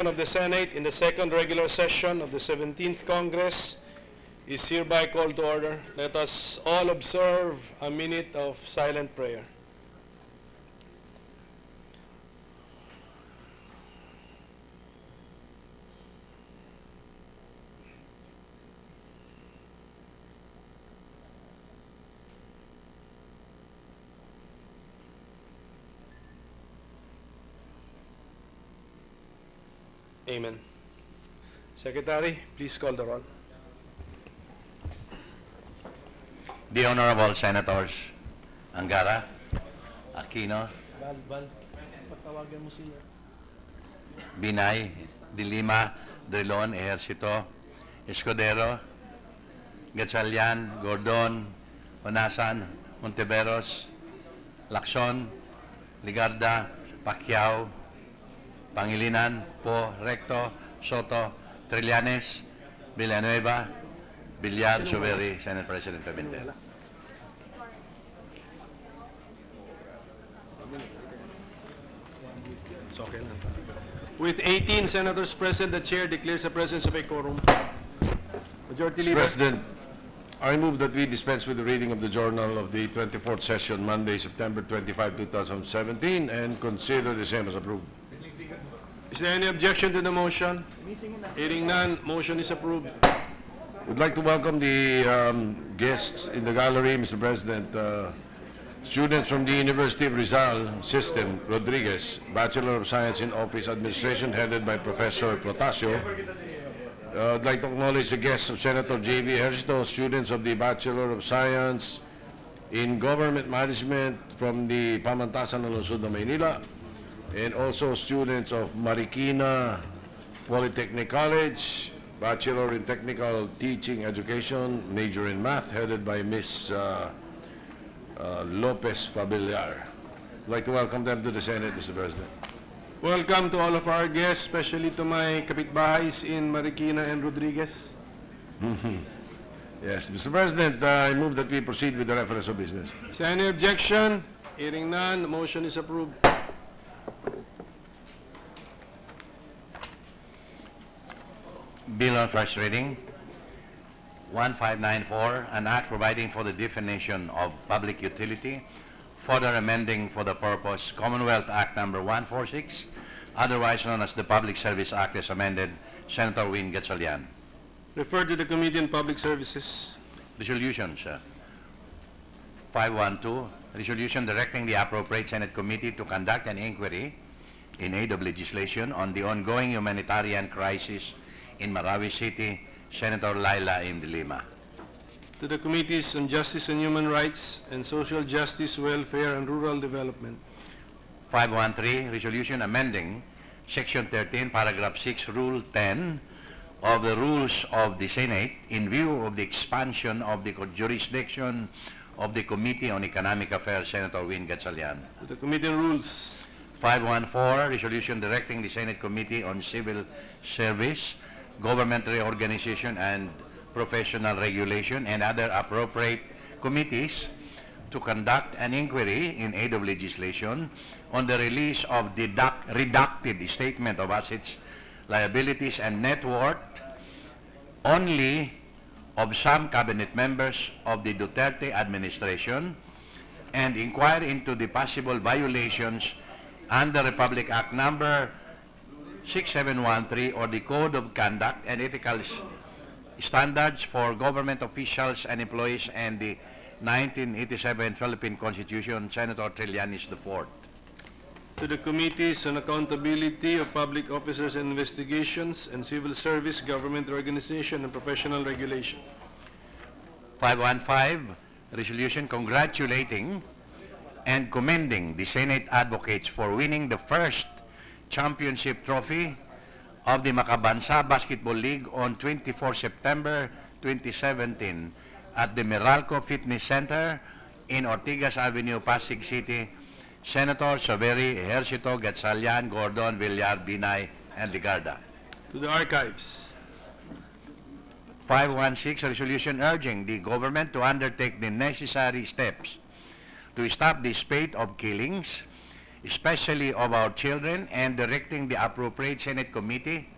Of the Senate in the second regular session of the 17th Congress is hereby called to order. Let us all observe a minute of silent prayer. Amen. Secretary, please call the roll. The Honorable Senators Angara, Aquino, Binay, De Lima, Drilon, Ejercito, Escudero, Gatchalian, Gordon, Onasan, Monteveros, Lacson, Ligarda, Pacquiao, Pangilinan, Po, Recto, Soto, Trillanes, Villanueva, Villar, Suveri, Senate President Pimentel. With 18 senators present, the chair declares the presence of a quorum. Majority Mr. Leader. President, I move that we dispense with the reading of the journal of the 24th session, Monday, September 25, 2017, and consider the same as approved. Is there any objection to the motion? Hearing none, motion is approved. We'd like to welcome the guests in the gallery, Mr. President. Students from the University of Rizal System, Rodriguez, Bachelor of Science in Office Administration, headed by Professor Protasio. I'd like to acknowledge the guests of Senator J.B. Ejercito, students of the Bachelor of Science in Government Management from the Pamantasan ng Lungsod ng Maynila, and also students of Marikina Polytechnic College, Bachelor in Technical Teaching Education, major in Math, headed by Ms. Lopez Pabiliar. I'd like to welcome them to the Senate, Mr. President. Welcome to all of our guests, especially to my kapitbahays in Marikina and Rodriguez. Yes, Mr. President, I move that we proceed with the reference of business. Is there any objection? Hearing none, the motion is approved. Bill on first reading, 1594, an act providing for the definition of public utility, further amending for the purpose Commonwealth Act number 146, otherwise known as the Public Service Act as amended. Senator Win Gatchalian. Refer to the Committee on Public Services. Resolutions. 512, resolution directing the appropriate Senate committee to conduct an inquiry in aid of legislation on the ongoing humanitarian crisis in Marawi City. Senator Laila M. De Lima. To the Committees on Justice and Human Rights and Social Justice, Welfare and Rural Development. 513, resolution amending Section 13, Paragraph 6, Rule 10 of the Rules of the Senate in view of the expansion of the jurisdiction of the Committee on Economic Affairs. Senator Win Gatchalian. To the Committee on Rules. 514, resolution directing the Senate Committee on Civil Service, Government Reorganization and Professional Regulation and other appropriate committees to conduct an inquiry in aid of legislation on the release of the redacted statement of assets, liabilities, and net worth only of some cabinet members of the Duterte administration, and inquire into the possible violations under Republic Act number 6713 or the Code of Conduct and Ethical Standards for Government Officials and Employees and the 1987 Philippine Constitution. Senator Trillanes IV. To the Committees on Accountability of Public Officers and Investigations and Civil Service, Government Organization and Professional Regulation. 515, resolution congratulating and commending the Senate advocates for winning the first championship trophy of the Makabansa Basketball League on 24 September 2017 at the Meralco Fitness Center in Ortigas Avenue, Pasig City. Senator Suveri, Ejercito, Gatchalian, Gordon, Villar, Binay, and Ligarda. To the Archives. 516, resolution urging the government to undertake the necessary steps to stop the spate of killings especially of our children, and directing the appropriate Senate committee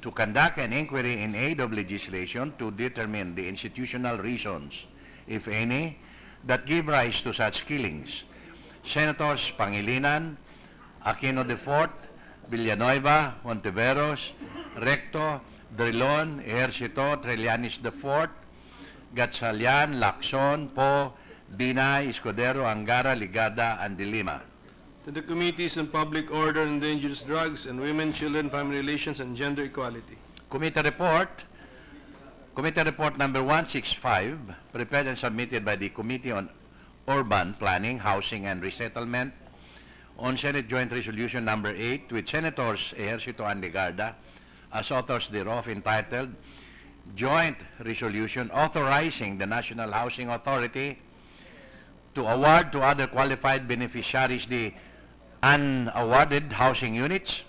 to conduct an inquiry in aid of legislation to determine the institutional reasons, if any, that give rise to such killings. Senators Pangilinan, Aquino IV, Villanueva, Monteveros, Recto, Drilon, Ejercito, Trillanes IV, Gatchalian, Lacson, Poe, Binay, Escudero, Angara, Ligada, and De Lima. To the Committees on Public Order and Dangerous Drugs and Women, Children, Family Relations, and Gender Equality. Committee report number 165, prepared and submitted by the Committee on Urban Planning, Housing, and Resettlement, on Senate Joint Resolution number 8, with Senators Ejercito and Legarda as authors thereof, entitled Joint Resolution Authorizing the National Housing Authority to award to other qualified beneficiaries the unawarded housing units,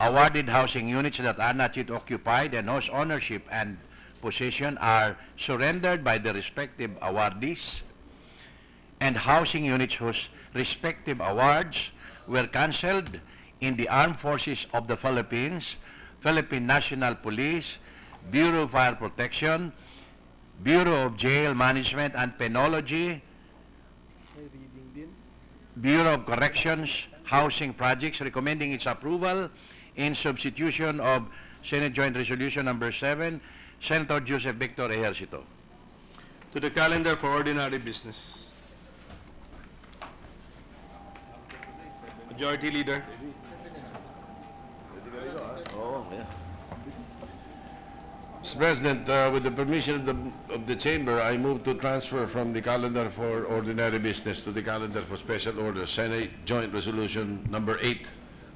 awarded housing units that are not yet occupied and whose ownership and possession are surrendered by the respective awardees, and housing units whose respective awards were cancelled in the Armed Forces of the Philippines, Philippine National Police, Bureau of Fire Protection, Bureau of Jail Management and Penology, Bureau of Corrections, housing projects, recommending its approval in substitution of Senate Joint Resolution number 7, Senator Joseph Victor Ejercito. To the calendar for ordinary business. Majority Leader. Mr. President, with the permission of the Chamber, I move to transfer from the calendar for ordinary business to the calendar for special orders, Senate Joint Resolution number 8,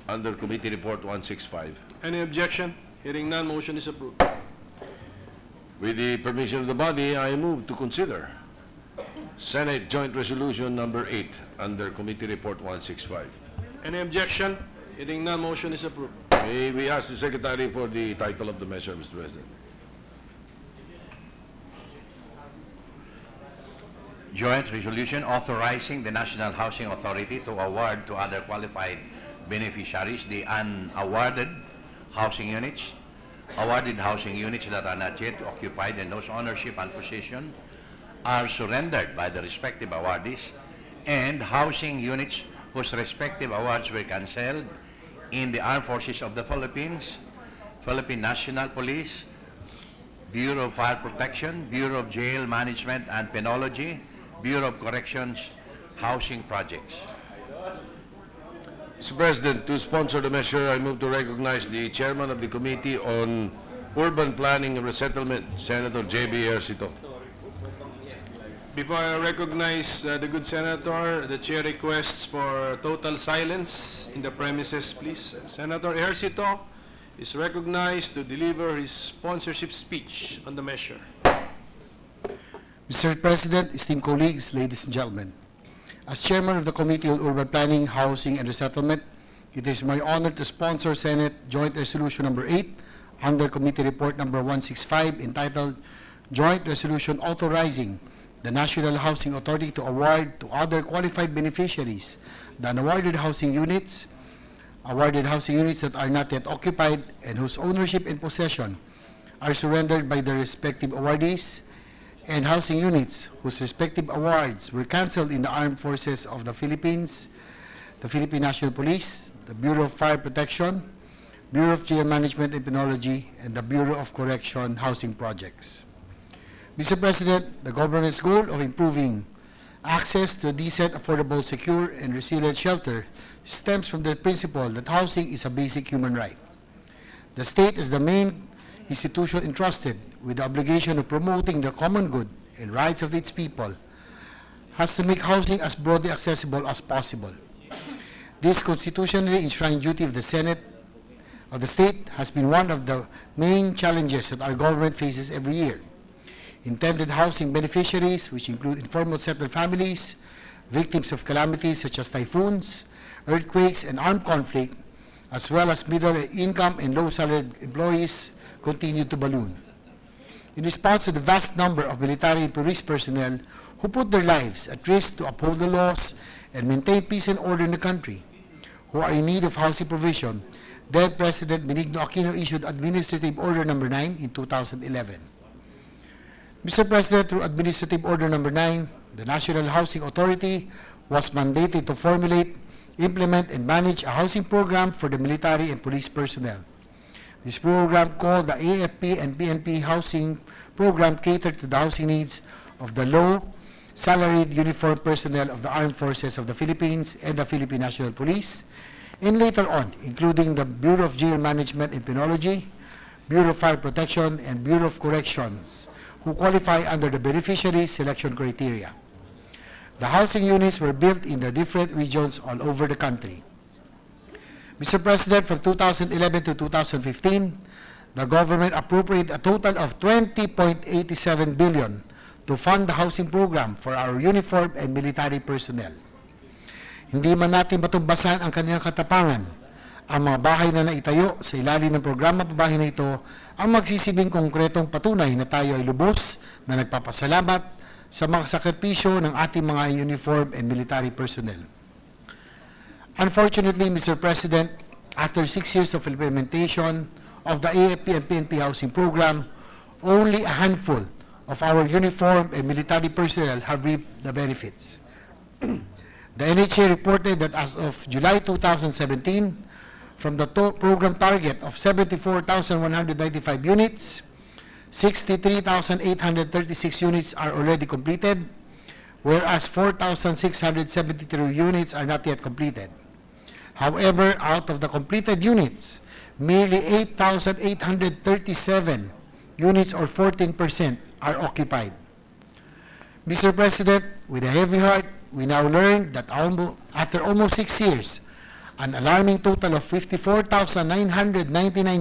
under Committee Report 165. Any objection? Hearing none, motion is approved. With the permission of the body, I move to consider Senate Joint Resolution number 8, under Committee Report 165. Any objection? Hearing none, motion is approved. May we ask the Secretary for the title of the measure, Mr. President? Joint Resolution authorizing the National Housing Authority to award to other qualified beneficiaries the unawarded housing units, awarded housing units that are not yet occupied and whose ownership and possession are surrendered by the respective awardees, and housing units whose respective awards were cancelled in the Armed Forces of the Philippines, Philippine National Police, Bureau of Fire Protection, Bureau of Jail Management and Penology, Bureau of Corrections, housing projects. Mr. President, to sponsor the measure, I move to recognize the Chairman of the Committee on Urban Planning and Resettlement, Senator J.B. Ejercito. Before I recognize the good senator, the chair requests for total silence in the premises, please. Senator Ejercito is recognized to deliver his sponsorship speech on the measure. Mr. President, esteemed colleagues, ladies and gentlemen, as Chairman of the Committee on Urban Planning, Housing, and Resettlement, it is my honor to sponsor Senate Joint Resolution number 8 under Committee Report number 165, entitled Joint Resolution Authorizing the National Housing Authority to award to other qualified beneficiaries the unawarded housing units, awarded housing units that are not yet occupied and whose ownership and possession are surrendered by their respective awardees, and housing units whose respective awards were cancelled in the Armed Forces of the Philippines, the Philippine National Police, the Bureau of Fire Protection, Bureau of Jail Management and Penology, and the Bureau of Correction housing projects. Mr. President, the government's goal of improving access to decent, affordable, secure, and resilient shelter stems from the principle that housing is a basic human right. The state is the main institution entrusted with the obligation of promoting the common good and rights of its people, has to make housing as broadly accessible as possible. This constitutionally enshrined duty of the Senate of the state has been one of the main challenges that our government faces every year. Intended housing beneficiaries, which include informal settled families, victims of calamities such as typhoons, earthquakes, and armed conflict, as well as middle-income and low-salaried employees, continue to balloon. In response to the vast number of military and police personnel who put their lives at risk to uphold the laws and maintain peace and order in the country, who are in need of housing provision, then President Benigno Aquino issued Administrative Order No. 9 in 2011. Mr. President, through Administrative Order No. 9, the National Housing Authority was mandated to formulate, implement, and manage a housing program for the military and police personnel. This program, called the AFP and PNP Housing Program, catered to the housing needs of the low-salaried uniformed personnel of the Armed Forces of the Philippines and the Philippine National Police, and later on, including the Bureau of Jail Management and Penology, Bureau of Fire Protection, and Bureau of Corrections, who qualify under the beneficiary selection criteria. The housing units were built in the different regions all over the country. Mr. President, from 2011 to 2015, the government appropriated a total of 20.87 billion to fund the housing program for our uniformed and military personnel. Hindi man natin matumbasan ang kanilang katapangan, ang mga bahay na naitayo sa ilalim ng programa pabahay na ito ang magsisilbing konkretong patunay na tayo ay lubos na nagpapasalamat sa mga sakripisyo ng ating mga uniformed and military personnel. Unfortunately, Mr. President, after 6 years of implementation of the AFP and PNP housing program, only a handful of our uniformed and military personnel have reaped the benefits. The NHA reported that as of July 2017, from the program target of 74,195 units, 63,836 units are already completed, whereas 4,673 units are not yet completed. However, out of the completed units, merely 8,837 units or 14% are occupied. Mr. President, with a heavy heart, we now learn that after almost 6 years, an alarming total of 54,999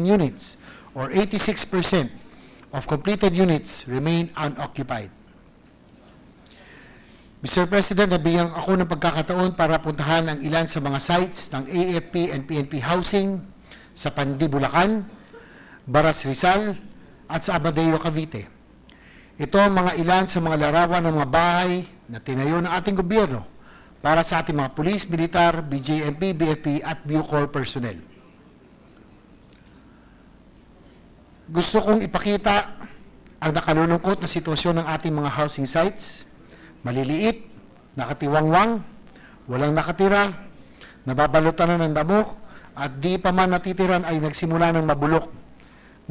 units or 86% of completed units remain unoccupied. Mr. President, nabigyan ako ng pagkakataon para puntahan ang ilan sa mga sites ng AFP and PNP housing sa Pandi, Bulacan, Baras, Rizal, at sa Amadeo, Cavite. Ito ang mga ilan sa mga larawan ng mga bahay na tinayo ng ating gobyerno para sa ating mga pulis, militar, BJMP, BFP at Bucor personnel. Gusto kong ipakita ang nakalulungkot na sitwasyon ng ating mga housing sites. Maliliit, nakatiwangwang, walang nakatira, nababalutan na ng damo, at di pa man natitiran ay nagsimula ng mabulok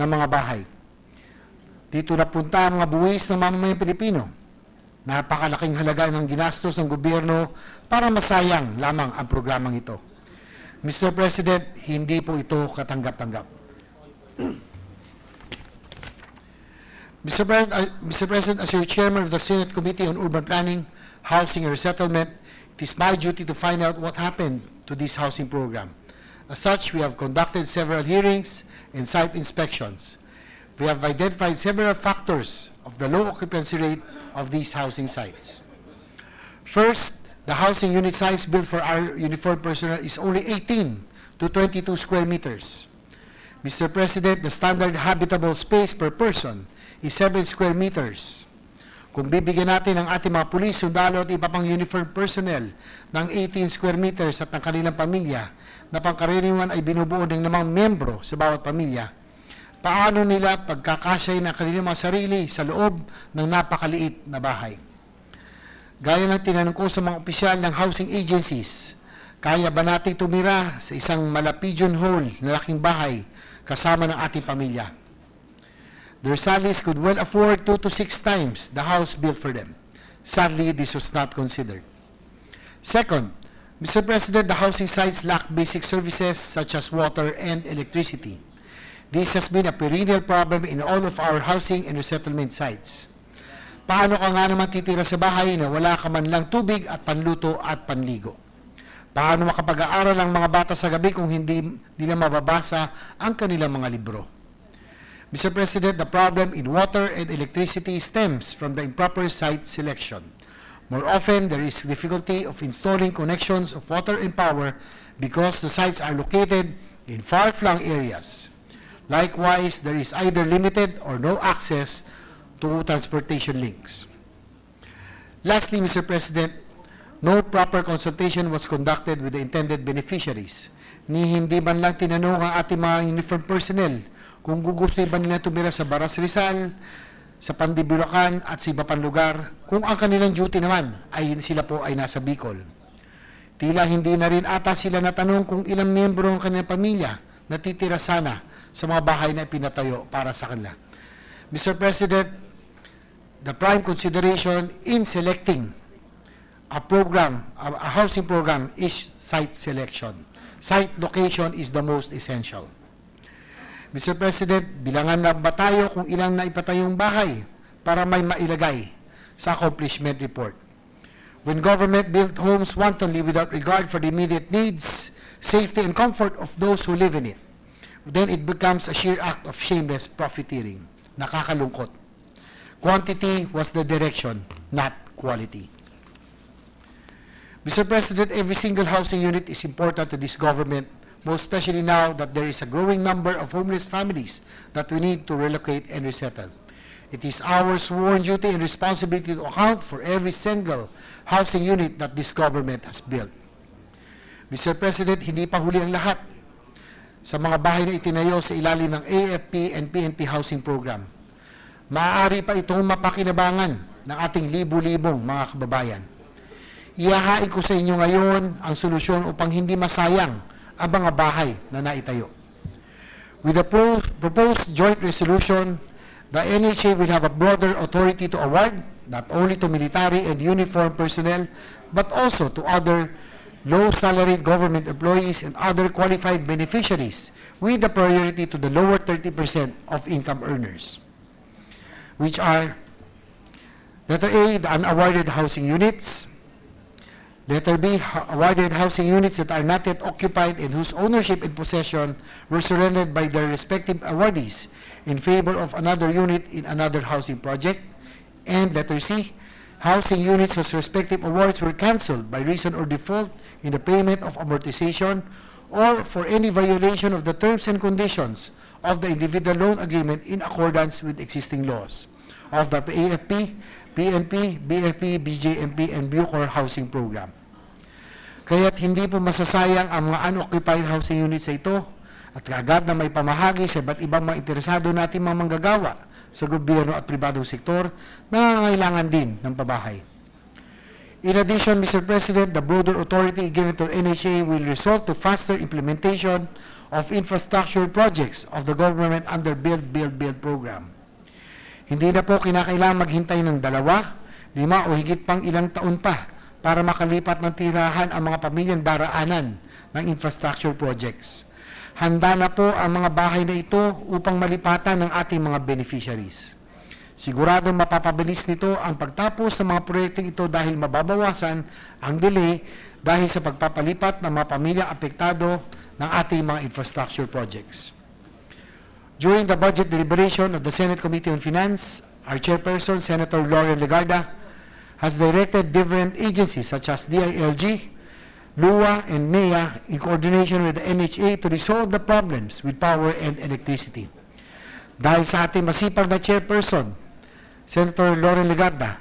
ng mga bahay. Dito napunta ang mga buwis ng mamamayang Pilipino. Napakalaking halaga ng ginastos ng gobyerno para masayang lamang ang programang ito. Mr. President, hindi po ito katanggap-tanggap. Mr. President, as your chairman of the Senate Committee on Urban Planning, Housing and Resettlement, it is my duty to find out what happened to this housing program. As such, we have conducted several hearings and site inspections. We have identified several factors of the low occupancy rate of these housing sites. First, the housing unit size built for our uniformed personnel is only 18 to 22 square meters. Mr. President, the standard habitable space per person is 7 square meters. Kung bibigyan natin ang ating mga pulis, sundalo at iba pang uniformed personnel ng 18 square meters at ng kanilang pamilya na pangkaraniwan ay binubuo ng namang membro sa bawat pamilya, paano nila pagkakasya ng kanilang mga sarili sa loob ng napakaliit na bahay? Gaya ng tinanong ko sa mga opisyal ng housing agencies, kaya ba natin tumira sa isang pigeon hole na laking bahay kasama ng ating pamilya? Their salaries could well afford 2 to 6 times the house built for them. Sadly, this was not considered. Second, Mr. President, the housing sites lack basic services such as water and electricity. This has been a perennial problem in all of our housing and resettlement sites. Paano ka nga naman titira sa bahay na wala ka man lang tubig at panluto at panligo? Paano makapag-aaral ang mga bata sa gabi kung hindi nila mababasa ang kanilang mga libro? Mr. President, the problem in water and electricity stems from the improper site selection. More often, there is difficulty of installing connections of water and power because the sites are located in far-flung areas. Likewise, there is either limited or no access to transportation links. Lastly, Mr. President, No proper consultation was conducted with the intended beneficiaries. Ni hindi man lang tinanong ang ating mga uniform personnel kung gugustuhin ba nila tumira sa Baras Rizal, sa Pandibulacan at sa iba pang lugar, kung ang kanilang duty naman ay sila po ay nasa Bicol. Tila hindi na rin ata sila natanong kung ilang miyembro ng kanilang pamilya natitira sana sa mga bahay na ipinatayo para sa kanila. Mr. President, the prime consideration in selecting a housing program is site selection. Site location is the most essential. Mr. President, bilangan na ba tayo kung ilang na ipatayong bahay para may mailagay sa accomplishment report? When government built homes wantonly without regard for the immediate needs, safety, and comfort of those who live in it, then it becomes a sheer act of shameless profiteering. Nakakalungkot. Quantity was the direction, not quality. Mr. President, every single housing unit is important to this government, most especially now that there is a growing number of homeless families that we need to relocate and resettle. It is our sworn duty and responsibility to account for every single housing unit that this government has built. Mr. President, hindi pa huli ang lahat sa mga bahay na itinayo sa ilalim ng AFP and PNP housing program. Maaari pa itong mapakinabangan ng ating libu-libong mga kababayan. Ihahain ko sa inyo ngayon ang solusyon upang hindi masayang ang mga bahay na naitayo. With the proposed joint resolution, the NHA will have a broader authority to award not only to military and uniformed personnel, but also to other low-salaried government employees and other qualified beneficiaries, with the priority to the lower 30% of income earners, which are, letter A, the unawarded housing units, letter B, awarded housing units that are not yet occupied and whose ownership and possession were surrendered by their respective awardees in favor of another unit in another housing project, and letter C, housing units whose respective awards were cancelled by reason or default in the payment of amortization or for any violation of the terms and conditions of the individual loan agreement in accordance with existing laws of the AFP, PNP, BFP, BJMP, and Bucor housing program. Kaya't hindi po masasayang ang mga unoccupied housing units sa ito at agad na may pamahagi sa iba't ibang mga interesado natin mga manggagawa sa gobyerno at pribadong sektor na nangangailangan din ng pabahay. In addition, Mr. President, the broader authority given to NHA will result to faster implementation of infrastructure projects of the government under Build, Build, Build program. Hindi na po kinakailangan maghintay ng 2, 5 o higit pang ilang taon pa para makalipat ng tirahan ang mga pamilyang daraanan ng infrastructure projects. Handa na po ang mga bahay na ito upang malipatan ng ating mga beneficiaries. Siguradong mapapabilis nito ang pagtapos ng mga proyektong ito dahil mababawasan ang delay dahil sa pagpapalipat ng mga pamilyang apektado ng ating mga infrastructure projects. During the budget deliberation of the Senate Committee on Finance, our chairperson, Senator Lauren Legarda, has directed different agencies such as DILG, LUA, and NEA in coordination with the NHA to resolve the problems with power and electricity. Dahil sa ating masipag na chairperson, Senator Lauren Legarda,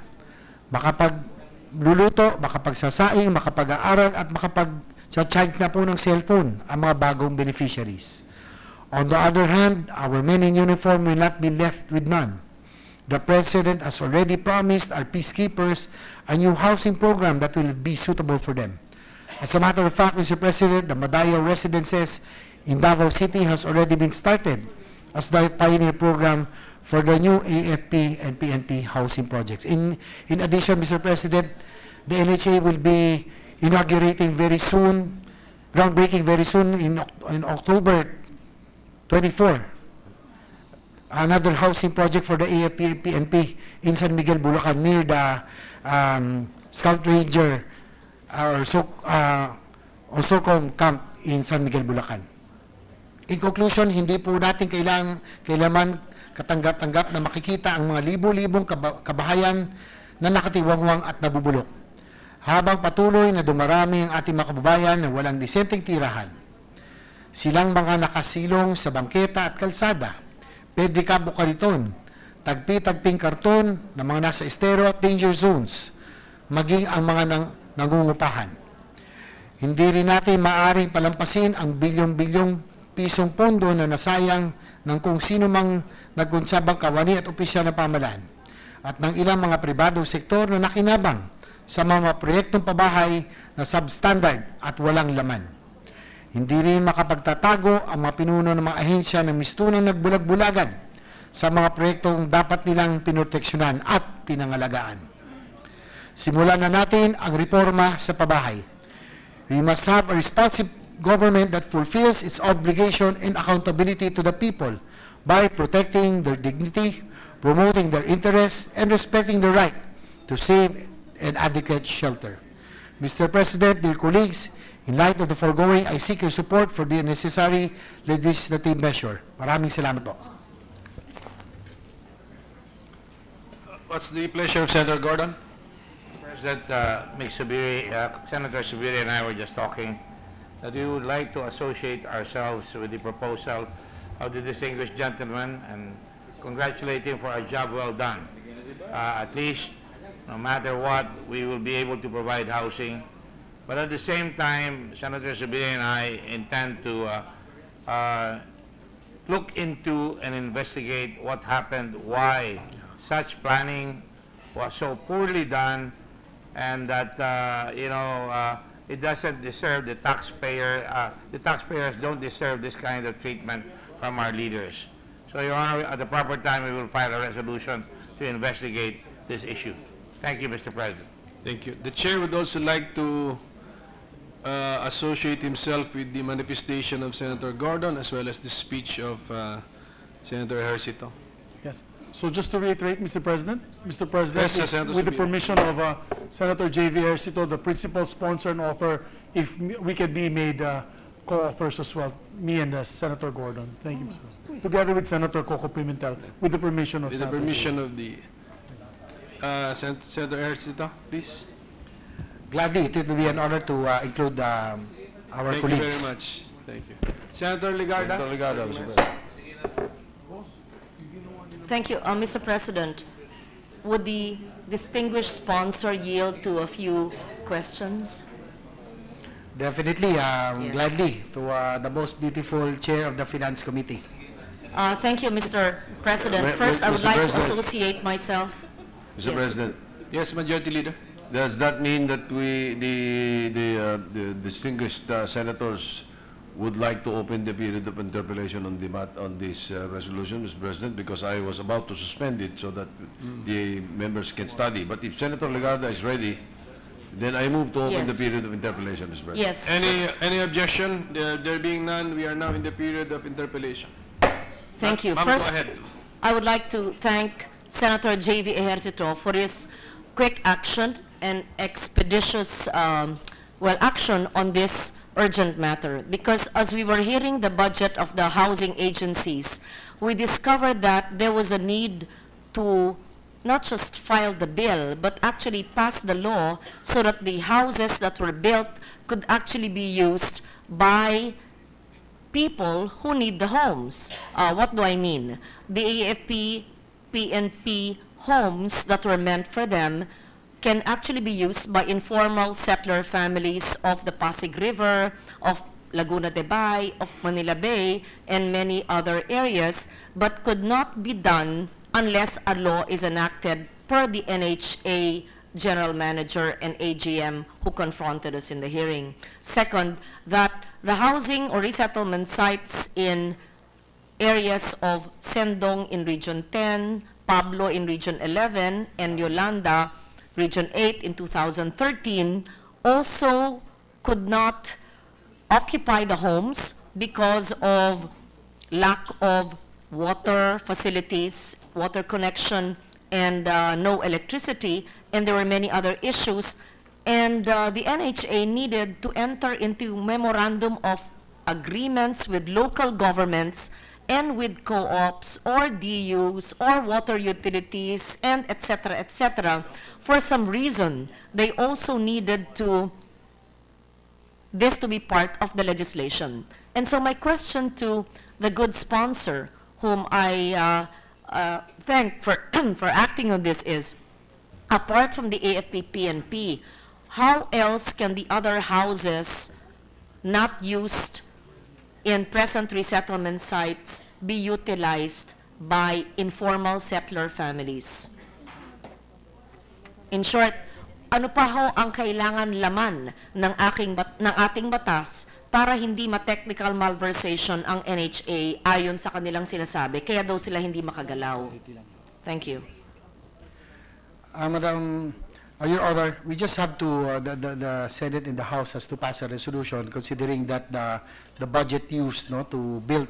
makapagluluto, makapagsasaing, makapag-aaral at makapag-charge na po ng cellphone ang mga bagong beneficiaries. On the other hand, our men in uniform will not be left with none. The President has already promised our peacekeepers a new housing program that will be suitable for them. As a matter of fact, Mr. President, the Madayo Residences in Davao City has already been started as the pioneer program for the new AFP and PNP housing projects. In addition, Mr. President, the NHA will be inaugurating very soon, groundbreaking very soon in October 24, another housing project for the AFP and PNP in San Miguel, Bulacan, near the Scout Ranger or SOCOM camp in San Miguel, Bulacan. In conclusion, hindi po natin kailangan katanggap-tanggap na makikita ang mga libo-libong kabahayan na nakatiwangwang at nabubulok. Habang patuloy na dumarami ang ating mga kababayan na walang disenteng tirahan, silang mga nakasilong sa bangketa at kalsada, pedicab o kariton, tagpi-tagping karton na mga nasa estero at danger zones, maging ang mga nangungupahan. Hindi rin natin maaaring palampasin ang bilyong-bilyong pisong pondo na nasayang ng kung sino mang nagkunsabang kawani at opisyal na pamahalaan at ng ilang mga pribadong sektor na nakinabang sa mga proyektong pabahay na substandard at walang laman. Hindi rin makapagtatago ang mga pinuno ng mga ahensya na mistunang nagbulag-bulagan sa mga proyektong dapat nilang pinoteksyonan at pinangalagaan. Simulan na natin ang reforma sa pabahay. We must have a responsive government that fulfills its obligation and accountability to the people by protecting their dignity, promoting their interests, and respecting the right to safe and adequate shelter. Mr. President, dear colleagues, in light of the foregoing, I seek your support for the necessary legislative measure. Maraming salamat po. What's the pleasure of Senator Gordon? President, Senator Subiri and I were just talking that we would like to associate ourselves with the proposal of the distinguished gentleman and congratulate him for a job well done. At least, no matter what, we will be able to provide housing. But at the same time, Senator Subiri and I intend to look into and investigate what happened, why such planning was so poorly done, and that it doesn't deserve the taxpayer. The taxpayers don't deserve this kind of treatment from our leaders. So, Your Honor, at the proper time, we will file a resolution to investigate this issue. Thank you, Mr. President. Thank you. The chair would also like to associate himself with the manifestation of Senator Gordon as well as the speech of Senator Ejercito. Yes. So just to reiterate, Mr. President, Yes, Senator with the Subiri. permission of Senator J.V. Ejercito, the principal sponsor and author, if we can be made co-authors as well, me and Senator Gordon. Thank you, Mr. President. Together with Senator Coco Pimentel, with the permission of With the Senator permission of the Senator Ejercito, please. Gladly, it will be an honor to include our Thank colleagues. you very much. Thank you. Senator Ligarda. Senator Ligarda, Mr. President. Thank you, Mr. President. Would the distinguished sponsor yield to a few questions? Definitely, gladly, to the most beautiful chair of the Finance Committee. Thank you, Mr. President. First, I would Mr. like to President. associate myself. Mr. Yes. President, Yes, Majority Leader. does that mean that the distinguished senators would like to open the period of interpellation on this resolution, Mr. President, because I was about to suspend it so that the members can study. But if Senator Legarda is ready, then I move to open the Yes. period of interpellation, Mr. President. Yes. Any objection? There being none, we are now in the period of interpellation. Thank you. Ma'am, First, go ahead. I would like to thank Senator J.V. Ejercito for his quick action and expeditious action on this urgent matter, because as we were hearing the budget of the housing agencies, we discovered that there was a need to not just file the bill, but actually pass the law so that the houses that were built could actually be used by people who need the homes. What do I mean? The AFP, PNP homes that were meant for them can actually be used by informal settler families of the Pasig River, of Laguna de Bay, of Manila Bay, and many other areas, but could not be done unless a law is enacted per the NHA General Manager and AGM who confronted us in the hearing. Second, that the housing or resettlement sites in areas of Sendong in Region 10, Pablo in Region 11, and Yolanda Region 8 in 2013 also could not occupy the homes because of lack of water facilities, water connection, and no electricity, and there were many other issues. And the NHA needed to enter into memorandum of agreements with local governments and with co-ops or DUs or water utilities and et cetera, for some reason. They also needed this to be part of the legislation. And so my question to the good sponsor, whom I thank for, for acting on this is, apart from the AFP-PNP, how else can the other houses not used in present resettlement sites be utilized by informal settler families? In short, ano pa ho ang kailangan laman ng ating batas para hindi ma-technical malversation ang NHA ayon sa kanilang sinasabi, kaya daw sila hindi makagalaw? Thank you. Madam, Your Honor, we just have to, the Senate and the House has to pass a resolution considering that the budget used to build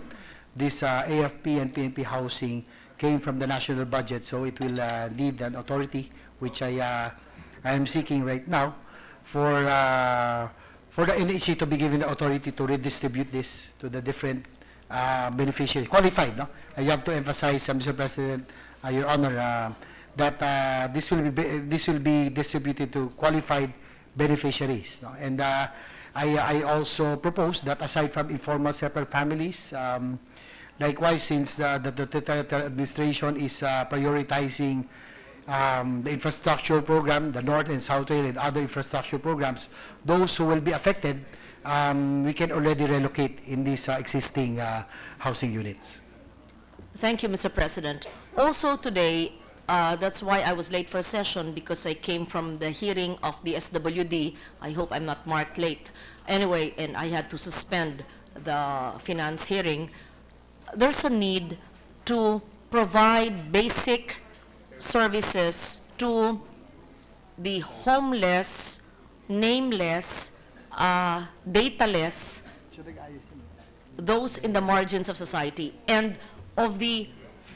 this AFP and PNP housing came from the national budget, so it will need an authority, which I am seeking right now, for the NHA to be given the authority to redistribute this to the different beneficiaries, qualified. I have to emphasize, Mr. President, Your Honor, that this will be distributed to qualified beneficiaries. And I also propose that aside from informal settler families, likewise, since the administration is prioritizing the infrastructure program, the North and South Rail and other infrastructure programs, those who will be affected, we can already relocate in these existing housing units. Thank you, Mr. President. Also today, that's why I was late for session, because I came from the hearing of the SWD. I hope I'm not marked late. Anyway, and I had to suspend the finance hearing. There's a need to provide basic services to the homeless, nameless, dataless, those in the margins of society. And of the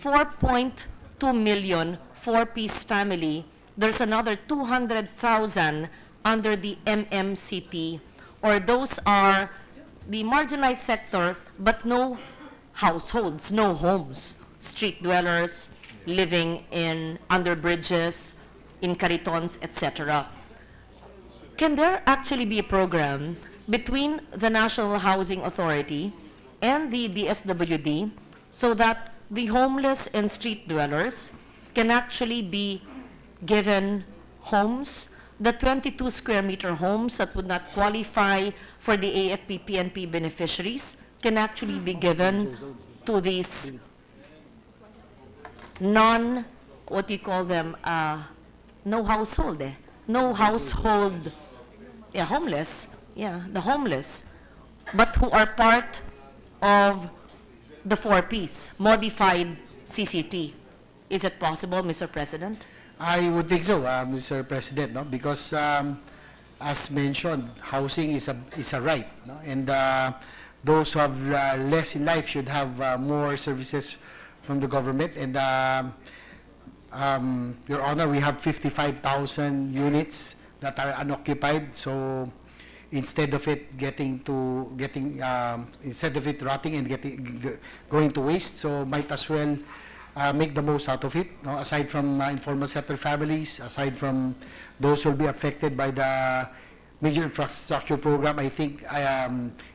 4.2 million four-piece family, there's another 200,000 under the MMCT, or those are the marginalized sector, but no households, no homes, street dwellers, living under bridges, in caritons, etc. Can there actually be a program between the National Housing Authority and the DSWD so that the homeless and street dwellers can actually be given homes? The 22 square meter homes that would not qualify for the AFP PNP beneficiaries can actually be given to these what do you call them, no household, homeless, the homeless, but who are part of the four-piece, modified CCT. Is it possible, Mr. President? I would think so, Mr. President, no? Because as mentioned, housing is a right, no? And those who have less in life should have more services from the government. And Your Honor, we have 55,000 units that are unoccupied. So instead of it instead of it rotting and going to waste, so might as well make the most out of it. No? Aside from informal settler families, aside from those who will be affected by the major infrastructure program, I think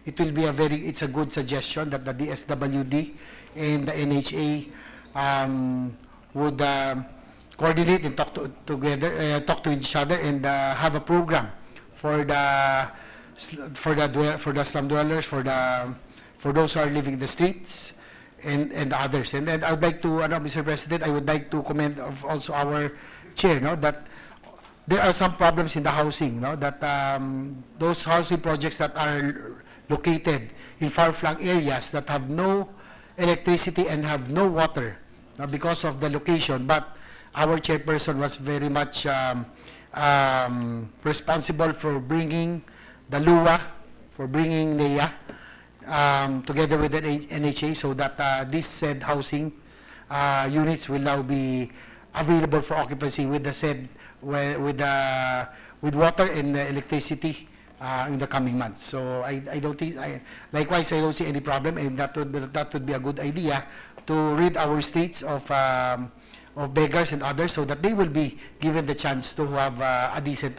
it will be it's a good suggestion that the DSWD and the NHA would coordinate and talk to each other and have a program for the slum dwellers, for those who are living in the streets, and others. And then I would like to, Mr. President, I would like to commend also our chair, that there are some problems in the housing, that those housing projects that are located in far-flung areas that have no electricity and have no water because of the location. But our chairperson was very much responsible for bringing the LUA, for bringing NEA together with the NHA, so that these said housing units will now be available for occupancy with the said with water and electricity in the coming months. So I don't think, likewise, I don't see any problem, and that would be a good idea to rid our streets of beggars and others, so that they will be given the chance to have a decent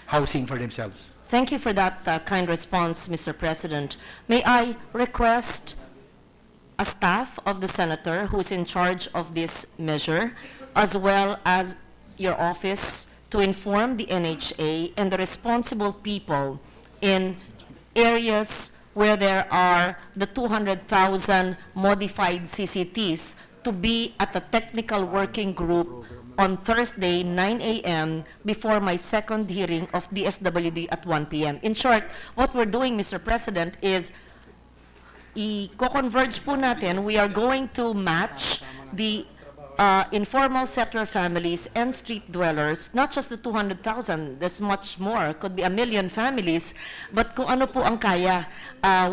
housing for themselves. Thank you for that kind response, Mr. President. May I request a staff of the senator who is in charge of this measure, as well as your office, to inform the NHA and the responsible people in areas where there are the 200,000 modified CCTs to be at the technical working group on Thursday, 9 a.m. before my second hearing of DSWD at 1 p.m. In short, what we're doing, Mr. President, is i-converge po natin, we are going to match the informal settler families and street dwellers, not just the 200,000, there's much more, could be 1 million families, but kung ano po ang kaya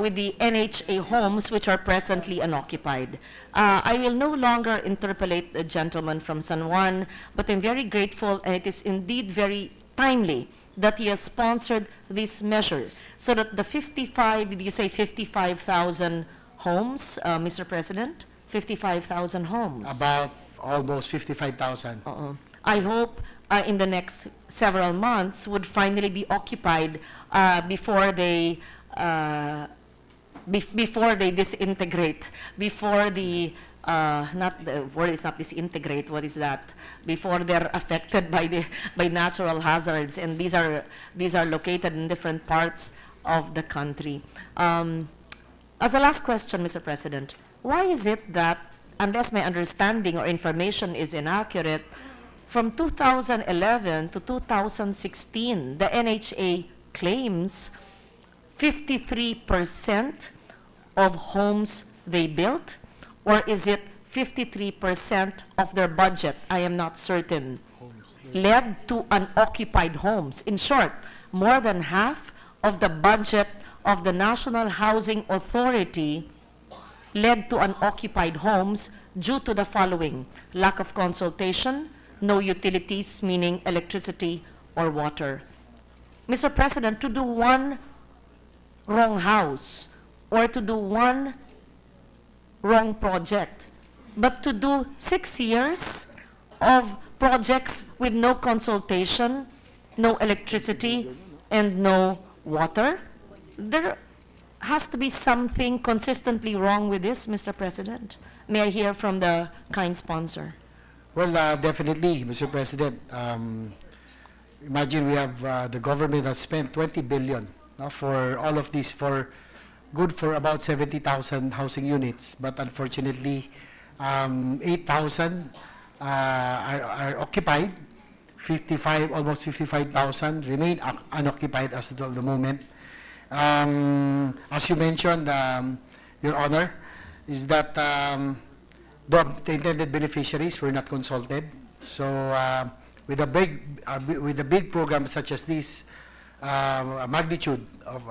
with the NHA homes which are presently unoccupied. I will no longer interpellate the gentleman from San Juan, but I'm very grateful, and it is indeed very timely that he has sponsored this measure so that the 55, did you say 55,000 homes, Mr. President? 55,000 homes. About almost 55,000. I hope in the next several months would finally be occupied before they disintegrate, before the not the word is not disintegrate. What is that? Before they're affected by natural hazards, and these are located in different parts of the country. As a last question, Mr. President, why is it that, unless my understanding or information is inaccurate, from 2011 to 2016, the NHA claims 53% of homes they built, or is it 53% of their budget? I am not certain. Led to unoccupied homes. In short, more than half of the budget of the National Housing Authority led to unoccupied homes due to the following: lack of consultation, no utilities, meaning electricity or water. Mr. President, to do one wrong house or to do one wrong project, but to do 6 years of projects with no consultation, no electricity, and no water, there has to be something consistently wrong with this, Mr. President. May I hear from the kind sponsor? Well, definitely, Mr. President. Imagine we have, the government has spent 20 billion for all of this, for about 70,000 housing units, but unfortunately, 8,000 are occupied, almost 55,000 remain unoccupied as of the moment. As you mentioned, Your Honor, is that the intended beneficiaries were not consulted. So with a big program such as this, a magnitude of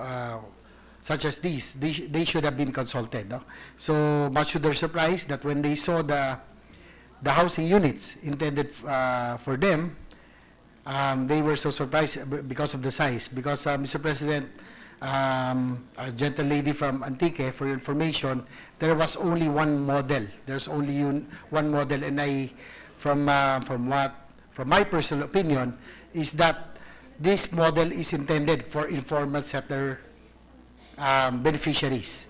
such as this, they should have been consulted. No? So much to their surprise that when they saw the housing units intended for them, they were so surprised because of the size. Because Mr. President, a gentle lady from Antique, for your information, there was only one model. There's only one model, and from my personal opinion, is that this model is intended for informal settler beneficiaries,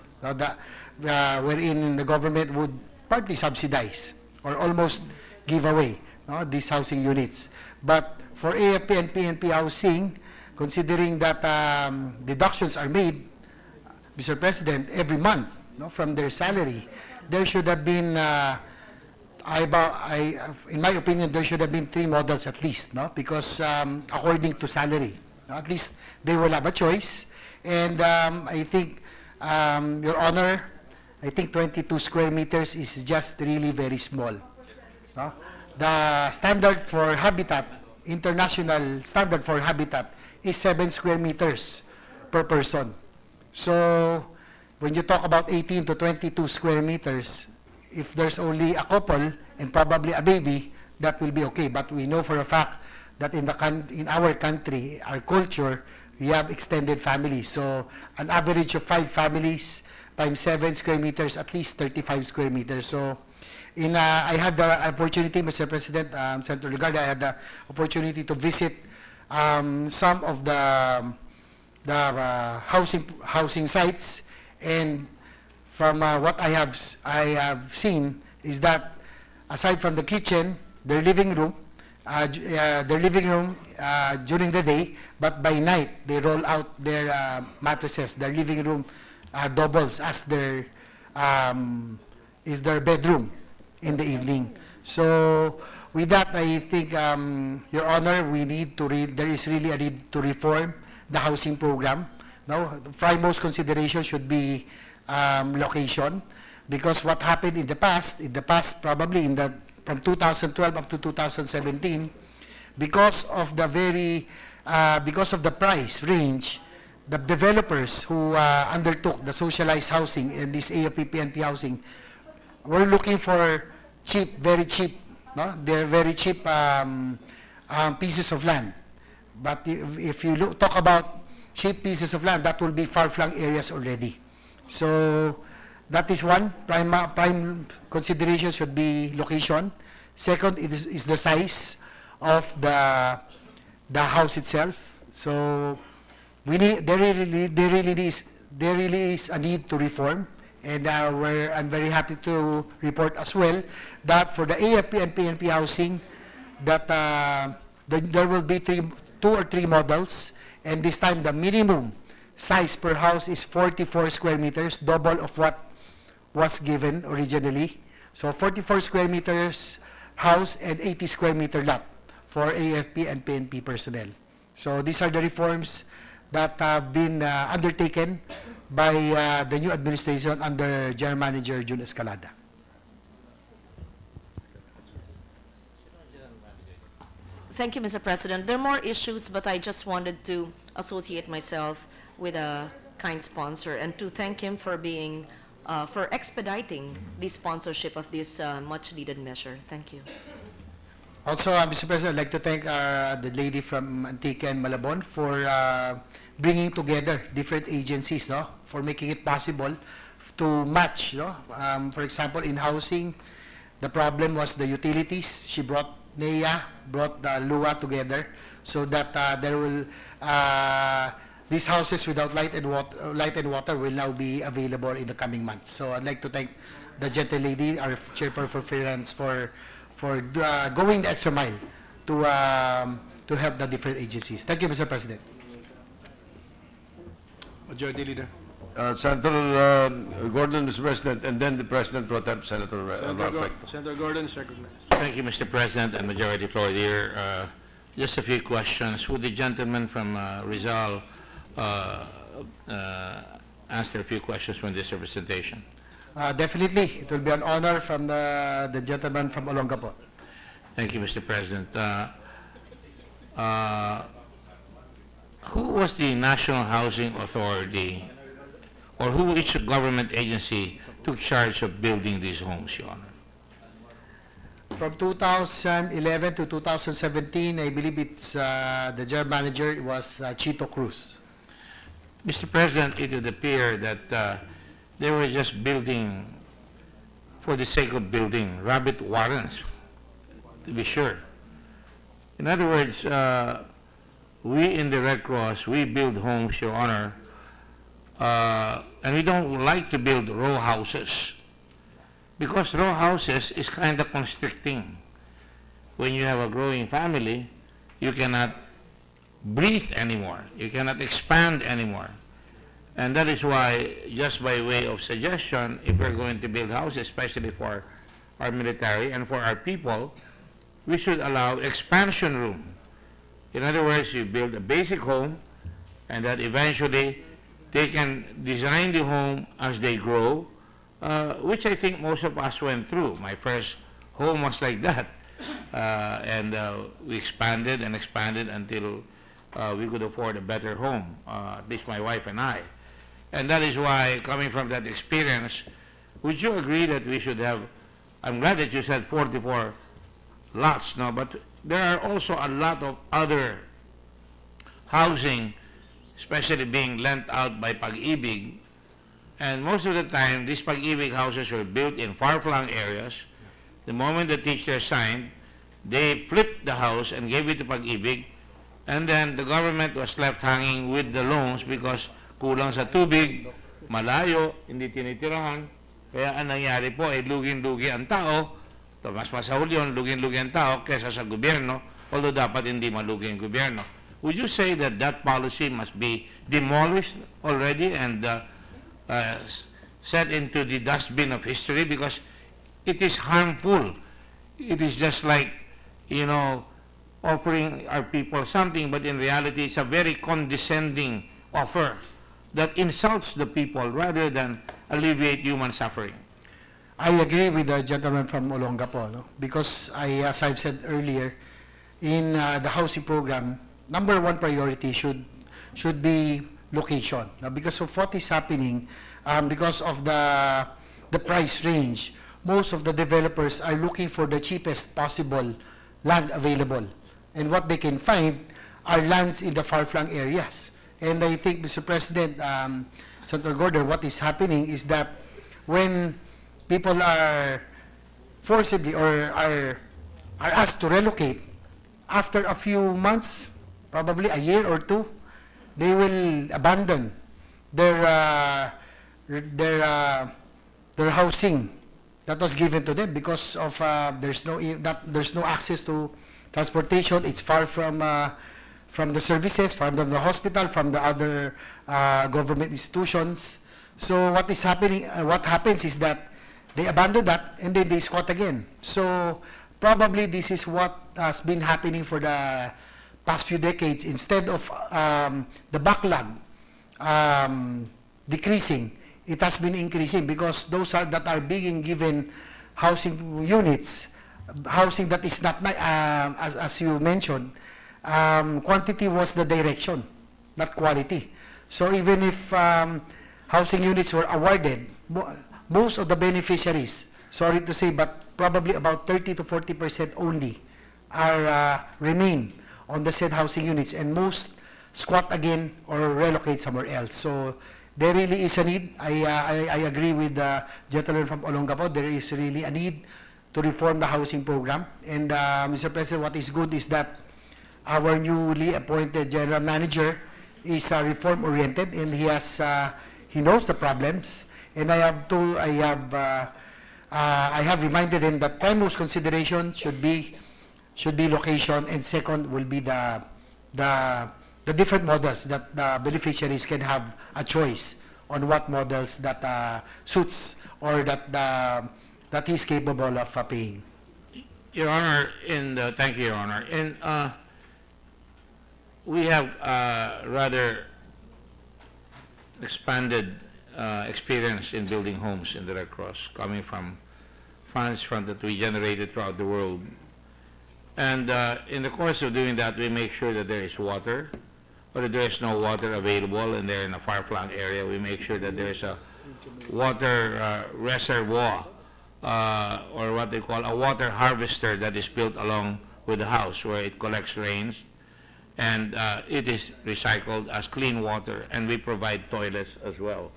wherein the government would partly subsidize or almost give away these housing units. But for AFP and PNP housing, considering that deductions are made, Mr. President, every month from their salary, there should have been, in my opinion, there should have been 3 models at least, because according to salary, at least they will have a choice. And I think, Your Honor, I think 22 square meters is just really very small. The standard for habitat, international standard for habitat, is 7 square meters per person. So when you talk about 18 to 22 square meters, if there's only a couple and probably a baby, that will be okay. But we know for a fact that in our country, our culture, we have extended families. So an average of 5 families times 7 square meters, at least 35 square meters. So I had the opportunity, Mr. President, Senator Ligarda, I had the opportunity to visit some of the housing sites, and from what I have seen is that aside from the kitchen, their living room, their living room during the day, but by night they roll out their mattresses. Their living room doubles as their bedroom in the evening. So with that, I think, Your Honor, there is really a need to reform the housing program. Now, the foremost consideration should be location, because what happened in the past probably from 2012 up to 2017, because of the price range, the developers who undertook the socialized housing and this AFP PNP housing were looking for cheap, very cheap, no? They're very cheap pieces of land. But if you talk about cheap pieces of land, that will be far-flung areas already. So that is one. Prime consideration should be location. Second is the size of the house itself. So there really is a need to reform. And I'm very happy to report as well that for the AFP and PNP housing, that there will be 2 or 3 models, and this time the minimum size per house is 44 square meters, double of what was given originally. So 44 square meters house and 80 square meter lot for AFP and PNP personnel. So these are the reforms that have been undertaken by the new administration under General Manager June Escalada. Thank you, Mr. President. There are more issues, but I just wanted to associate myself with a kind sponsor and to thank him for being, for expediting the sponsorship of this much-needed measure. Thank you. Also, Mr. President, I'd like to thank the lady from Antique and Malabon for bringing together different agencies, no, for making it possible to match. No? For example, in housing, the problem was the utilities. She brought NEA, brought the LUA together so that these houses without light and water will now be available in the coming months. So I'd like to thank the gentle lady, our chairperson for finance, for going the extra mile to help the different agencies. Thank you, Mr. President. Majority Leader. Senator Gordon, Mr. President, and then the President pro tem, Senator Senator Gordon is recognized. Thank you, Mr. President and Majority Floor Leader. Just a few questions. Would the gentleman from Rizal answer a few questions from this representation? Definitely. It will be an honor from the gentleman from Olongapo. Thank you, Mr. President. Who was the National Housing Authority, or which government agency took charge of building these homes, Your Honor? From 2011 to 2017, I believe it's the general manager was Chito Cruz. Mr. President, it would appear that they were just building for the sake of building, rabbit warrens, to be sure. In other words, we in the Red Cross, we build homes, Your Honor, and we don't like to build row houses, because row houses is kind of constricting. When you have a growing family, you cannot breathe anymore. You cannot expand anymore. And that is why, just by way of suggestion, if we're going to build houses, especially for our military and for our people, we should allow expansion room. In other words, you build a basic home, and that eventually they can design the home as they grow, which I think most of us went through. My first home was like that. And we expanded and expanded until we could afford a better home, at least my wife and I. And that is why, coming from that experience, would you agree that we should have, I'm glad that you said 44 lots, no, but there are also a lot of other housing, especially being lent out by Pag-ibig, and most of the time, these Pag-ibig houses were built in far-flung areas. The moment the teacher signed, they flipped the house and gave it to Pag-ibig, and then the government was left hanging with the loans because kulang sa tubig, malayo, hindi tinitirahan. Kaya ang nangyari po ay lugin-lugi ang tao, mas masahol yun, lugin-lugi ang tao kesa sa gobyerno although dapat hindi malugi ang gobyerno. Would you say that that policy must be demolished already and set into the dustbin of history, because it is harmful? It is just like, you know, offering our people something, but in reality it's a very condescending offer that insults the people rather than alleviate human suffering. I agree with the gentleman from Olongapo, no? Because as I've said earlier, in the housing program, number one priority should be location. Now, because of what is happening, because of the price range, most of the developers are looking for the cheapest possible land available. And what they can find are lands in the far-flung areas. And I think, Mr. President, Senator Gordon, what is happening is that when people are forcibly or are asked to relocate, after a few months, probably a year or two, they will abandon their housing that was given to them because of there's no access to transportation. It's far from the services, from the hospital, from the other government institutions. So what is happening? What happens is that they abandon that and then they squat again. So probably this is what has been happening for the past few decades. Instead of the backlog decreasing, it has been increasing because those that are being given housing units, housing that is not, as you mentioned, quantity was the direction, not quality. So even if housing units were awarded, most of the beneficiaries, sorry to say, but probably about 30 to 40% only are remain on the said housing units, and most squat again or relocate somewhere else. So there really is a need. I agree with the gentleman from Olongapo. There is really a need to reform the housing program. And Mr. President, what is good is that our newly appointed general manager is reform-oriented, and he knows the problems. And I have reminded him that primus consideration should be location, and second will be the different models that the beneficiaries can have a choice on what models that suits or that he's capable of paying. Your Honor, thank you, Your Honor. We have rather expanded experience in building homes in the Red Cross, coming from funds that we generated throughout the world. And in the course of doing that, we make sure that there is water, or if there is no water available and they're in a far-flung area, we make sure that there is a water reservoir, or what they call a water harvester that is built along with the house, where it collects rains and it is recycled as clean water, and we provide toilets as well.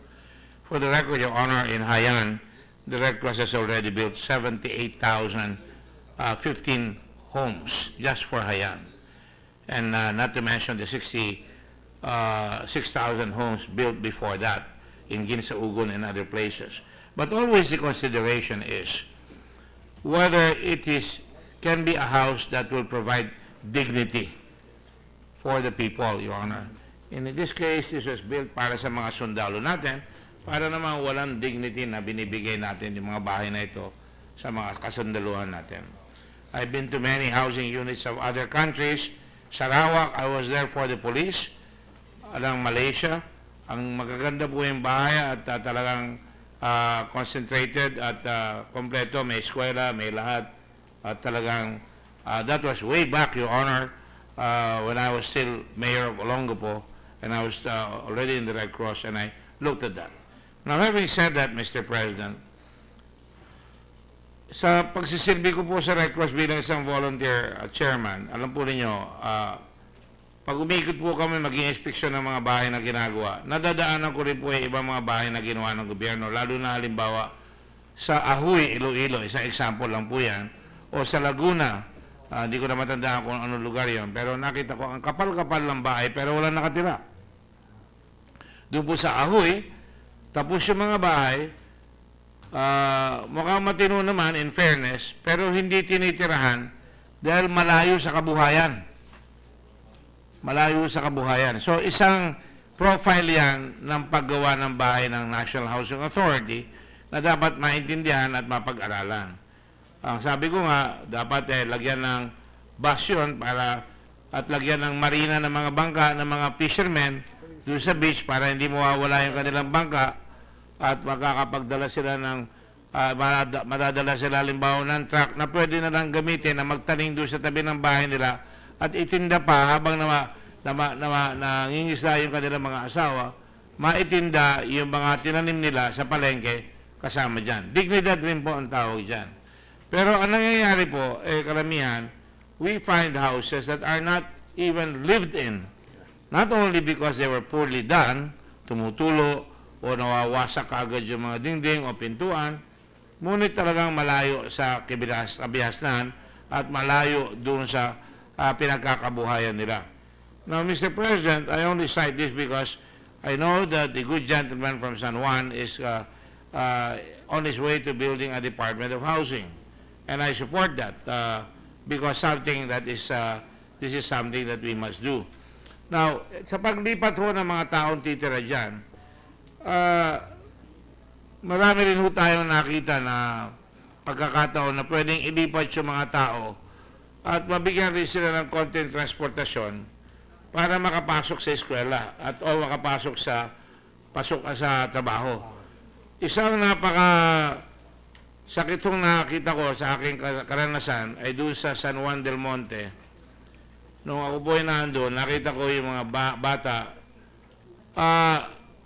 For the record, Your Honor, in Haiyan, the Red Cross has already built 78,015 homes just for Haiyan, and not to mention the 6,000 homes built before that in Ginsa-Ugon and other places. But always the consideration is whether can be a house that will provide dignity for the people, Your Honor. In this case, this was built para sa mga sundalo natin, para naman walang dignity na binibigay natin yung mga bahay na ito sa mga kasundaluhan natin. I've been to many housing units of other countries. Sarawak, I was there for the police. Alang Malaysia, ang magaganda po yung bahay at talagang concentrated at kompleto, may eskwela, may lahat. At talagang, that was way back, Your Honor, when I was still mayor of Olongapo, and I was already in the Red Cross, and I looked at that. Now, having said that, Mr. President, sa pagsisilbi ko po sa Red Cross bilang isang volunteer chairman, alam po ninyo, pag umikot po kami mag-inspeksyon ng mga bahay na ginagawa, nadadaanan ko rin po yung ibang mga bahay na ginawa ng gobyerno, lalo na halimbawa sa Ahuy, Iloilo, isang example lang po yan, o sa Laguna, hindi ko na matandaan kung anong lugar yon, pero nakita ko ang kapal-kapal ng bahay pero wala nakatira. Doon po sa Ahuy, tapos yung mga bahay, mukhang matino naman in fairness, pero hindi tinitirahan dahil malayo sa kabuhayan. Malayo sa kabuhayan. So, isang profile yan ng paggawa ng bahay ng National Housing Authority na dapat maintindihan at mapag-aralan. Ang sabi ko nga, dapat lagyan ng basyon at lagyan ng marina ng mga bangka ng mga fishermen doon sa beach para hindi mawawala yung kanilang bangka at makakapagdala sila ng madadala sila halimbawa ng truck na pwede na lang gamitin na magtaning doon sa tabi ng bahay nila at itinda pa habang nangingisda yung kanilang mga asawa, maitinda yung mga tinanim nila sa palengke kasama dyan. Dignidad rin po ang tawag dyan. Pero ang nangyayari po, karamihan, we find houses that are not even lived in. Not only because they were poorly done, tumutulo o nawawasak kaagad yung mga dingding o pintuan, ngunit talagang malayo sa kabihasnan at malayo doon sa pinagkakabuhayan nila. Now, Mr. President, I only cite this because I know that the good gentleman from San Juan is on his way to building a Department of Housing. And I support that because this is something that we must do. Now, sa paglipat ho ng mga taong titira dyan, marami rin ho tayong nakita na pagkakataon na pwedeng ilipat yung mga tao at mabigyan rin sila ng konting transportasyon para makapasok sa eskwela at o makapasok sa trabaho. Isang sakit hong nakita ko sa aking karanasan ay doon sa San Juan del Monte. Nung ako po ay nandun, nakita ko yung mga bata.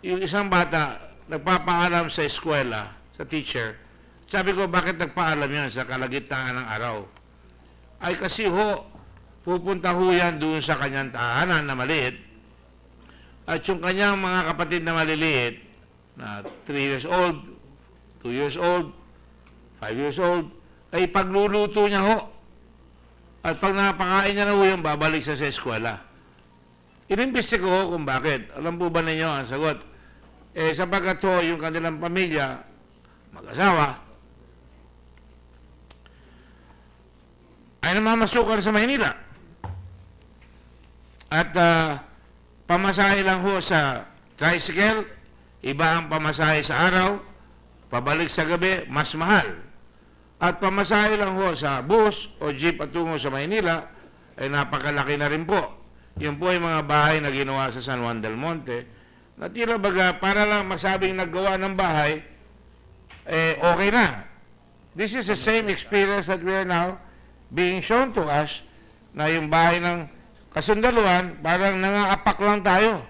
Yung isang bata, nagpapaalam sa eskwela, sa teacher. Sabi ko, bakit nagpaalam yan sa kalagitnaan ng araw? Ay kasi pupunta ho yan doon sa kanyang tahanan na maliit. At yung kanyang mga kapatid na maliliit, na 3 years old, 2 years old, 5 years old, ay pagluluto niya ho. At pag napakain niya na ho yung babalik sa eskwela. Inimbestiga ko kung bakit. Alam po ba ninyo ang sagot? Sapagkat ho, yung kanilang pamilya, mag-asawa, ay namamasukan sa Maynila. At pamasahe lang ho sa tricycle, iba ang pamasahe sa araw, pabalik sa gabi, mas mahal. At pamasahe lang ho sa bus o jeep at tungo sa Maynila, ay napakalaki na rin po. Yun po ay mga bahay na ginawa sa San Juan del Monte, na tila baga para lang masabing naggawa ng bahay, okay na. This is the same experience that we are now being shown to us, na yung bahay ng kasundaluhan, parang nangangapak lang tayo.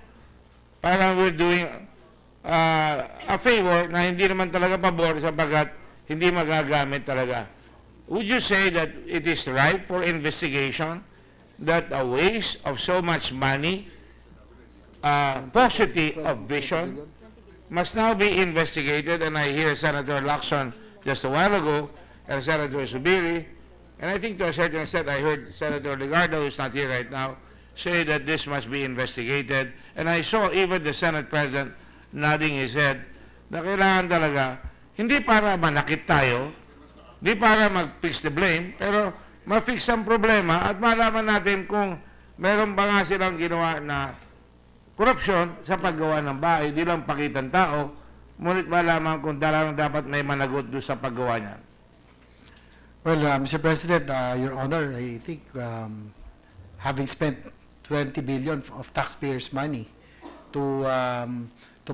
Parang we're doing a favor na hindi naman talaga pabor sapagkat hindi magagamit talaga. Would you say that it is ripe for investigation, that a waste of so much money, paucity of vision, must now be investigated? And I hear Senator Lacson just a while ago, and Senator Subiri, and I think to a certain extent I heard Senator Legardo, who is not here right now, say that this must be investigated. And I saw even the Senate President nodding his head na kailangan talaga, hindi para manakit tayo, hindi para mag-fix the blame, pero ma-fix ang problema at malaman natin kung meron ba nga silang ginawa na korupsyon sa paggawa ng bahay, di lang pakitan tao, ngunit malaman kung talagang dapat may managot doon sa paggawa niya. Well, Mr. President, Your Honor, I think having spent 20 billion of taxpayers' money to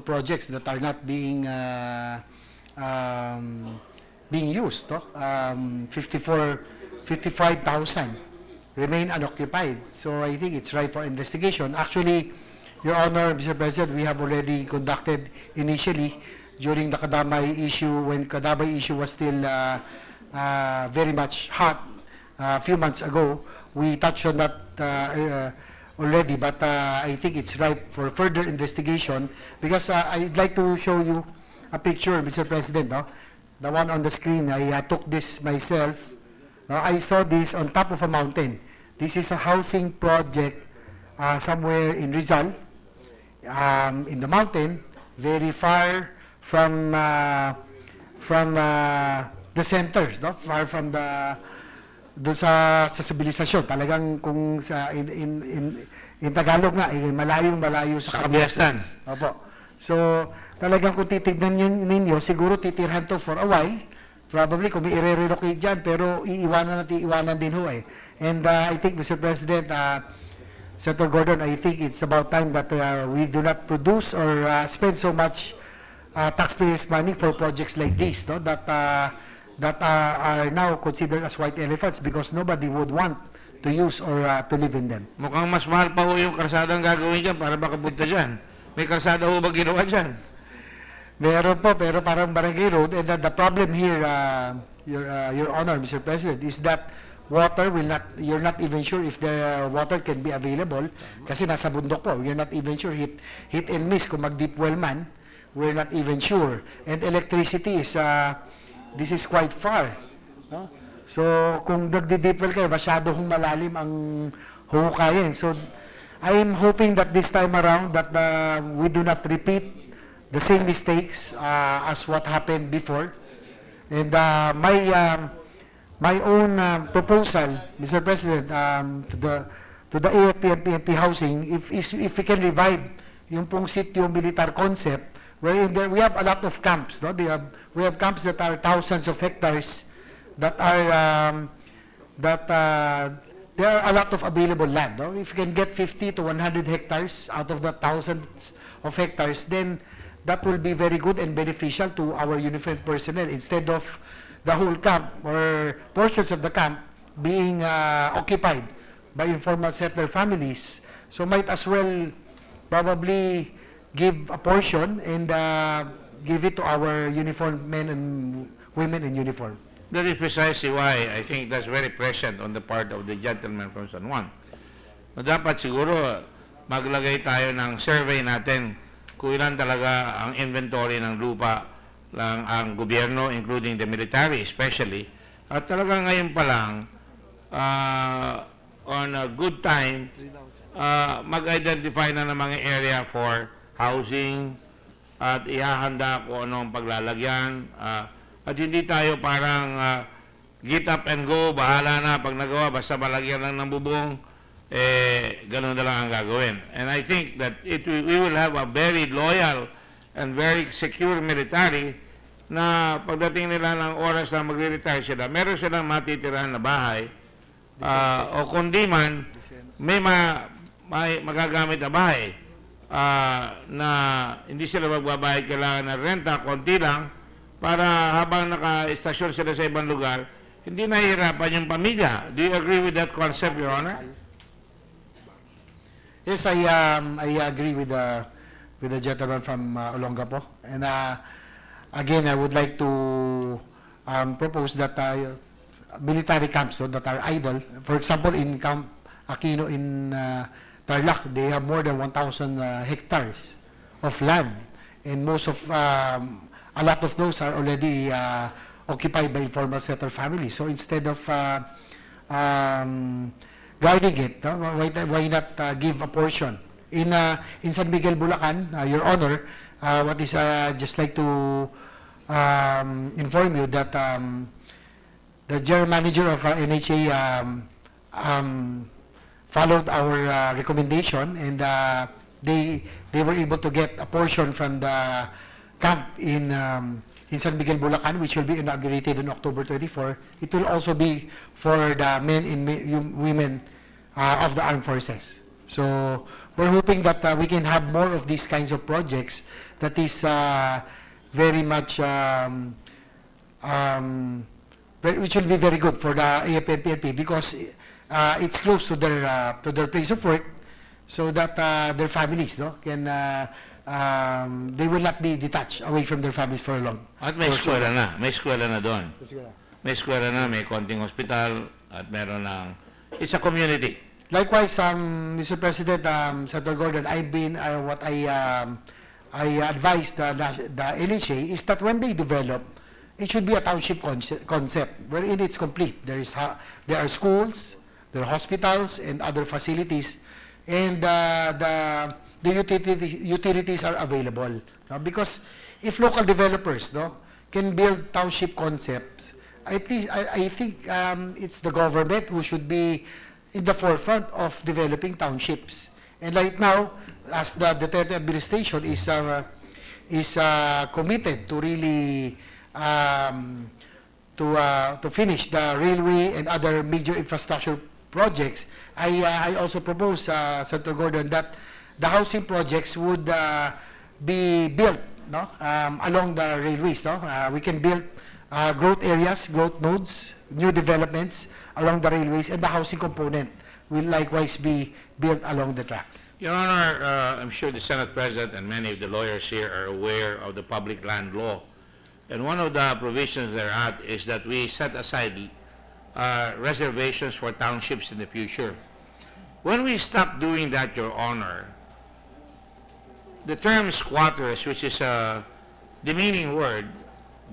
projects that are not being used, 55,000 remain unoccupied. So I think it's right for investigation. Actually, Your Honor, Mr. President, we have already conducted initially during the Kadamay issue, when Kadamay issue was still very much hot a few months ago. We touched on that already, but I think it's ripe for further investigation because I'd like to show you a picture, Mr. President, no? The one on the screen. I took this myself. I saw this on top of a mountain. This is a housing project somewhere in Rizal, in the mountain, very far from the centers, no? Far from the doon sa sibilisasyon. Talagang kung sa in Tagalog nga, malayong-malayo sa Kabiyasan. Opo. So, talagang kung titignan ninyo, siguro titirhan to for a while. Probably kung may i-relocate dyan, pero iiwanan din ho eh. And I think, Mr. President, Senator Gordon, I think it's about time that we do not produce or spend so much taxpayers' money for projects like this, no? That are now considered as white elephants because nobody would want to use or to live in them. Mukhang mas mahal pa ho yung karsadang gagawin dyan para makapunta dyan. May karsada ho ba ginawa dyan? Meron po, pero parang barangay road. And the problem here, Your Honor, Mr. President, is that water will not, you're not even sure if the water can be available kasi nasa bundok po. You're not even sure, hit and miss kung mag-deep well man, we're not even sure. And electricity is, this is quite far. No? So, kung nagdi-deep well kayo, masyado hong malalim ang huhukayin. So, I'm hoping that this time around that we do not repeat the same mistakes as what happened before. And my own proposal, Mr. President, to the AFP and PNP housing, if we can revive yung pong sitio militar concept, wherein we have a lot of camps, no? We have camps that are thousands of hectares, that are there are a lot of available land. No? If you can get 50 to 100 hectares out of the thousands of hectares, then that will be very good and beneficial to our uniformed personnel instead of the whole camp or portions of the camp being occupied by informal settler families. So might as well probably give a portion and give it to our uniformed men and women in uniform. That is precisely why I think that's very present on the part of the gentleman from San Juan. Dapat siguro maglagay tayo ng survey natin kung ilan talaga ang inventory ng lupa lang ang gobyerno, including the military especially. At talaga ngayon pa lang, on a good time, mag-identify na ng mga area for housing at ihahanda kung anong paglalagyan. At hindi tayo parang get up and go, bahala na pag nagawa, basta malagyan lang ng bubong, ganun na lang ang gagawin. And I think that we will have a very loyal and very secure military na pagdating nila ng oras na magre-retire sila, meron silang matitirahan na bahay, o kundi man, may magagamit na bahay na hindi sila magbabayad, kailangan ng renta, konti lang, para habang naka-estasyon sila sa ibang lugar, hindi nahihirapan yung pamilya. Do you agree with that concept, Your Honor? Yes, I agree with the gentleman from Olongapo. And again, I would like to propose that military camps that are idle, for example, in Camp Aquino in Tarlac, they have more than 1,000 hectares of land, and most of a lot of those are already occupied by informal settler families. So instead of guarding it, why not give a portion? In San Miguel, Bulacan, Your Honor, what is just like to inform you that the general manager of NHA followed our recommendation, and they were able to get a portion from the camp in San Miguel, Bulacan, which will be inaugurated on October 24. It will also be for the men and women of the armed forces. So we're hoping that we can have more of these kinds of projects that is very much, which will be very good for the AFP and PNP because it's close to their place of work, so that their families can they will not be detached away from their families for long. At may eskwela na. May eskwela na doon. May eskwela na, may konting hospital, at meron ng... It's a community. Likewise, Mr. President, Senator Gordon, what I advise the NHA is that when they develop, it should be a township concept wherein it's complete. There are schools, there are hospitals, and other facilities, and the utilities are available. Because if local developers can build township concepts, at least I think it's the government who should be in the forefront of developing townships. And right now, as the Duterte administration is committed to really to finish the railway and other major infrastructure projects, I also propose, Senator Gordon, that the housing projects would be built, no, along the railways. No, we can build growth areas, growth nodes, new developments along the railways, and the housing component will likewise be built along the tracks. Your Honor, I'm sure the Senate President and many of the lawyers here are aware of the public land law. And one of the provisions thereat is that we set aside reservations for townships in the future. When we stop doing that, Your Honor, the term squatters, which is a demeaning word,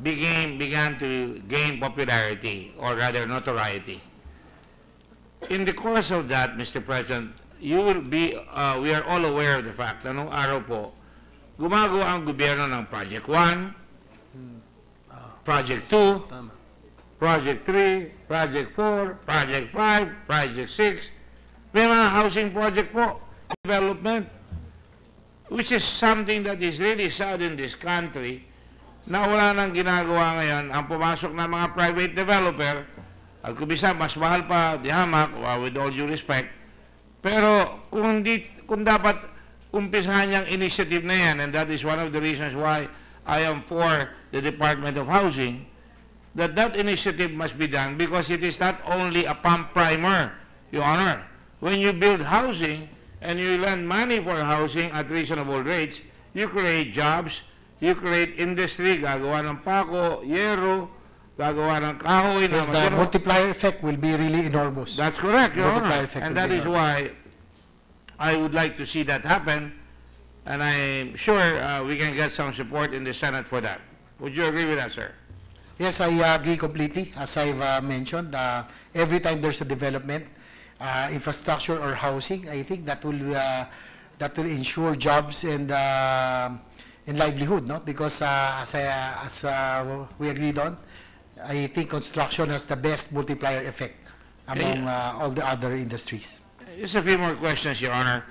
began to gain popularity, or rather notoriety. In the course of that, Mr. President, you will be, we are all aware of the fact na nung araw po, gumagawa ang gobyerno ng Project 1, Project 2, Project 3, Project 4, Project 5, Project 6. May mga housing project po, development, which is something that is really sad in this country, na wala nang ginagawa ngayon. Ang pumasok na mga private developer, at kubisa, mas mahal pa di hamak, with all due respect, pero kung dapat umpisahan niyang initiative na yan, and that is one of the reasons why I am for the Department of Housing, that initiative must be done, because it is not only a pump primer, Your Honor. When you build housing and you lend money for housing at reasonable rates, you create jobs, you create industry, gagawa ng pako, yero, gagawa ng kahoy. Yes, the multiplier effect will be really enormous. That's correct, Your Honor. And that is enormous. why I would like to see that happen, and I'm sure we can get some support in the Senate for that. Would you agree with that, sir? Yes, I agree completely. As I've mentioned, every time there's a development, infrastructure or housing, I think that will ensure jobs and livelihood, no? Because as we agreed on, I think construction has the best multiplier effect among all the other industries. Just a few more questions, Your Honor.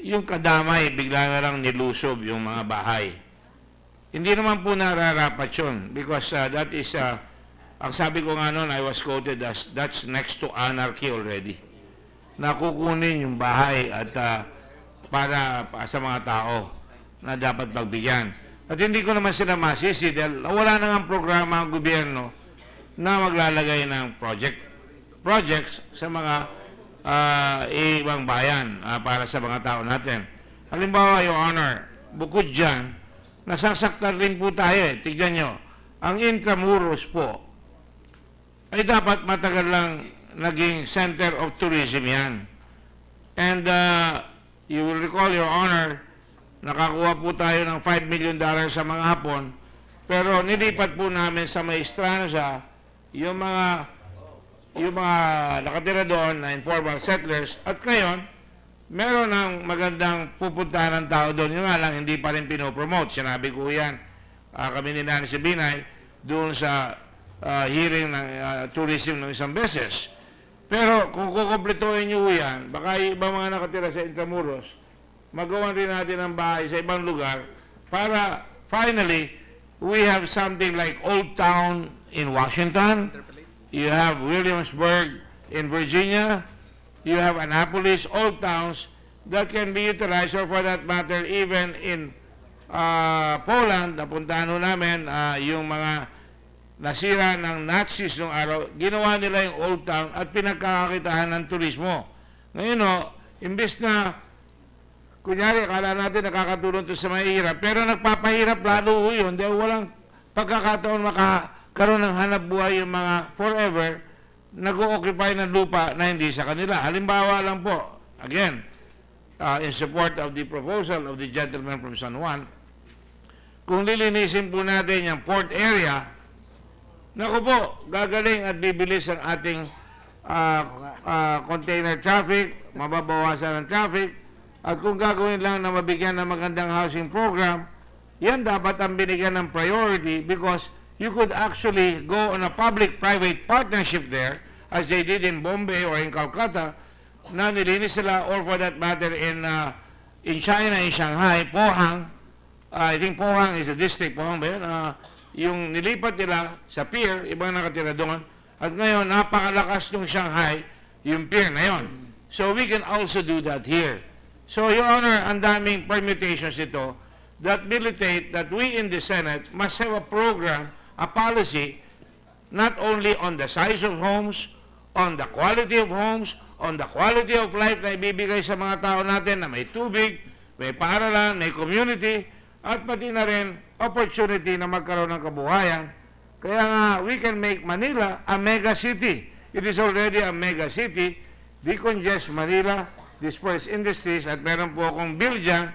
Yung kadamay, bigla na lang nilusob yung mga bahay. Hindi naman po nararapat yun, because that is, ang sabi ko nga noon, I was quoted as, that's next to anarchy already. Nakukunin yung bahay at para sa mga tao na dapat pagbigyan. At hindi ko naman sila masisi dahil wala na ang programa ang gobyerno na maglalagay ng projects sa mga ibang bayan para sa mga tao natin. Halimbawa, Your Honor, bukod dyan, nasasaktan rin po tayo. Tignan nyo, ang Intramuros po ay dapat matagal lang naging center of tourism yan. And you will recall, Your Honor, nakakuha po tayo ng $5 million sa mga Hapon, pero nilipat po namin sa may Estranza yung mga nakatira doon na informal settlers, at ngayon meron ng magandang pupuntahan ng tao doon. Yung nga lang, hindi pa rin pinopromote. Sinabi ko yan, kami ni Nanay Sabinay, doon sa hearing ng tourism ng isang beses. Pero kung kukumplituhin nyo yan, baka ibang mga nakatira sa Intramuros, magawan rin natin ang bahay sa ibang lugar para finally, we have something like Old Town in Washington, you have Williamsburg in Virginia, you have Annapolis, old towns that can be utilized, or for that matter, even in Poland, napuntahan ho namin yung mga nasira ng Nazis noong araw, ginawa nila yung old town at pinagkakakitahan ng turismo. Ngayon imbes na, kunyari, akala natin nakakatulong to sa mahihirap, pero nagpapahirap lalo ho yun dahil walang pagkakataon makakaroon ng hanap buhay yung mga forever nag-o-occupy ng lupa na hindi sa kanila. Halimbawa lang po, again, in support of the proposal of the gentleman from San Juan, kung lilinisin po natin yung port area, naku po, gagaling at bibilis ang ating container traffic, mababawasan ang traffic, at kung gagawin lang na mabigyan ng magandang housing program, yan dapat ang binigyan ng priority, because you could actually go on a public-private partnership there, as they did in Bombay or in Calcutta, na nilinis sila, or for that matter in China, in Shanghai, Pohang, I think Pohang is a district, Pohang ba yun? Yung nilipat nila sa pier, ibang nakatira doon, at ngayon, napakalakas ng Shanghai, yung pier na yun. So we can also do that here. So, Your Honor, ang daming permutations ito that militate that we in the Senate must have a program, a policy, not only on the size of homes, on the quality of homes, on the quality of life na ibibigay sa mga tao natin na may tubig, may paaralan, may community, at pati na rin opportunity na magkaroon ng kabuhayan. Kaya nga, we can make Manila a mega city. It is already a mega city. Decongest Manila, disperse industries, at meron po akong bill dyan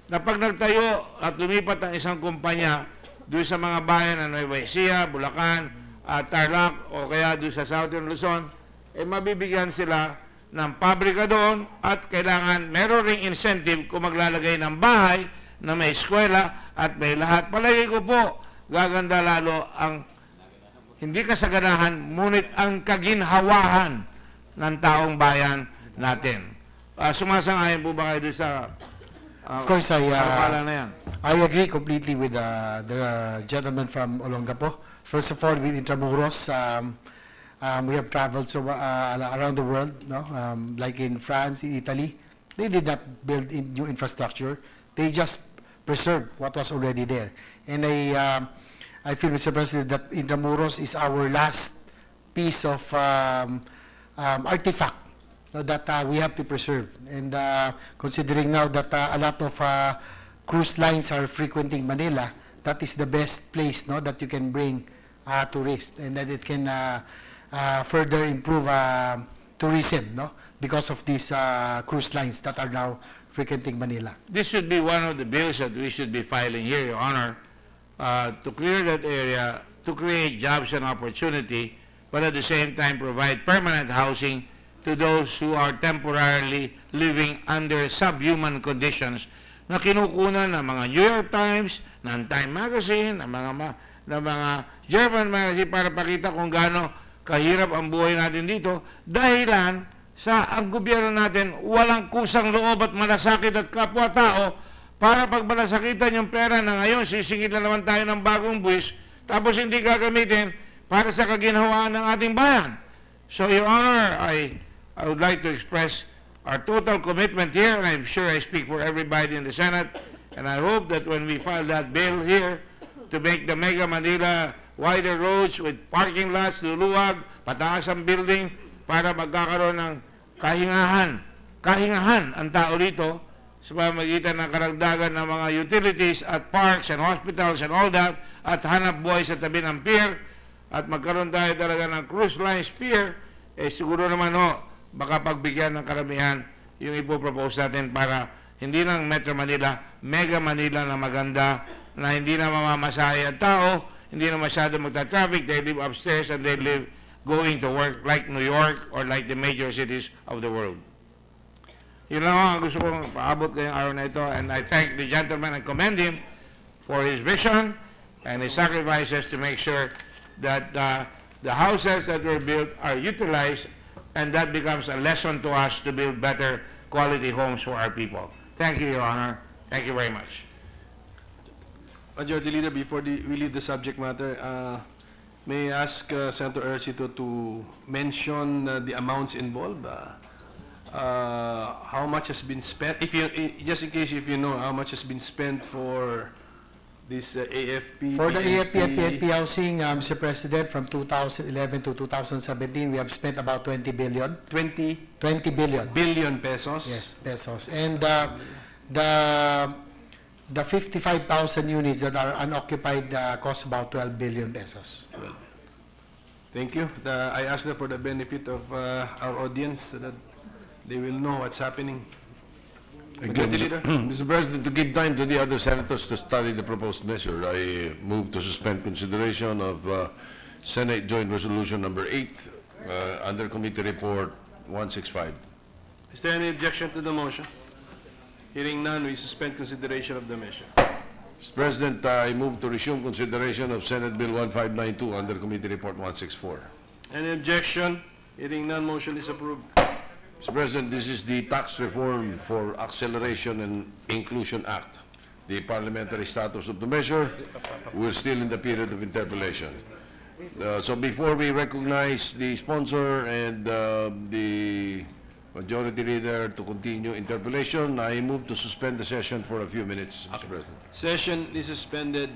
na pag nagtayo at lumipat ang isang kumpanya doon sa mga bayan ng Nueva Ecija, Bulacan, Tarlac, o kaya doon sa Southern Luzon, mabibigyan sila ng pabrika doon at kailangan meron ring incentive kung maglalagay ng bahay na may eskwela at may lahat. Palagi ko po, gaganda lalo ang hindi kasaganahan, ngunit ang kaginhawahan ng taong bayan natin. Sumasang-ayon po ba kayo doon sa Of course, na yan? I agree completely with the gentleman from Olongapo. First of all, with Intramuros, we have traveled so around the world, no? Like in France, in Italy. They did not build new infrastructure. They just preserved what was already there. And I feel, Mr. President, that Intramuros is our last piece of artifact that we have to preserve. And considering now that a lot of cruise lines are frequenting Manila, that is the best place, no, that you can bring tourists, and that it can further improve tourism, no, because of these cruise lines that are now frequenting Manila. This should be one of the bills that we should be filing here, Your Honor, to clear that area, to create jobs and opportunity, but at the same time provide permanent housing to those who are temporarily living under subhuman conditions na kinukunan ng mga New York Times, ng Time Magazine, ng mga German magazine para pakita kung gaano kahirap ang buhay natin dito dahilan sa ang gobyerno natin walang kusang loob at malasakit at kapwa-tao para pag malasakitan yung pera na ngayon sisingit na naman tayo ng bagong buwis tapos hindi gagamitin para sa kaginhawaan ng ating bayan. So, Your Honor, I would like to express our total commitment here, and I'm sure I speak for everybody in the Senate, and I hope that when we file that bill here to make the Mega Manila wider roads with parking lots, luluwag, pataas ang building para magkakaroon ng kahingahan ang tao dito sa pamamagitan ng karagdagan ng mga utilities at parks and hospitals and all that, at hanap buhay sa tabi ng pier, at magkaroon tayo talaga ng cruise lines pier, siguro naman baka pagbigyan ng karamihan yung ipopropose natin para hindi lang Metro Manila, Mega Manila na maganda, na hindi na mamamasahe ang tao, hindi na masyado magta-traffic, they live upstairs and they live going to work like New York or like the major cities of the world. Yun lang ang gusto kong paabot ngayong araw na ito, and I thank the gentleman and commend him for his vision and his sacrifices to make sure that the houses that were built are utilized, and that becomes a lesson to us to build better quality homes for our people. Thank you, Your Honor. Thank you very much. Majority Leader, before we leave the subject matter, may I ask Senator Ercito to mention the amounts involved? How much has been spent? Just in case if you know how much has been spent for this AFP. For the AFP and PNP housing, Mr. President, from 2011 to 2017, we have spent about 20 billion. 20 billion. Billion pesos? Yes, pesos. And the 55,000 units that are unoccupied cost about 12 billion pesos. Thank you. I ask that for the benefit of our audience so that they will know what's happening. Again, Mr. President, to give time to the other senators to study the proposed measure, I move to suspend consideration of Senate Joint Resolution number 8 under Committee Report 165. Is there any objection to the motion? Hearing none, we suspend consideration of the measure. Mr. President, I move to resume consideration of Senate Bill 1592 under Committee Report 164. Any objection? Hearing none, motion is approved. Mr. President, this is the Tax Reform for Acceleration and Inclusion Act, the parliamentary status of the measure. We're still in the period of interpellation. So before we recognize the sponsor and the majority leader to continue interpellation, I move to suspend the session for a few minutes, Mr. President. Session is suspended.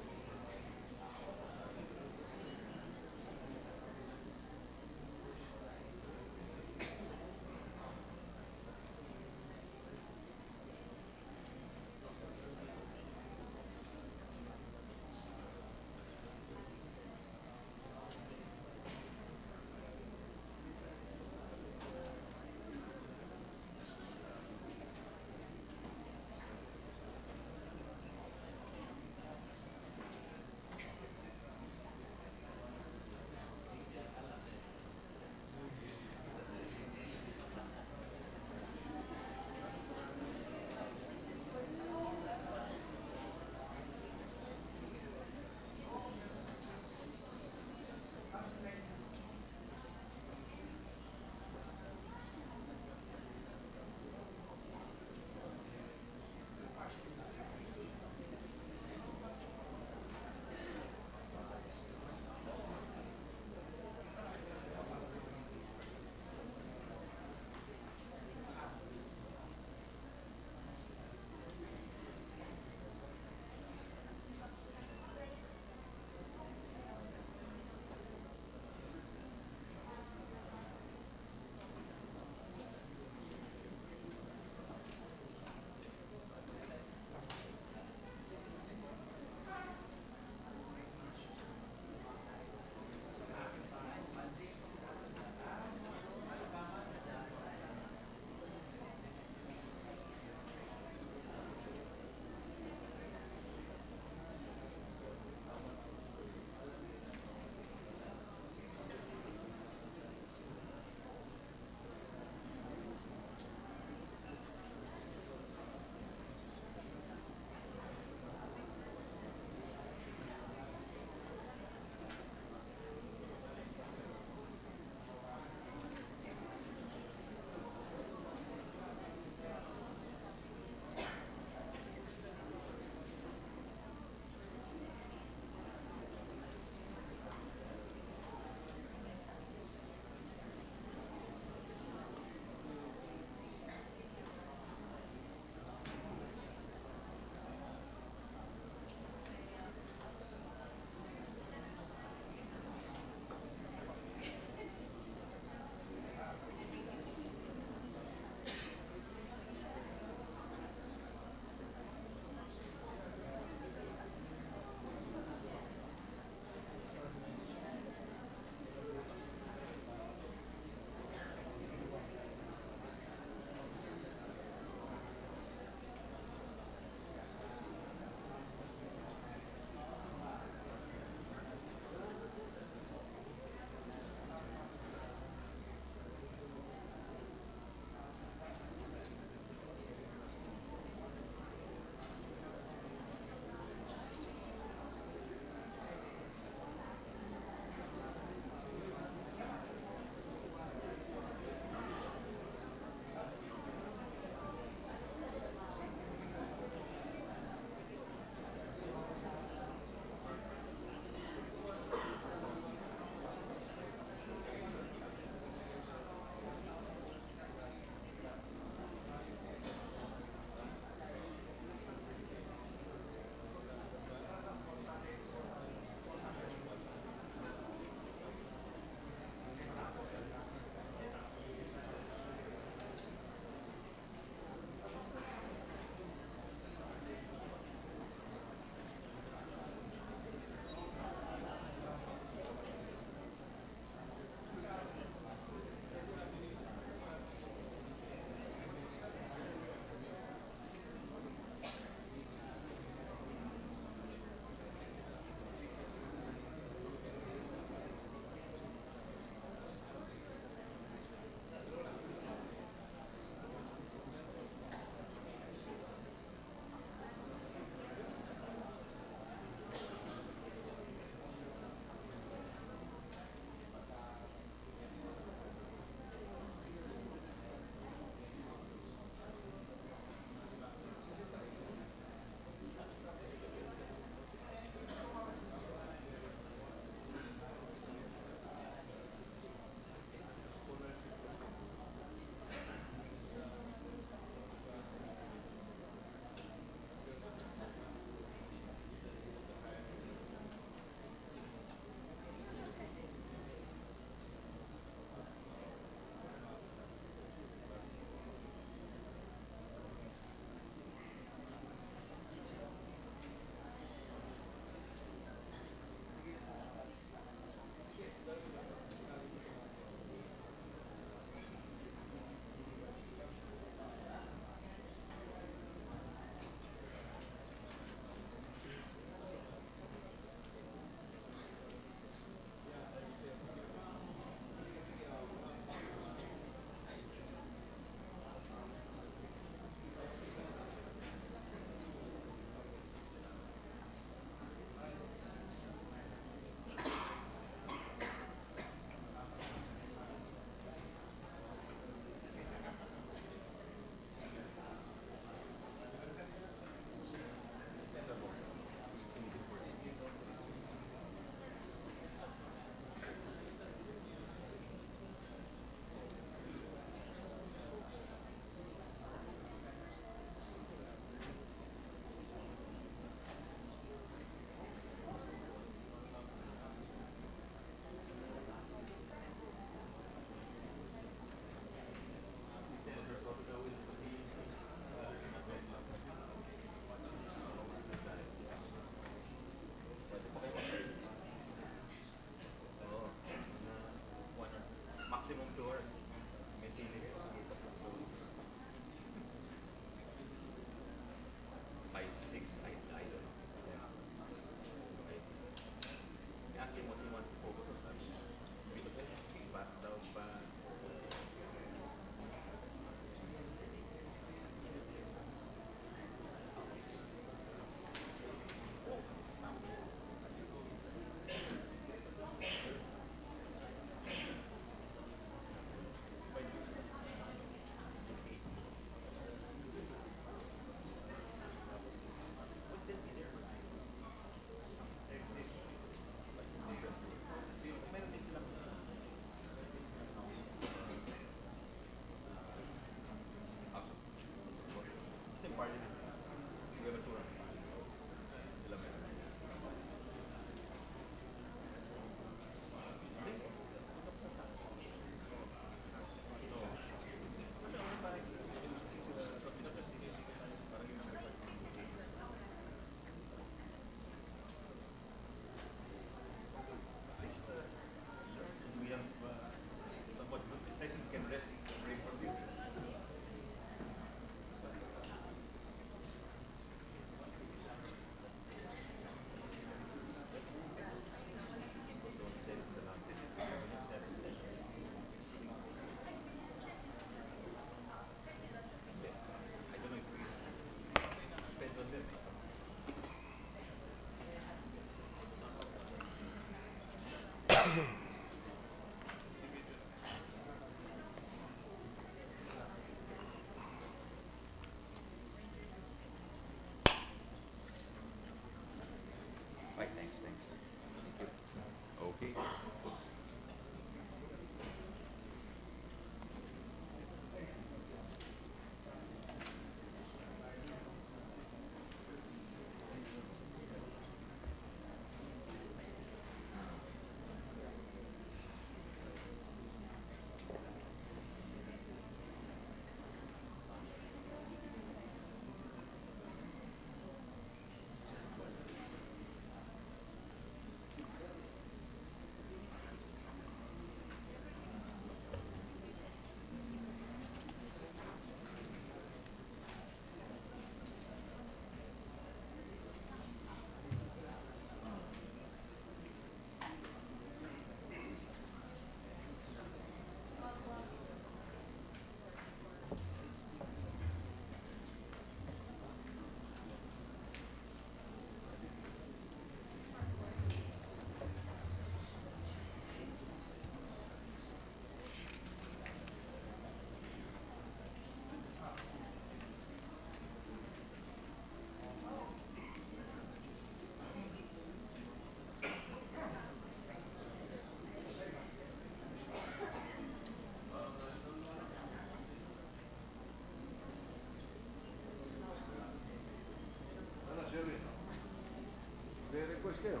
kayo.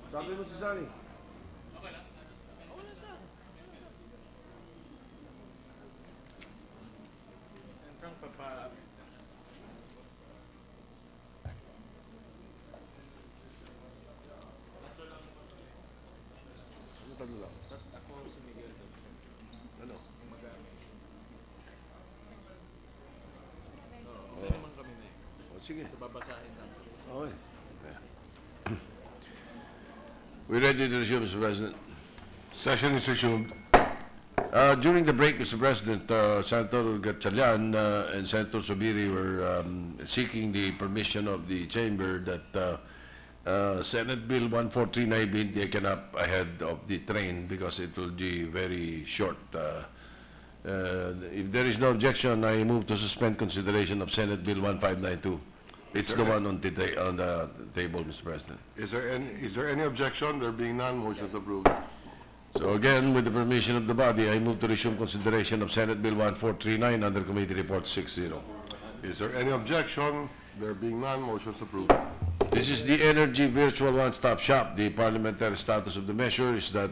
Sabi mo si Sunny. Ano lang? Ako si Miguel. Ano? Hindi naman kami na eh. O, sige. So, babasahin natin. Okay. We're ready to resume, Mr. President. Session is resumed. During the break, Mr. President, Senator Gatchalian and Senator Subiri were seeking the permission of the chamber that Senate Bill 143 be taken up ahead of the train because it will be very short. If there is no objection, I move to suspend consideration of Senate Bill 1592. It's the one on the table, Mr. President. Is there any objection? There being none, motion is approved. So again, with the permission of the body, I move to resume consideration of Senate Bill 1439 under Committee Report 60. Is there any objection? There being none, motion is approved. This is the Energy Virtual One-Stop Shop. The parliamentary status of the measure is that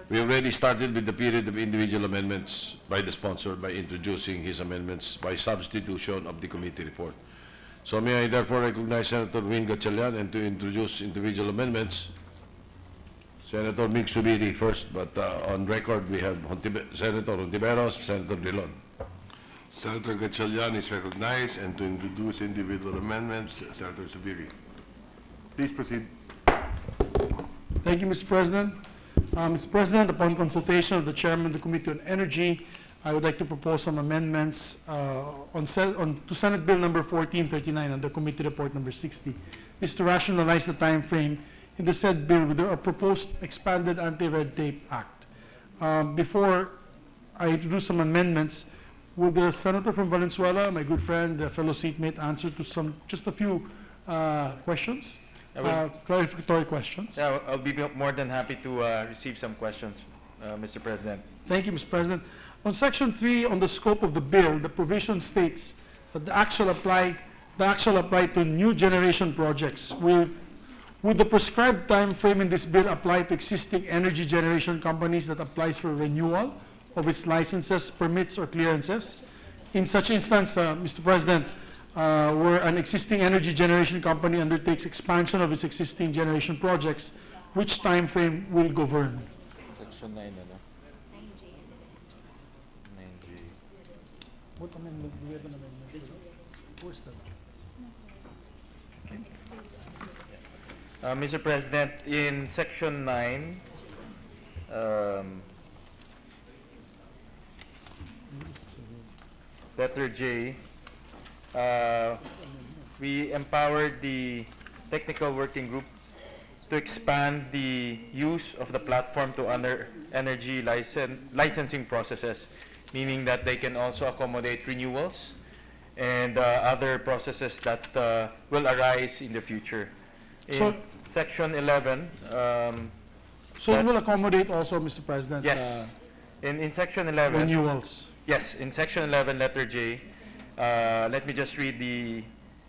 we already started with the period of individual amendments by the sponsor by introducing his amendments by substitution of the committee report. So may I therefore recognize Senator Win Gatchalian and to introduce individual amendments. Senator Mig Subiri first, but on record we have Senator Hontiveros, Senator Drilon. Senator Gatchalian is recognized, and to introduce individual amendments, Senator Subiri. Please proceed. Thank you, Mr. President. Mr. President, upon consultation of the Chairman of the Committee on Energy, I would like to propose some amendments to Senate Bill number 1439 under Committee Report number 60. This is to rationalize the time frame in the said bill with a proposed expanded Anti-Red Tape Act. Before I introduce some amendments, will the Senator from Valenzuela, my good friend, fellow seatmate, answer to just a few questions? Clarificatory questions. Yeah, I'll be more than happy to receive some questions, Mr. President. Thank you, Mr. President. On Section 3, on the scope of the bill, the provision states that the act shall apply to new generation projects. Would the prescribed time frame in this bill apply to existing energy generation companies that applies for renewal of its licenses, permits, or clearances? In such instance, Mr. President, where an existing energy generation company undertakes expansion of its existing generation projects, which time frame will govern? Section 9, ano? 9G. What amendment? Do we have an amendment? Where's that? Mr. President, in Section 9, letter J, we empowered the technical working group to expand the use of the platform to other energy licensing processes, meaning that they can also accommodate renewals and other processes that will arise in the future. In Section 11, so it will accommodate also, Mr. President, yes, in Section 11, renewals. yes, in Section 11, letter J, let me just read the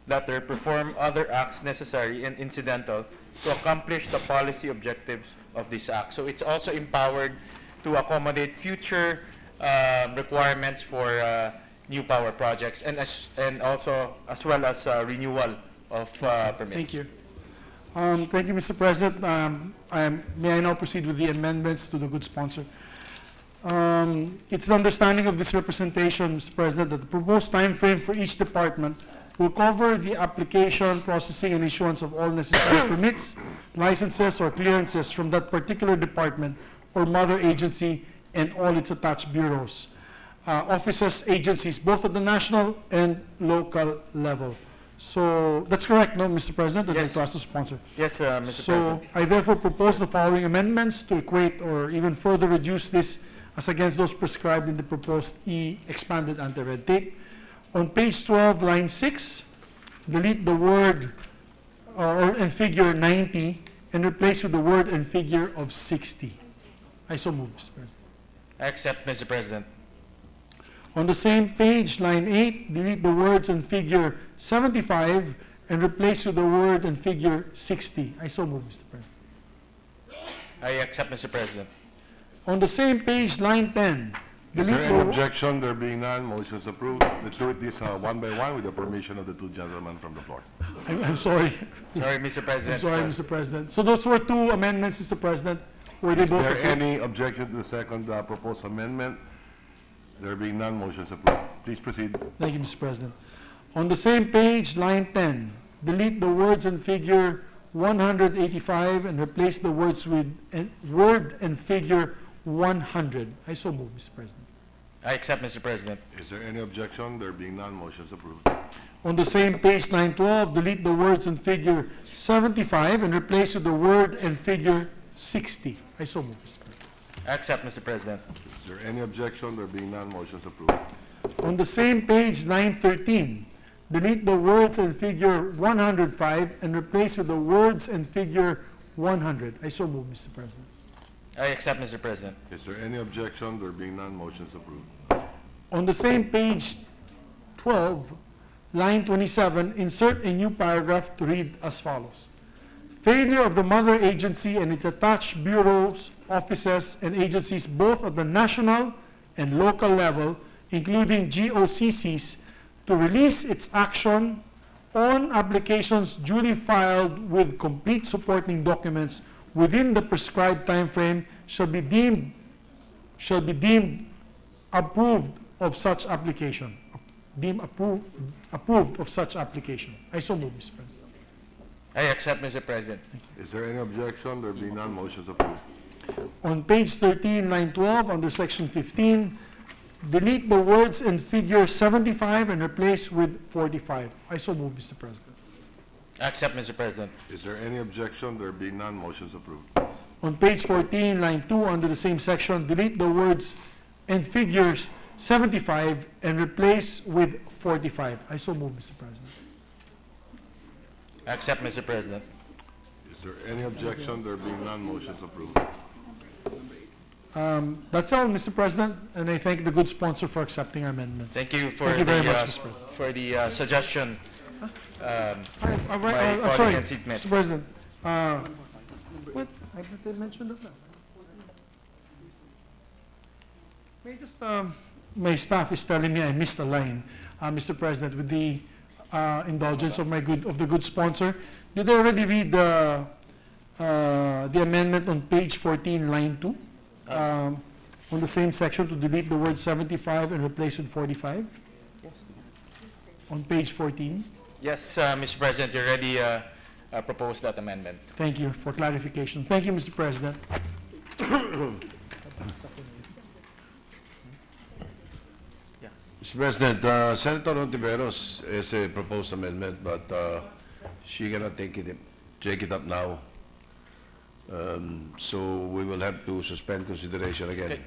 letter: perform other acts necessary and incidental to accomplish the policy objectives of this act. So it's also empowered to accommodate future requirements for new power projects and also as well as renewal of permits. Thank you. Thank you, Mr. President. May I now proceed with the amendments to the good sponsor? It's the understanding of this representation, Mr. President, that the proposed time frame for each department will cover the application, processing, and issuance of all necessary permits, licenses, or clearances from that particular department or mother agency and all its attached bureaus, offices, agencies, both at the national and local level. So that's correct, no, Mr. President? I'd like to ask the sponsor. Yes, Mr. President. I therefore propose the following amendments to equate or even further reduce this as against those prescribed in the proposed expanded anti-red tape. On page 12, line 6, delete the word and figure 90 and replace with the word and figure of 60. I so move, Mr. President. I accept, Mr. President. On the same page, line 8, delete the words and figure 75 and replace with the word and figure 60. I so move, Mr. President. I accept, Mr. President. On the same page, line 10. Is there delete any the- objection? There being none, motion is approved. Let's do it this one by one with the permission of the two gentlemen from the floor. I'm sorry. Sorry, Mr. President. I'm sorry, Mr. President. So those were two amendments, Mr. President. Were they Is both there approved? any objection to the second proposed amendment? There being none, motion is approved. Please proceed. Thank you, Mr. President. On the same page, line 10, delete the words and figure 185 and replace the words with word and figure 100. I so move, Mr. President. I accept, Mr. President. Is there any objection? There being none, motion is approved. On the same page, line 12, delete the words and figure 75 and replace with the word and figure 60. I so move, Mr. President. I accept, Mr. President. Is there any objection? There being none, motion is approved. On the same page, line 13, delete the words and figure 105 and replace with the words and figure 100. I so move, Mr. President. I accept, Mr. President. Is there any objection? There being none, motion is approved. On the same page 12, line 27, insert a new paragraph to read as follows. Failure of the mother agency and its attached bureaus, offices, and agencies both at the national and local level, including GOCCs, to release its action on applications duly filed with complete supporting documents within the prescribed time frame shall be deemed approved of such application. Approved of such application. I so move, Mr. President. I accept, Mr. President. Is there any objection? There being none, motion is approved. On page 13, line 12, under section 15, delete the words and figure 75 and replace with 45. I so move, Mr. President. I accept, Mr. President. Is there any objection? There being none, motion is approved. On page 14, line 2, under the same section, delete the words and figures 75 and replace with 45. I so move, Mr. President. I accept, Mr. President. Is there any objection? There being none, motion is approved. That's all, Mr. President, and I thank the good sponsor for accepting our amendments. Thank you for Thank you very much, Mr. President. for the suggestion. I'm colleague sorry, and seatmate. Mr. President. What? I thought they mentioned that. May I just, my staff is telling me I missed a line, Mr. President, with the indulgence of the good sponsor. Did I already read the amendment on page 14, line 2? On the same section to delete the word 75 and replace with 45? Yes. On page 14? Yes, Mr. President, you already proposed that amendment. Thank you for clarification. Thank you, Mr. President. Mr. President, Senator Ontiveros is a proposed amendment, but she cannot take it up now. So we will have to suspend consideration again.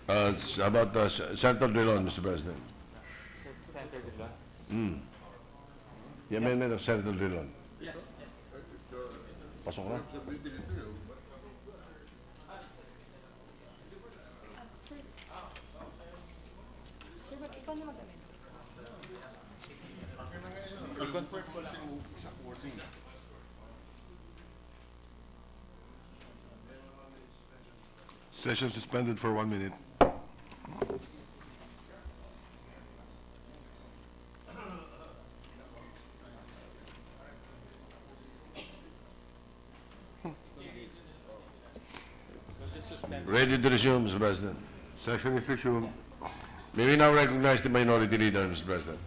Okay. It's about Senator Drilon, Mr. President. The amendment of Senator Drilon. Pasok na. Session suspended for 1 minute. Ready to resume, Mr. President. Session is resumed. May we now recognize the minority leader, Mr. President.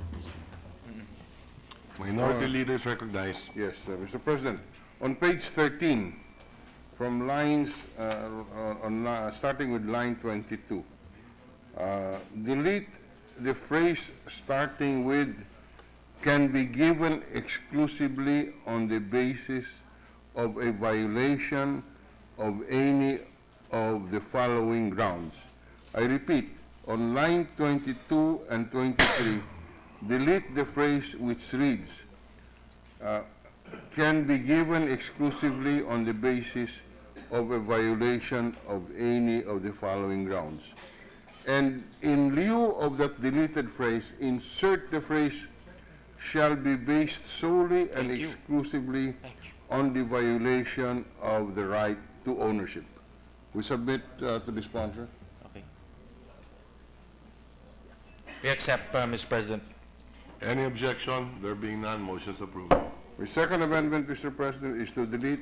Minority leader is recognized. Yes, Mr. President. On page 13, from lines, starting with line 22, delete the phrase starting with can be given exclusively on the basis of a violation of any of the following grounds. I repeat, on line 22 and 23, delete the phrase which reads, can be given exclusively on the basis of a violation of any of the following grounds. And in lieu of that deleted phrase, insert the phrase shall be based solely and exclusively on the violation of the right to ownership. We submit to the sponsor. Okay. We accept, Mr. President. Any objection? There being none, motion's approved. The second amendment, Mr. President, is to delete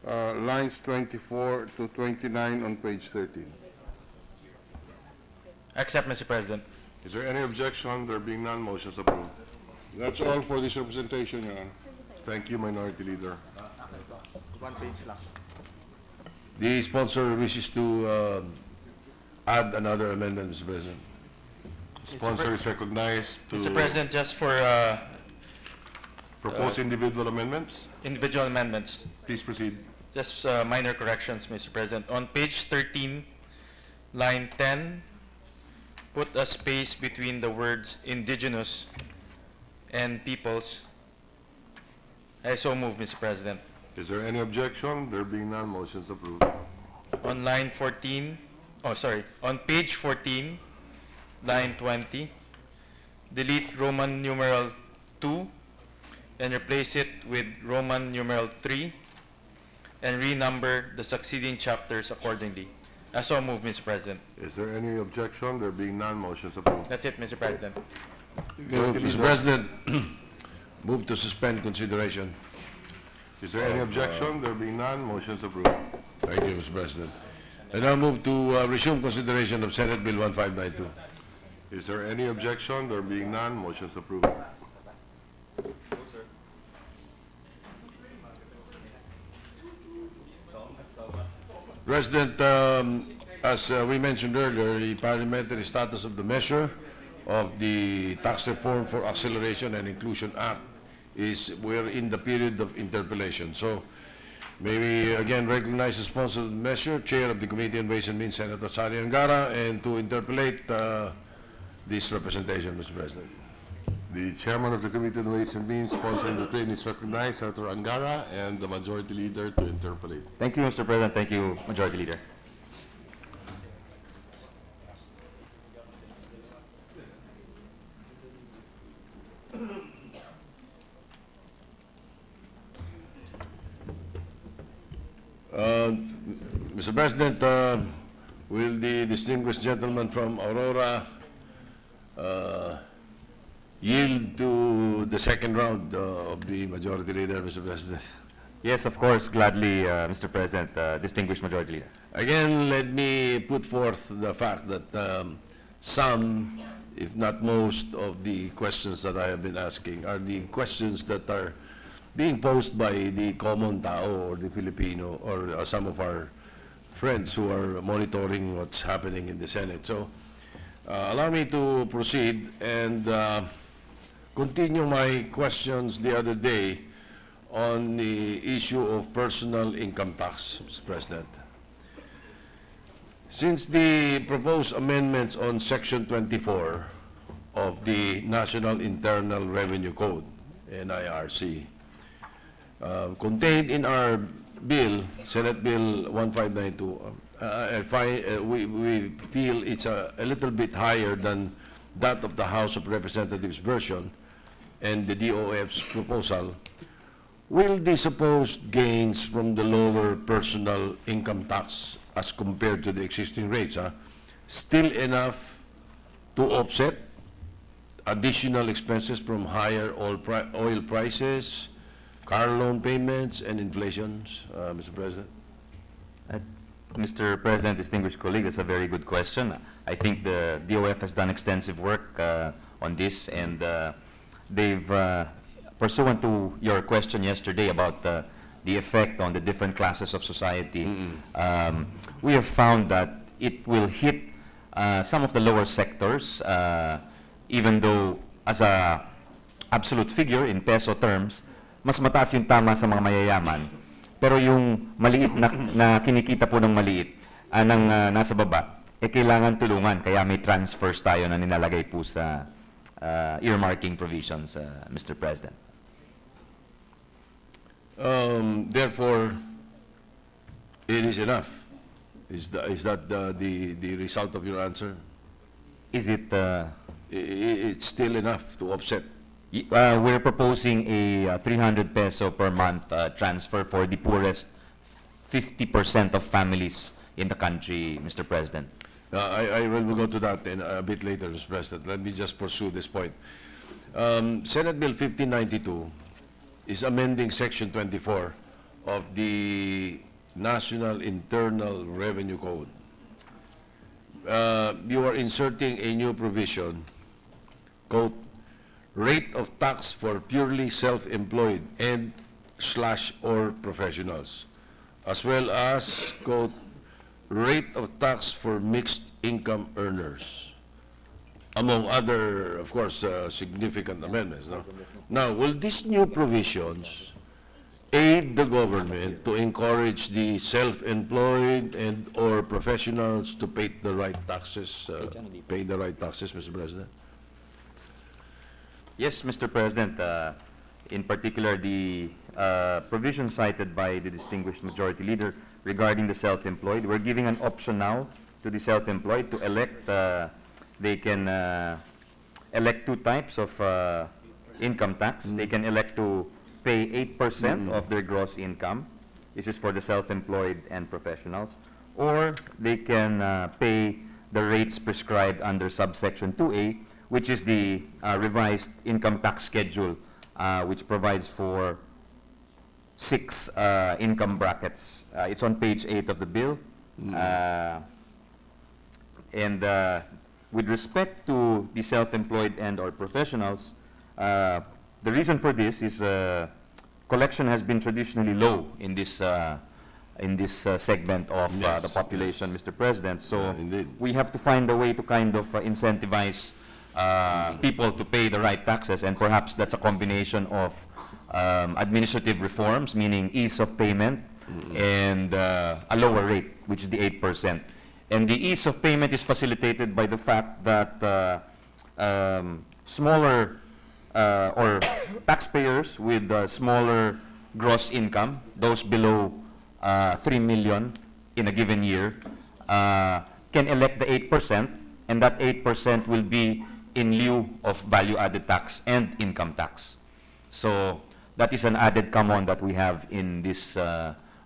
lines 24 to 29 on page 13. Accept, Mr. President. Is there any objection? There being none, motion's approved. That's all for this representation, Your Honor. Thank you, Minority Leader. One page lang. The sponsor wishes to add another amendment, Mr. President. Sponsor is recognized to Mr. President, just for propose individual amendments. individual amendments, Please proceed. just minor corrections, Mr. President. On page 13, line 10, put a space between the words indigenous and peoples. I so move, Mr. President. Is there any objection? There being none, motion's approved. On line 14, on page 14, line 20, delete Roman numeral 2 and replace it with Roman numeral 3 and renumber the succeeding chapters accordingly. I so move, Mr. President. Is there any objection? There being none, motion's approved. That's it, Mr. President. Mr. President, move to suspend consideration. Is there any objection? There being none, motion's approved. Thank you, Mr. President. I now move to resume consideration of Senate Bill 1592. Is there any objection? There being none, motion's approved. President, as we mentioned earlier, the parliamentary status of the measure of the Tax Reform for Acceleration and Inclusion Act is we're in the period of interpellation. So may we again recognize the sponsor of the measure, Chair of the Committee on Ways and Means, Senator Sari Angara, and to interpellate this representation, Mr. President. The Chairman of the Committee on Ways and Means sponsoring the train is recognized, Senator Angara, and the Majority Leader to interpellate. Thank you, Mr. President. Thank you, Majority Leader. Mr. President, will the distinguished gentleman from Aurora yield to the second round of the Majority Leader, Mr. President? Yes, of course, gladly, Mr. President, distinguished Majority Leader. Again, let me put forth the fact that some, if not most, of the questions that I have been asking are the questions that are being posed by the common tao or the Filipino or some of our friends who are monitoring what's happening in the Senate. So allow me to proceed and continue my questions the other day on the issue of personal income tax, Mr. President. Since the proposed amendments on Section 24 of the National Internal Revenue Code, NIRC, contained in our bill, Senate Bill 1592, we feel it's a little bit higher than that of the House of Representatives version and the DOF's proposal. Will the supposed gains from the lower personal income tax as compared to the existing rates still enough to offset additional expenses from higher oil prices, car loan payments, and inflations, Mr. President? Mr. President, distinguished colleague, that's a very good question. I think the DOF has done extensive work on this, and they've, pursuant to your question yesterday about the effect on the different classes of society, we have found that it will hit some of the lower sectors, even though as a absolute figure in peso terms, mas mataas yung tama sa mga mayayaman. Pero yung maliit na kinikita po ng maliit, ng nasa baba, kailangan tulungan. Kaya may transfers tayo na nilalagay po sa earmarking provisions, Mr. President. Therefore, it is enough. Is that the result of your answer? Is it? It's still enough to offset We're proposing a 300 peso per month transfer for the poorest 50% of families in the country, Mr. President. I will go to that in a bit later, Mr. President. Let me just pursue this point. Senate Bill 1592 is amending Section 24 of the National Internal Revenue Code. You are inserting a new provision, quote, rate of tax for purely self-employed and/or professionals, as well as, quote, rate of tax for mixed income earners, among other, of course, significant amendments. No? Now, will these new provisions aid the government to encourage the self-employed and/or professionals to pay the right taxes, Mr. President? Yes, Mr. President. In particular, the provision cited by the distinguished majority leader regarding the self-employed, we're giving an option now to the self-employed to elect, they can elect two types of income tax. They can elect to pay 8% of their gross income. This is for the self-employed and professionals. Or they can pay the rates prescribed under subsection 2A, which is the revised income tax schedule, which provides for 6 income brackets. It's on page 8 of the bill. With respect to the self-employed and/or professionals, the reason for this is collection has been traditionally low in this segment of the population, Mr. President. So we have to find a way to kind of incentivize people to pay the right taxes, and perhaps that's a combination of administrative reforms, meaning ease of payment, and a lower rate, which is the 8%. And the ease of payment is facilitated by the fact that smaller or taxpayers with smaller gross income, those below 3 million in a given year, can elect the 8%, and that 8% will be in lieu of value-added tax and income tax. So that is an added come-on that we have in this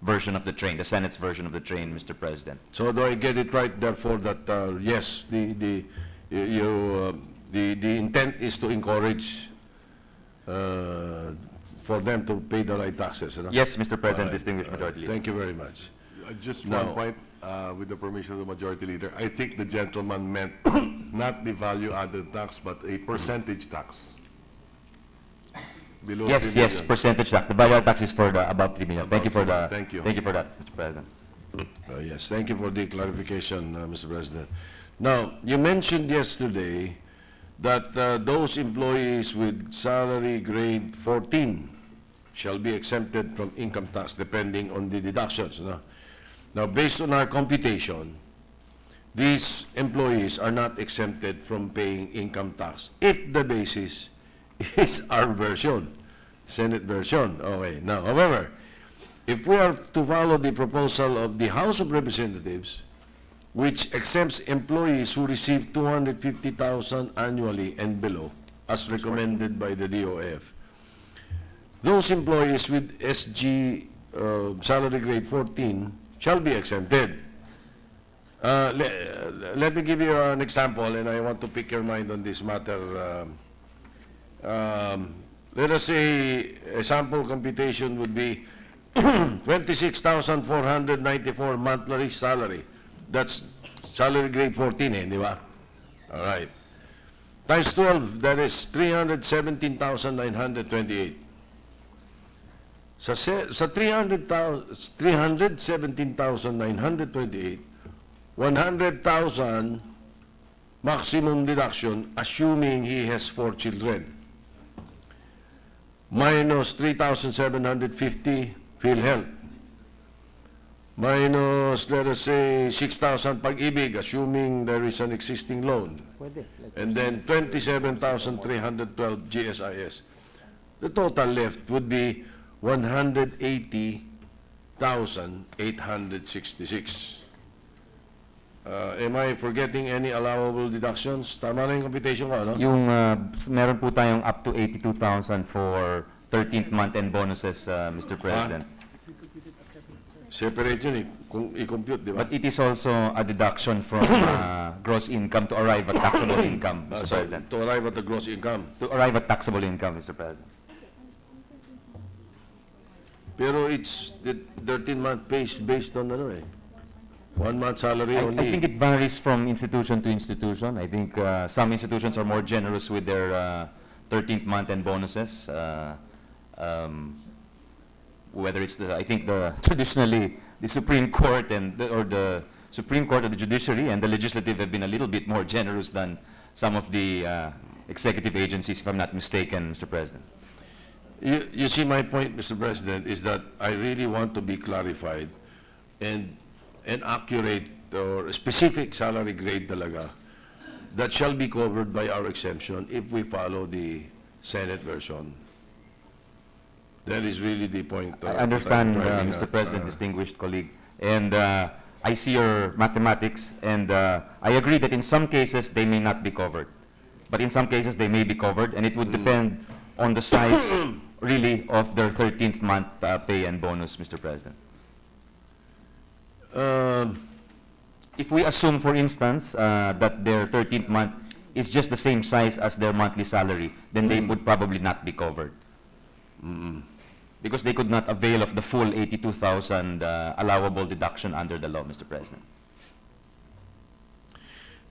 version of the train, the Senate's version of the train, Mr. President. So do I get it right, therefore, that yes, the intent is to encourage for them to pay the right taxes? No? Yes, Mr. President, distinguished majority leader. Thank you very much. Just one point, with the permission of the majority leader. I think the gentleman meant not the value-added tax, but a percentage tax. Below yes, 3 yes, million. percentage tax. The value tax is for the above 3 million. Thank you for the. Thank you. Thank you for that, Mr. President. Yes, thank you for the clarification, Mr. President. Now, you mentioned yesterday that those employees with salary grade 14 shall be exempted from income tax depending on the deductions. No? Now, based on our computation, these employees are not exempted from paying income tax if the basis is our version, Senate version. Okay. Now, however, if we are to follow the proposal of the House of Representatives, which exempts employees who receive 250,000 annually and below, as recommended by the DOF, those employees with SG salary grade 14 shall be exempted. Let me give you an example, and I want to pick your mind on this matter. Let us say a sample computation would be 26,494 monthly salary. That's salary grade 14, di ba? All right. Times 12, that is 317,928. Sa 317,928, 100,000 maximum deduction, assuming he has 4 children. Minus 3,750 PhilHealth. Minus, let us say, 6,000 pag-ibig, assuming there is an existing loan. And then 27,312 GSIS. The total left would be 180,866. Am I forgetting any allowable deductions? Tama na yung computation ko, ano? Yung meron po tayong up to 82,000 for 13th month and bonuses, Mr. President. Separate yun, kung i-compute, di ba? But it is also a deduction from gross income to arrive at taxable income, Mr. So, President. to arrive at the gross income. To arrive at taxable income, Mr. President. Pero it's the 13-month pay is based on ano eh. 1 month salary only. I think it varies from institution to institution. I think some institutions are more generous with their 13th month and bonuses. Whether it's I think traditionally the Supreme Court or the Supreme Court of the Judiciary and the Legislative have been a little bit more generous than some of the executive agencies, if I'm not mistaken, Mr. President. You see, my point, Mr. President, is that I really want to be clarified and accurate or specific salary grade talaga that shall be covered by our exemption if we follow the Senate version. That is really the point. I understand, Mr. President, distinguished colleague, and I see your mathematics, and I agree that in some cases they may not be covered, but in some cases they may be covered, and it would depend on the size, really, of their 13th month pay and bonus, Mr. President. If we assume, for instance, that their 13th month is just the same size as their monthly salary, then they would probably not be covered. Because they could not avail of the full 82,000 allowable deduction under the law, Mr. President.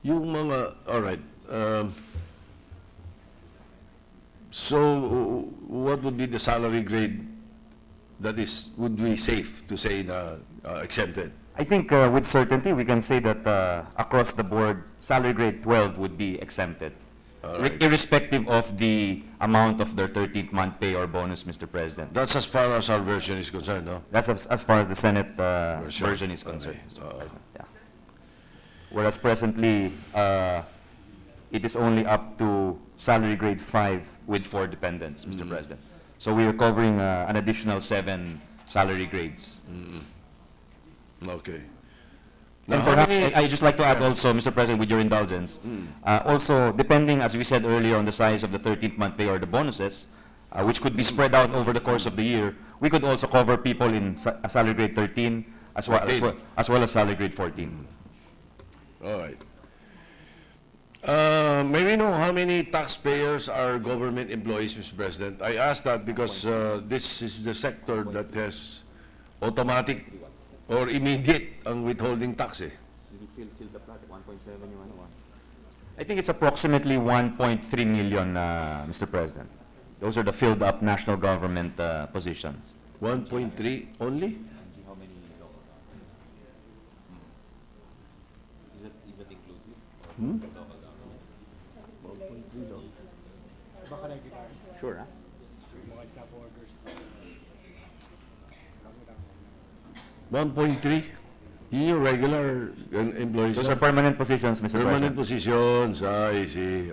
Yung mga, all right. So, what would be the salary grade that would be safe to say exempted? I think with certainty we can say that across the board, salary grade 12 would be exempted, irrespective of the amount of their 13th month pay or bonus, Mr. President. That's as far as our version is concerned, no? That's as far as the Senate version is concerned, Mr. President. Yeah. Whereas presently, it is only up to salary grade 5 with 4 dependents, Mr. President. So we are covering an additional 7 salary grades. Okay. And perhaps, I'd just like to add also, Mr. President, with your indulgence, also depending, as we said earlier, on the size of the 13th month pay or the bonuses, which could be spread out over the course of the year, we could also cover people in salary grade 13 as well as salary grade 14. All right. May we know how many taxpayers are government employees, Mr. President? I ask that because this is the sector that has automatic or immediate ang withholding tax eh. I think it's approximately 1.3 million, Mr. President. Those are the filled up national government positions. 1.3 only? Is that inclusive? Hmm? Sure, huh? 1.3? Yun yung regular employees? Those are permanent positions, Mr. Permanent President. positions, I see.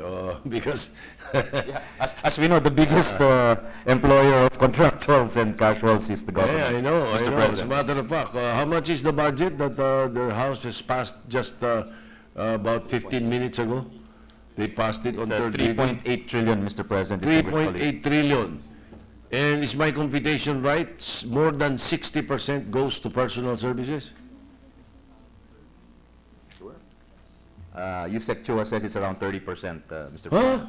Because... Yeah, as we know, the biggest employer of contractuals and casuals is the government. Yeah, I know. Mr. As a President. matter of fact, how much is the budget that the House has passed just about 15 minutes ago? They passed it on third reading. 3.8 trillion, Mr. President. 3.8 trillion. And is my computation right? More than 60% goes to personal services? USEC CHUA says it's around 30%, Mr. Huh? President.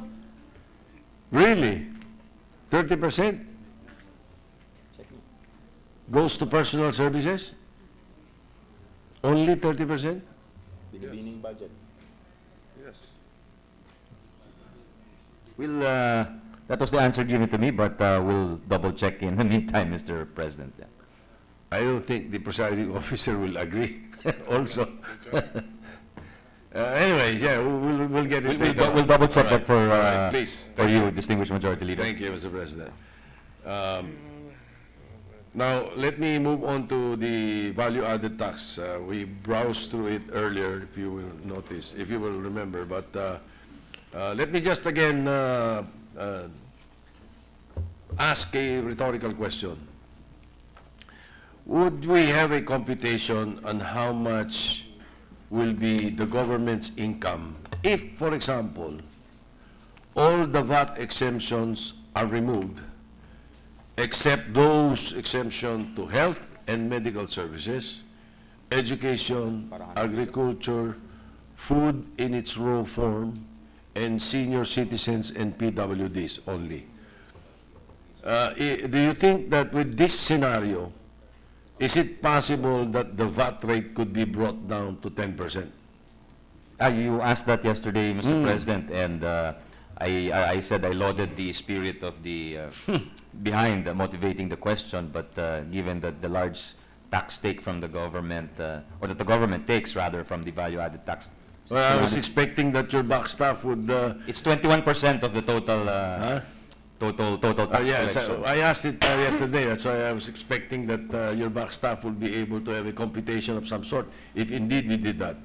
Really? 30% goes to personal services? Only 30%? Binibining budget. Yes. We'll, that was the answer given to me, but we'll double check in the meantime, Mr. President. Yeah. I don't think the presiding officer will agree also. Anyways, yeah, we'll get it later. We'll double check that for, please. for you, distinguished majority leader. Thank you, Mr. President. Now, let me move on to the value-added tax. We browsed through it earlier, if you will notice, if you will remember. But let me just again ask a rhetorical question. Would we have a computation on how much will be the government's income if, for example, all the VAT exemptions are removed except those exemptions to health and medical services, education, agriculture, food in its raw form, and senior citizens and PWDs only. Do you think that with this scenario, is it possible that the VAT rate could be brought down to 10%? You asked that yesterday, Mr. President, and I said I lauded the spirit of the behind motivating the question, but given that the large tax take from the government, or that the government takes rather from the value-added tax. Well, I was expecting that your back staff would... It's 21% of the total total tax yes, collection. I asked it yesterday. That's why I was expecting that your back staff would be able to have a computation of some sort, if indeed we did that.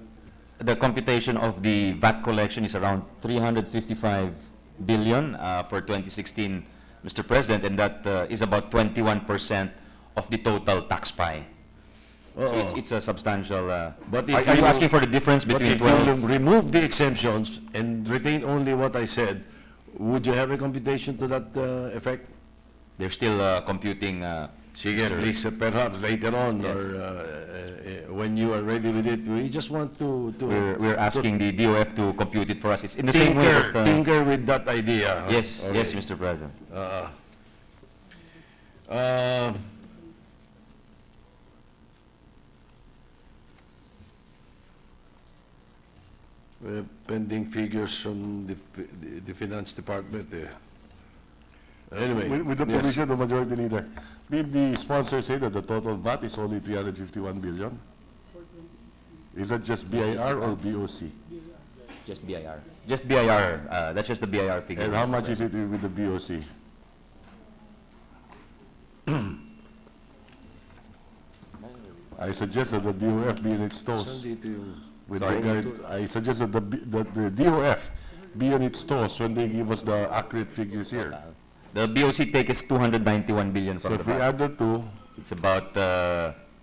The computation of the VAT collection is around 355 billion for 2016, Mr. President, and that is about 21% of the total tax pie. So it's a substantial... But are you asking for the difference between But if you remove the exemptions and retain only what I said, would you have a computation to that effect? They're still computing... Sige, please, perhaps later on, yes. Or when you are ready with it, we just want to... We're asking the DOF to compute it for us. It's in the same way that... tinker with that idea. Yes, Okay. yes, Mr. President. Pending figures from the Finance Department. Anyway. With the yes. permission of the Majority Leader, did the sponsor say that the total VAT is only 351 billion? Is that just BIR or BOC? Just BIR. Just BIR. That's just the BIR figure. And how much is it with the BOC? I suggest that the DOF be in its toes. With regard, I suggest that the DOF be on its toes when they give us the accurate figures here. The BOC take is 291 billion from So the if we VAT. add the two, It's about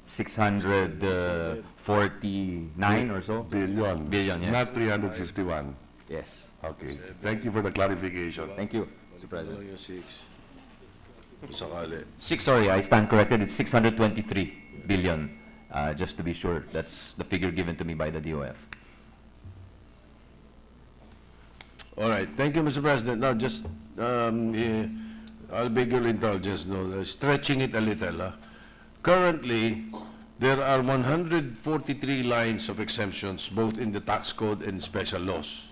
649 or so. billion, Billion, yes. not 351. Yes. Okay, thank you for the clarification. Thank you, Mr. President. Sakali. Sorry, I stand corrected. It's 623 billion. Just to be sure, that's the figure given to me by the DOF. All right, thank you, Mr. President. Now, just, I'll beg your indulgence, stretching it a little. Currently, there are 143 lines of exemptions, both in the tax code and special laws.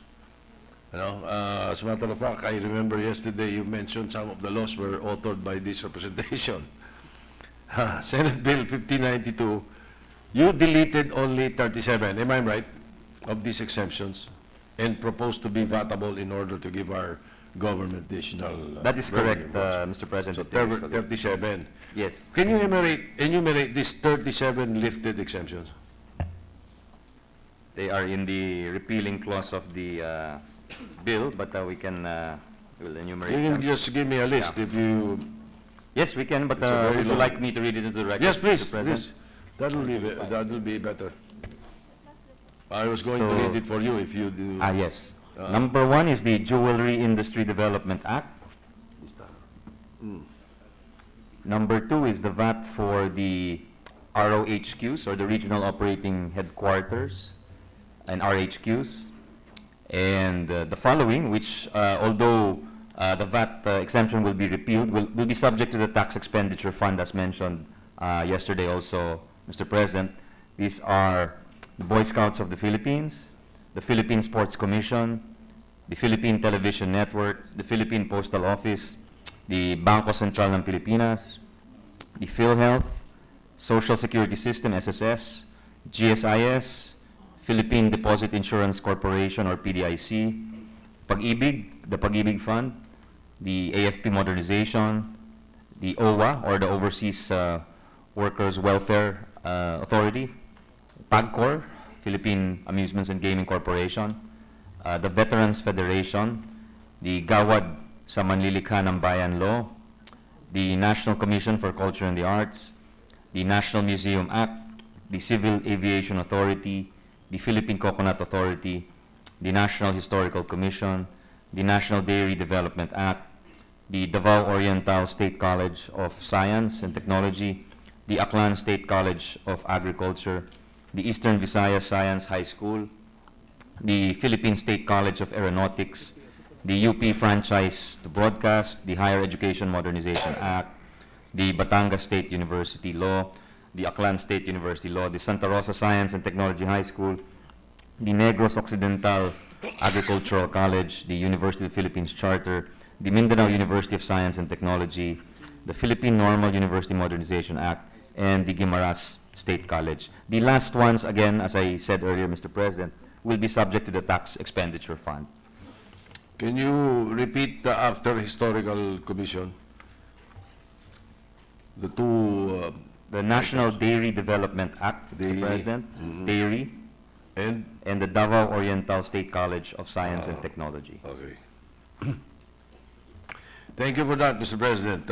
You know, as a matter of fact, I remember yesterday you mentioned some of the laws were authored by this representation. Senate Bill 1592, you deleted only 37, am I right, of these exemptions, and proposed to be vatable in order to give our government additional... That is correct, revenue. Mr. President. So 37. Yes. Can you enumerate these 37 lifted exemptions? They are in the repealing clause of the bill, but we can we'll enumerate You can them. just give me a list if you... Yes, we can, but It's a very would you long- like me to read it into the record? Yes, please, Mr. President? please. That'll be better. I was going to So- read it for you if you do. Yes. Number one is the Jewelry Industry Development Act. Number two is the VAT for the ROHQs, or the Regional Operating Headquarters, and RHQs. And the following, which although the VAT exemption will be repealed, will be subject to the tax expenditure fund as mentioned yesterday also, Mr. President. These are the Boy Scouts of the Philippines, the Philippine Sports Commission, the Philippine Television Network, the Philippine Postal Office, the Bangko Sentral ng Pilipinas, the PhilHealth, Social Security System, SSS, GSIS, Philippine Deposit Insurance Corporation, or PDIC, Pag-ibig, the Pag-ibig Fund, the AFP Modernization, the OWA, or the Overseas Workers Welfare Authority, PAGCOR, Philippine Amusements and Gaming Corporation, the Veterans Federation, the GAWAD sa Manlilikha ng Bayan Law, the National Commission for Culture and the Arts, the National Museum Act, the Civil Aviation Authority, the Philippine Coconut Authority, the National Historical Commission, the National Dairy Development Act, the Davao Oriental State College of Science and Technology, the Aklan State College of Agriculture, the Eastern Visayas Science High School, the Philippine State College of Aeronautics, the UP Franchise to Broadcast, the Higher Education Modernization Act, the Batangas State University Law, the Aklan State University Law, the Santa Rosa Science and Technology High School, the Negros Occidental Agricultural College, the University of the Philippines Charter, the Mindanao University of Science and Technology, the Philippine Normal University Modernization Act, and the Guimaras State College. The last ones, again, as I said earlier, Mr. President, will be subject to the tax expenditure fund. Can you repeat the after historical commission? The two... the National Dairy Development Act, Mr. President, Dairy, and the Davao Oriental State College of Science and Technology. Okay. Thank you for that, Mr. President.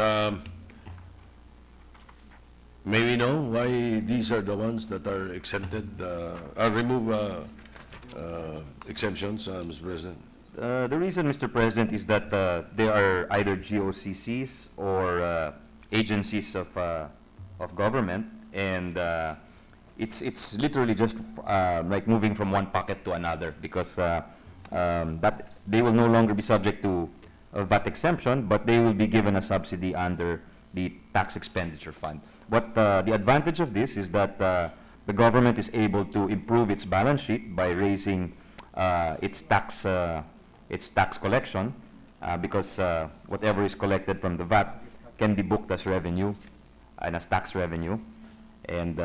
May we know why these are the ones that are exempted, remove exemptions, Mr. President? The reason, Mr. President, is that they are either GOCCs or agencies of government, and it's literally just like moving from one pocket to another, because that they will no longer be subject to VAT exemption, but they will be given a subsidy under the tax expenditure fund. But the advantage of this is that the government is able to improve its balance sheet by raising its tax collection, because whatever is collected from the VAT can be booked as revenue and as tax revenue, and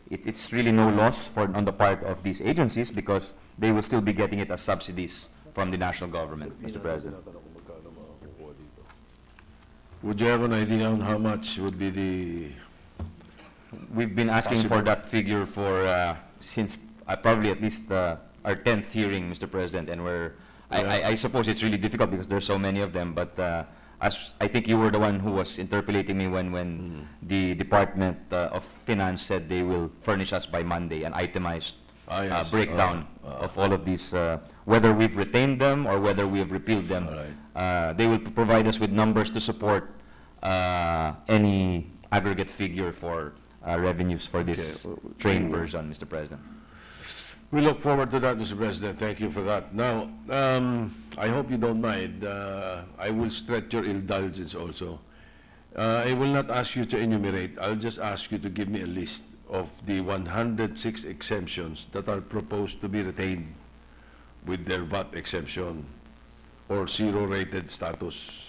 it's really no loss on the part of these agencies, because they will still be getting it as subsidies from the national government, Mr. President. Would you have an idea on how much would be the... We've been asking for that figure for since probably at least our 10th hearing, Mr. President, and I suppose it's really difficult because there's so many of them, but as I think you were the one who was interpellating me when the Department of Finance said they will furnish us by Monday an itemized breakdown of all of these, whether we've retained them or whether we have repealed them. They will provide us with numbers to support any aggregate figure for revenues for this train version, Mr. President. We look forward to that, Mr. President. Thank you for that. Now, I hope you don't mind. I will stretch your indulgence also. I will not ask you to enumerate. I'll just ask you to give me a list of the 106 exemptions that are proposed to be retained with their VAT exemption or zero-rated status.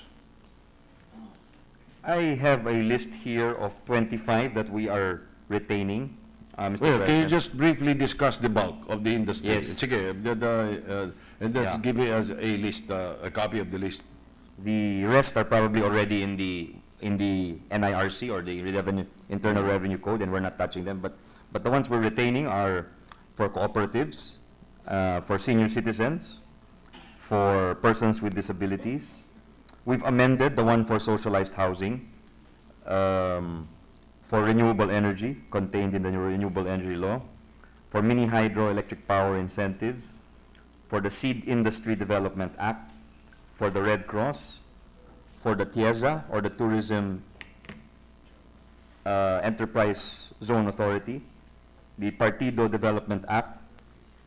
I have a list here of 25 that we are retaining. Mr. President. Can you just briefly discuss the bulk of the industry? Yes. Sige, and just give me as a list, a copy of the list. The rest are probably already in the NIRC or the Internal Revenue Code, and we're not touching them. But the ones we're retaining are for cooperatives, for senior citizens, for persons with disabilities. We've amended the one for socialized housing, for renewable energy contained in the Renewable Energy Law, for mini hydroelectric power incentives, for the Seed Industry Development Act, for the Red Cross, for the TIEZA or the Tourism Enterprise Zone Authority, the Partido Development Act,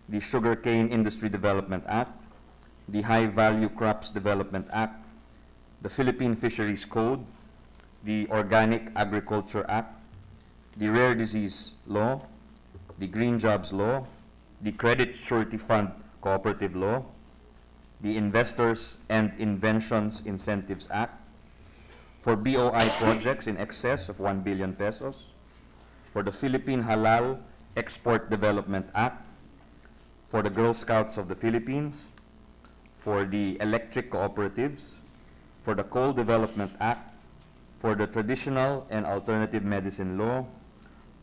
the Sugarcane Industry Development Act, the High Value Crops Development Act, the Philippine Fisheries Code, the Organic Agriculture Act, the Rare Disease Law, the Green Jobs Law, the Credit Surety Fund Cooperative Law, the Investors and Inventions Incentives Act, for BOI projects in excess of 1 billion pesos, for the Philippine Halal Export Development Act, for the Girl Scouts of the Philippines, for the electric cooperatives, for the Coal Development Act, for the Traditional and Alternative Medicine Law,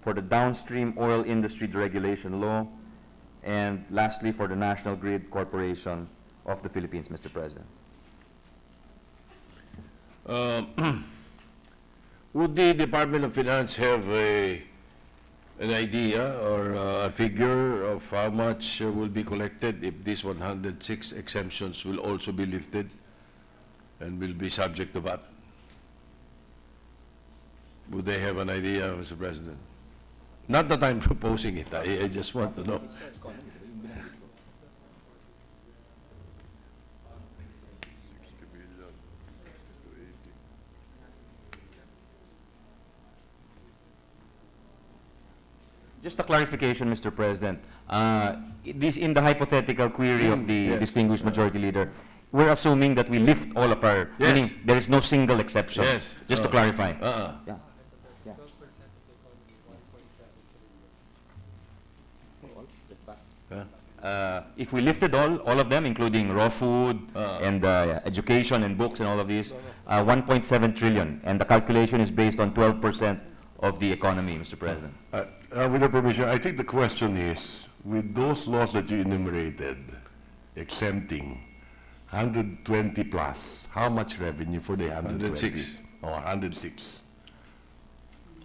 for the Downstream Oil Industry Deregulation Law, and lastly for the National Grid Corporation of the Philippines, Mr. President. Would the Department of Finance have an idea or a figure of how much will be collected if these 106 exemptions will also be lifted and will be subject to VAT? Would they have an idea, Mr. President? Not that I'm proposing it. I just want to know. Just a clarification, Mr. President. This in the hypothetical query of the yes. distinguished majority leader, we're assuming that we lift all of our, Yes. meaning there is no single exception. Yes. Just to clarify. Yeah. If we lifted all of them, including raw food and education and books and all of these, 1.7 trillion, and the calculation is based on 12% of the economy, Mr. President. With your permission, I think the question is, with those laws that you enumerated, exempting 120 plus, how much revenue for the 120? 106. Oh, 106.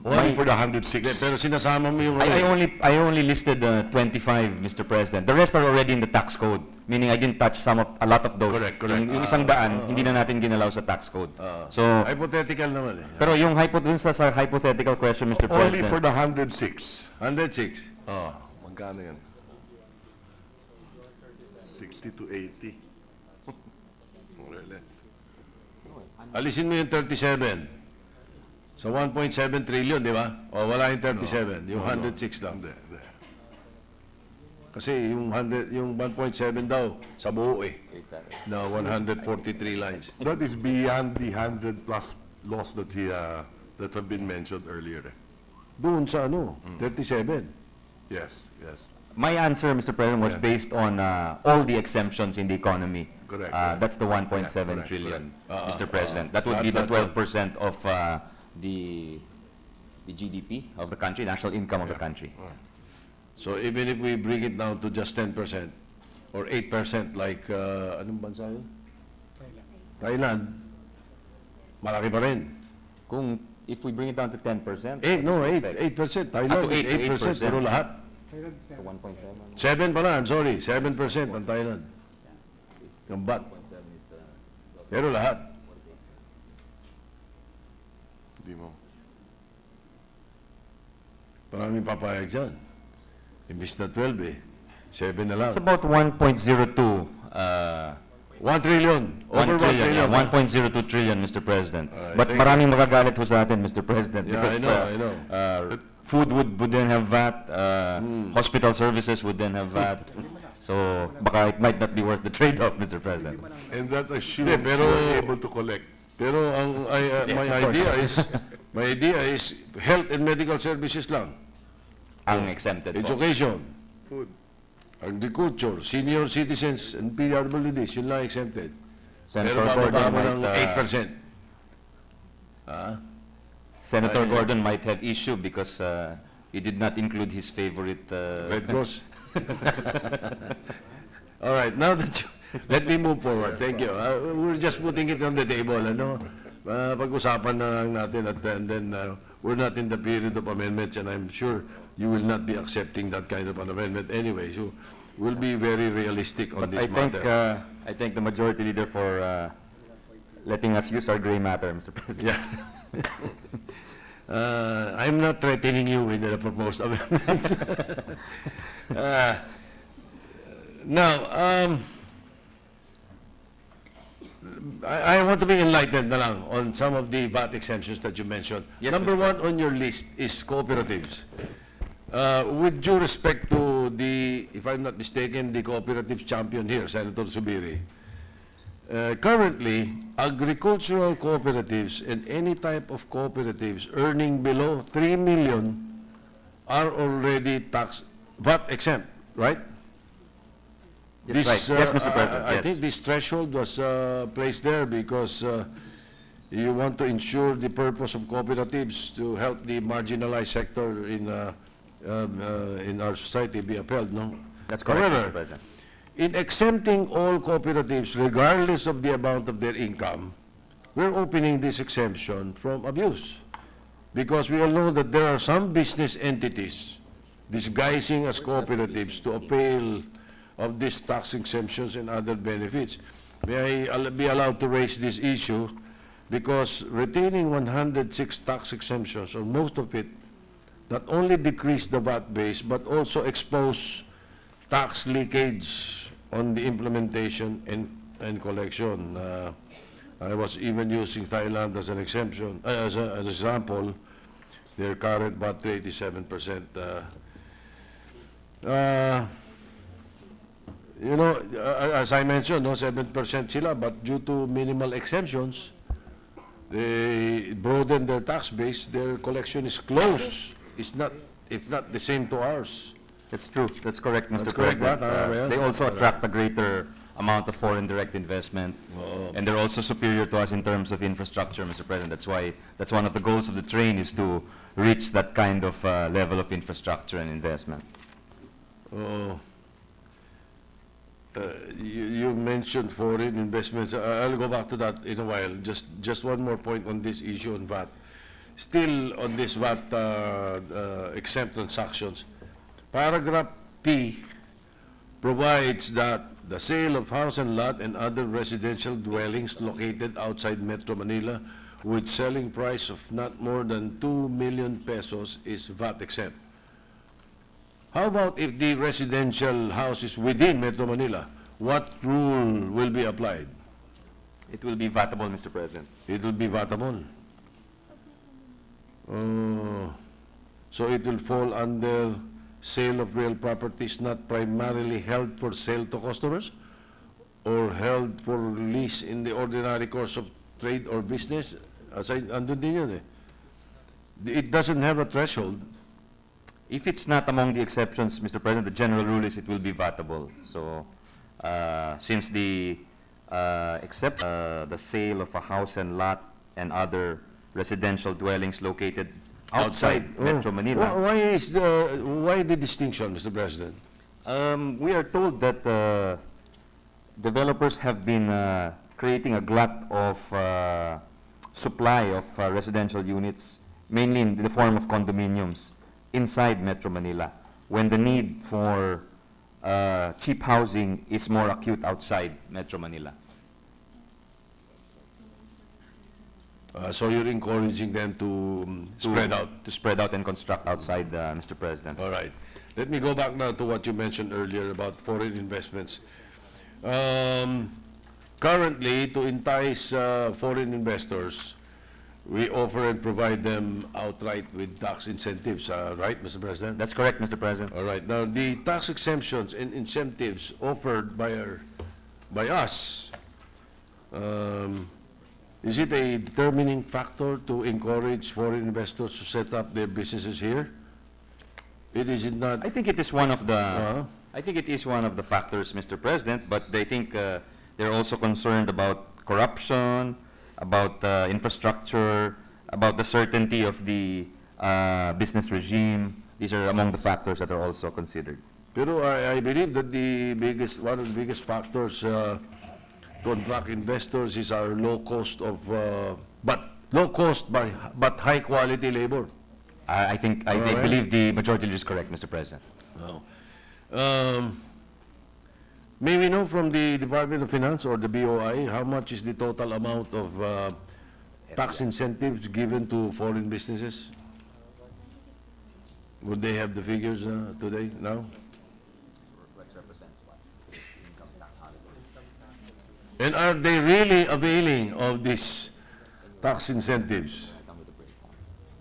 Only for the 106. Pero sinasama mo yung... I only listed 25, Mr. President. The rest are already in the tax code, meaning I didn't touch a lot of those. Correct. Yung isang daan, hindi na natin ginalaw sa tax code. So, hypothetical naman eh. pero yung dun sa hypothetical question, Mr. Only President. for the 106. 106. Oh, magkano yan? 60 to 80. More or less. Alisin mo yung 37. So 1.7 trillion, di ba? O wala yung 37, yung 106 lang. Kasi yung 1.7 daw sa buo eh. Na 143 lines. That is beyond the 100 plus laws that that have been mentioned earlier. Doon sa 37. Yes, yes. My answer, Mr. President, was based on all the exemptions in the economy. Correct. That's the 1.7 Correct, trillion, correct. Mr. President. That would be the 12% of the GDP of the country, national income of the country. So even if we bring it down to just 10% or 8% like, anong bansa yun? Thailand. Malaki pa rin. If we bring it down to 10%. 8%. Thailand to 8%. Pero lahat. 1.7. 7 pala, I'm sorry. 7% ang Thailand. Yung VAT. Pero lahat. Hindi mo. Maraming papayag dyan. Imbis na 12 eh. 7 na lang. It's about 1.02. 1 trillion. Over 1 trillion. 1.02 trillion, Mr. President. But thank maraming magagalit po sa atin, Mr. President. Yeah, because, I know. Food would then have VAT, hospital services would then have VAT. So, baka it might not be worth the trade-off, Mr. President. And that assumes pero- you're able to collect. Pero Yes, my of course. idea is health and medical services lang. Ang exempted po. Education, Food. agriculture, senior citizens, and PWDs, yun lang exempted. Senator Pero Gordon bababa mo ng might, 8%. Senator Gordon might have issue because he did not include his favorite Red Cross. All right, now that let me move forward. Thank you. We're just putting it on the table, ano? Pag-usapan na lang natin and then we're not in the period of amendments and I'm sure you will not be accepting that kind of an amendment anyway. So we'll be very realistic on this matter. I thank the majority leader for letting us use our gray matter, Mr. President. Yeah. I'm not threatening you with the proposed amendment. Now, I want to be enlightened na lang on some of the VAT exemptions that you mentioned. Yes, Number Mr. one on your list is cooperatives. With due respect to the, if I'm not mistaken, the cooperative champion here, Senator Subiri, currently, agricultural cooperatives and any type of cooperatives earning below 3 million are already VAT exempt, right? Yes, right. Yes, Mr. President. I Yes. think this threshold was placed there because you want to ensure the purpose of cooperatives to help the marginalized sector in our society be upheld, no? That's correct, However, Mr. President. in exempting all cooperatives, regardless of the amount of their income, we're opening this exemption from abuse. Because we all know that there are some business entities disguising as cooperatives to avail of these tax exemptions and other benefits. May I be allowed to raise this issue because retaining 106 tax exemptions, or most of it, not only decrease the VAT base but also expose tax leakage on the implementation and collection. I was even using Thailand as an exemption, as an example. Their current VAT rate is 7%. You know, as I mentioned, no, 7% sila, but due to minimal exemptions, they broaden their tax base. Their collection is close. It's not, if not the same to ours. That's true. That's correct, Mr. That's correct, President. They also attract a greater amount of foreign direct investment, and they're also superior to us in terms of infrastructure, Mr. President. That's why that's one of the goals of the train is to reach that kind of level of infrastructure and investment. You mentioned foreign investments. I'll go back to that in a while. Just one more point on this issue on VAT. Still on this VAT exempt transactions, paragraph P provides that the sale of house and lot and other residential dwellings located outside Metro Manila with selling price of not more than 2 million pesos is VAT exempt. How about if the residential house is within Metro Manila? What rule will be applied? It will be vatable, Mr. President. It will be vatable. So it will fall under sale of real properties not primarily held for sale to customers or held for lease in the ordinary course of trade or business. As I andun din yun eh. It doesn't have a threshold. If it's not among the exceptions, Mr. President, the general rule is it will be vatable. So, since the except the sale of a house and lot and other residential dwellings located outside Metro Manila. Why the distinction, Mr. President? We are told that developers have been creating a glut of supply of residential units, mainly in the form of condominiums, inside Metro Manila, when the need for cheap housing is more acute outside Metro Manila. So you're encouraging them to spread out? To spread out and construct outside, Mr. President. All right. Let me go back now to what you mentioned earlier about foreign investments. Currently, to entice foreign investors, we offer and provide them outright with tax incentives, right, Mr. President? That's correct, Mr. President. All right. Now, the tax exemptions and incentives offered by us, is it a determining factor to encourage foreign investors to set up their businesses here? Is it not? I think it is one of the. I think it is one of the factors, Mr. President. But they think they're also concerned about corruption, about infrastructure, about the certainty of the business regime. These are among the factors that are also considered. Pero I believe that one of the biggest factors to attract investors is our low cost of, but high quality labor. I believe the majority leader is correct, Mr. President. May we know from the Department of Finance or the BOI how much is the total amount of tax incentives given to foreign businesses? Would they have the figures today, now? And are they really availing of these tax incentives?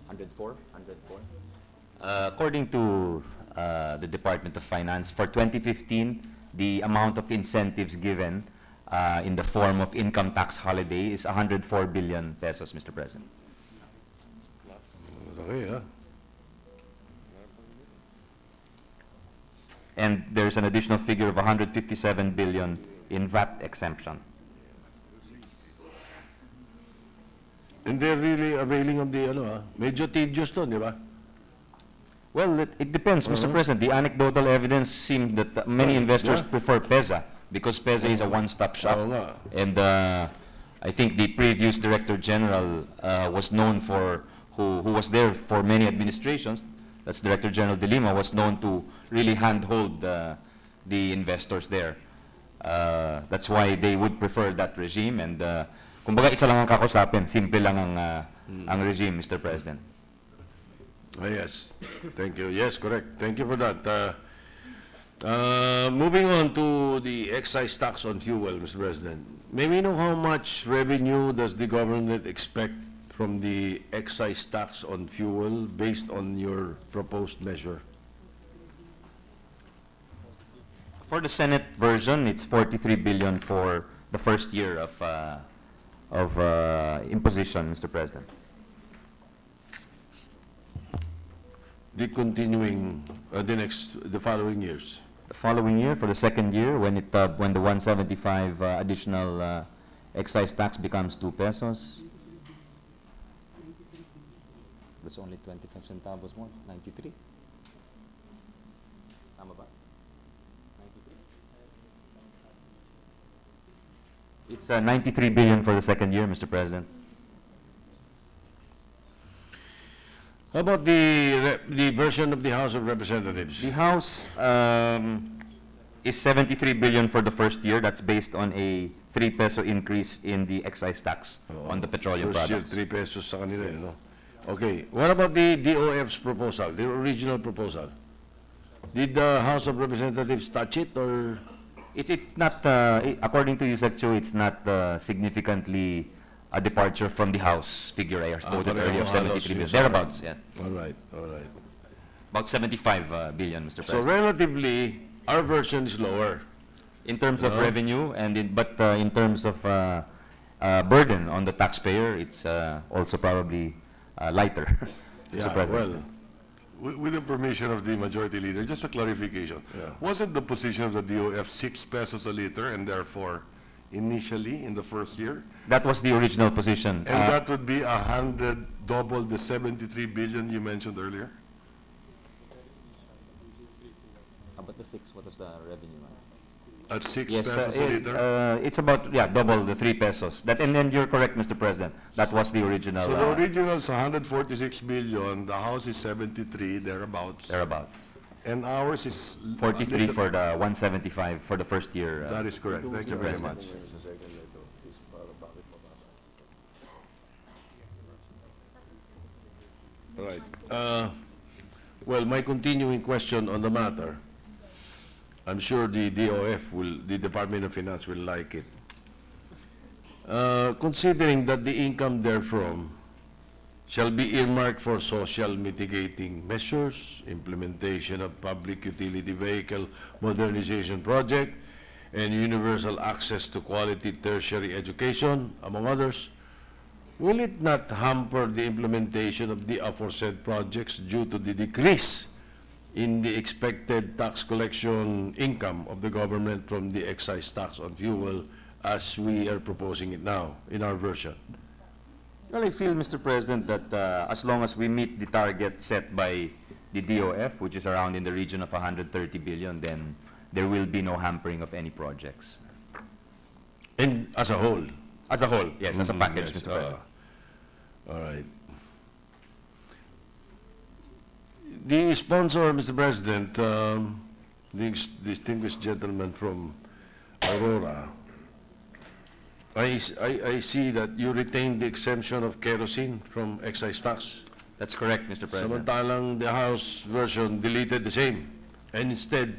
104? According to the Department of Finance, for 2015, the amount of incentives given in the form of income tax holiday is 104 billion pesos, Mr. President. Okay, And there's an additional figure of 157 billion in VAT exemption. And they're really availing of the, medyo tedious to, di ba? Well, it depends, Mr. President. The anecdotal evidence seemed that many investors prefer PEZA because PEZA is a one-stop shop. And I think the previous Director General was known for, who was there for many administrations, that's Director General De Lima, was known to really handhold the investors there. That's why they would prefer that regime, and kumbaga isa lang ang kakusapin, simple lang ang regime, Mr. President. Yes, thank you. Yes, correct. Thank you for that. Moving on to the excise tax on fuel, Mr. President. May we know how much revenue does the government expect from the excise tax on fuel based on your proposed measure? For the Senate version, it's 43 billion for the first year of imposition, Mr. President. The continuing, the following years? The following year, for the second year, when the 175 additional excise tax becomes 2 pesos, that's only 25 centavos more, 93. Tama ba? 93? It's 93 billion for the second year, Mr. President. How about the version of the House of Representatives? The House is 73 billion for the first year. That's based on a 3 peso increase in the excise tax on the petroleum First products. year, 3 pesos sa kanila, no? Okay. What about the DOF's proposal, the original proposal? Did the House of Representatives touch it, or? It's not, according to Yusek Chu, it's not significantly a departure from the House figure I quoted earlier of 73 billion. Thereabouts, yeah. All right, all right. About 75 billion, Mr. President. So relatively, our version is lower. In terms of revenue, and in terms of burden on the taxpayer, it's also probably lighter, Mr. President. Well, With the permission of the majority leader, just a clarification. Wasn't the position of the DOF 6 pesos a liter, and therefore, initially, in the first year? That was the original position. And that would be 100, double the 73 billion you mentioned earlier? About the 6, what was the revenue? At 6 Yes, pesos a liter? it's about, double the 3 pesos. And then you're correct, Mr. President. That was the original. So the original is 146 billion, the House is 73, thereabouts. Thereabouts. And ours is... 43 for the 175 for the first year. That is correct. Thank you very much. all right. Well, my continuing question on the matter, I'm sure the DOF the Department of Finance will like it. Considering that the income therefrom shall be earmarked for social mitigating measures, implementation of public utility vehicle modernization project, and universal access to quality tertiary education, among others, will it not hamper the implementation of the aforesaid projects due to the decrease in the expected tax collection income of the government from the excise tax on fuel as we are proposing it now in our version? Well, I feel, Mr. President, that as long as we meet the target set by the DOF, which is around in the region of 130 billion, then there will be no hampering of any projects. And as a whole? As a whole, yes, as a package, Yes, Mr. President. all right. The sponsor, Mr. President, the distinguished gentleman from Aurora, I see that you retained the exemption of kerosene from excise tax. That's correct, Mr. President. Samantalang the House version deleted the same and instead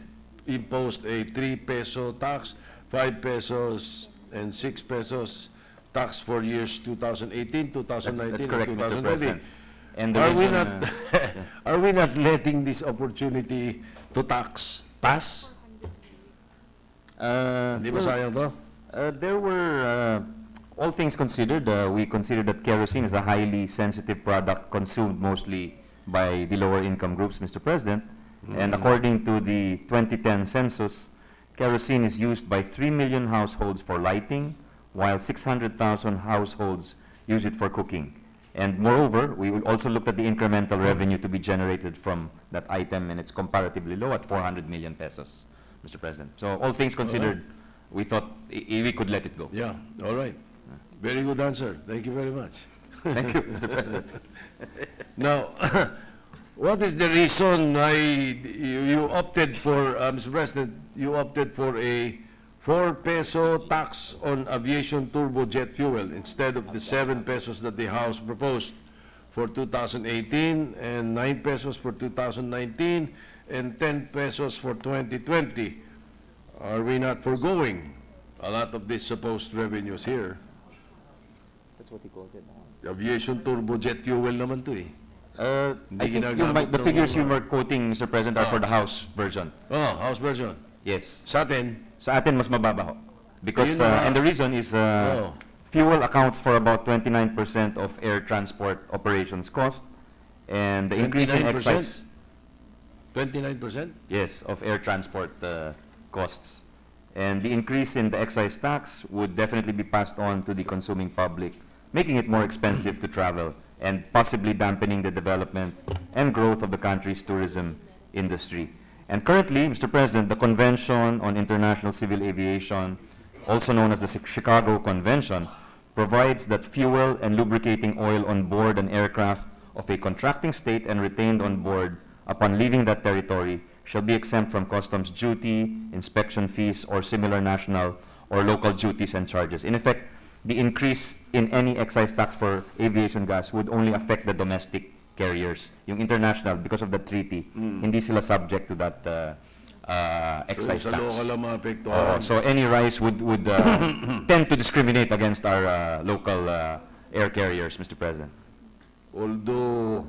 imposed a 3 peso tax, 5 pesos, and 6 pesos tax for years 2018, 2019, That's correct, and Mr. 2020. President. And the Are we reason, not are we not letting this opportunity to tax pass? Di ba sayang to? There were, all things considered, we considered that kerosene is a highly sensitive product consumed mostly by the lower income groups, Mr. President. And according to the 2010 census, kerosene is used by 3 million households for lighting, while 600,000 households use it for cooking. And moreover, we also looked at the incremental revenue to be generated from that item, and it's comparatively low at 400 million pesos, Mr. President. So all things considered, we thought we could let it go. Yeah, all right. Very good answer. Thank you very much. Thank you, Mr. President. Now, What is the reason why you opted for, Mr. President, you opted for a 4 peso tax on aviation turbojet fuel instead of the 7 pesos that the House proposed for 2018 and 9 pesos for 2019 and 10 pesos for 2020? Are we not foregoing a lot of these supposed revenues here? That's what he called it. Aviation turbojet fuel naman to eh. I think the figures you were quoting, Mr. President, are for the House version. Oh, House version. Yes. Sa atin, Sa atin, mas mababa ho. Because, Yun na. and the reason is, fuel accounts for about 29% of air transport operations cost, and the increase in 29%? excise, 29%? yes, of air transport costs. And the increase in the excise tax would definitely be passed on to the consuming public, making it more expensive to travel and possibly dampening the development and growth of the country's tourism industry. And currently, Mr. President, the Convention on International Civil Aviation, also known as the Chicago Convention, provides that fuel and lubricating oil on board an aircraft of a contracting state and retained on board upon leaving that territory shall be exempt from customs duty, inspection fees, or similar national or local duties and charges. In effect, the increase in any excise tax for aviation gas would only affect the domestic carriers. Yung international, because of the treaty, hindi sila subject to that excise sa tax. local lang maapektuhan. So any rise would tend to discriminate against our local air carriers, Mr. President. Although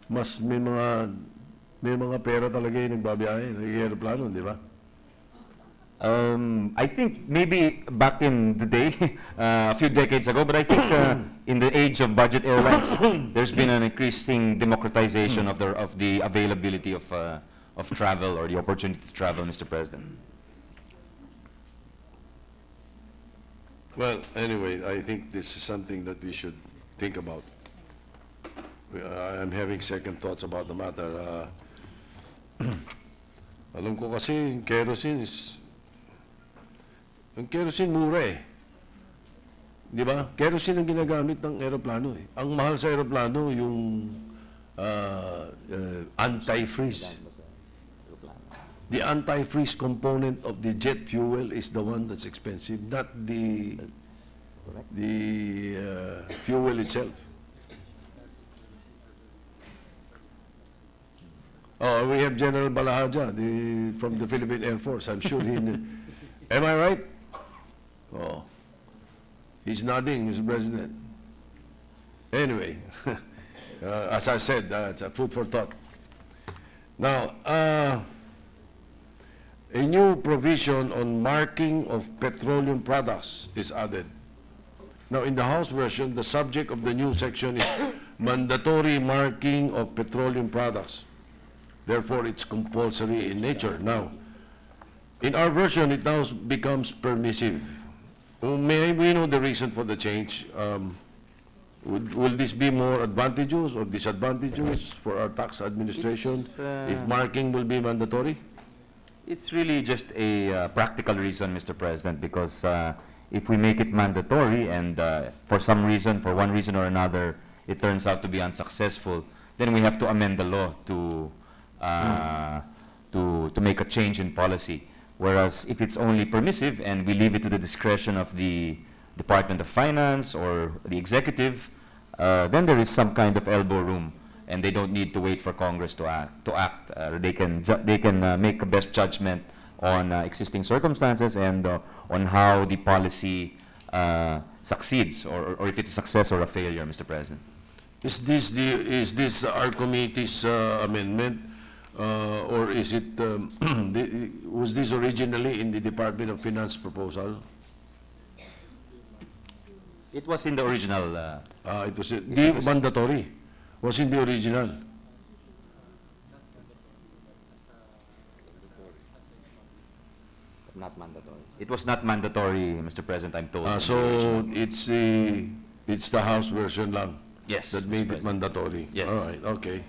mas may mga pera talaga yung nagbabiyahe, nag-aeroplano, di ba? I think maybe back in the day, a few decades ago, but I think in the age of budget airlines, there's been an increasing democratization of the availability of travel or the opportunity to travel, Mr. President. Well, anyway, I think this is something that we should think about. I'm having second thoughts about the matter. Alam ko kasi kerosene ang kerosene mura eh. Di ba? Kerosene ang ginagamit ng aeroplano eh. Ang mahal sa aeroplano yung anti-freeze. The anti-freeze component of the jet fuel is the one that's expensive, not the fuel itself. Oh, we have General Balahaja from the Philippine Air Force. I'm sure he knew. Am I right? Oh, he's nodding, Mr. President. Anyway, as I said, it's a food for thought. Now, a new provision on marking of petroleum products is added. Now, in the House version, the subject of the new section is mandatory marking of petroleum products. Therefore, it's compulsory in nature. Now, in our version, it now becomes permissive. May we know the reason for the change? Will this be more advantageous or disadvantageous for our tax administration if marking will be mandatory? It's really just a practical reason, Mr. President, because if we make it mandatory and for some reason, for one reason or another, it turns out to be unsuccessful, then we have to amend the law to make a change in policy. Whereas if it's only permissive and we leave it to the discretion of the Department of Finance or the executive, then there is some kind of elbow room, and they don't need to wait for Congress to act. They can make a best judgment on existing circumstances and on how the policy succeeds, or if it's a success or a failure, Mr. President. Is this our committee's amendment, or is it was this originally in the Department of Finance proposal? It was in the original. It was mandatory. Was in the original. Not mandatory. It was not mandatory, Mr. President, I'm told. So it's the House version lang. Yes, That made it mandatory. Yes. All right. Okay.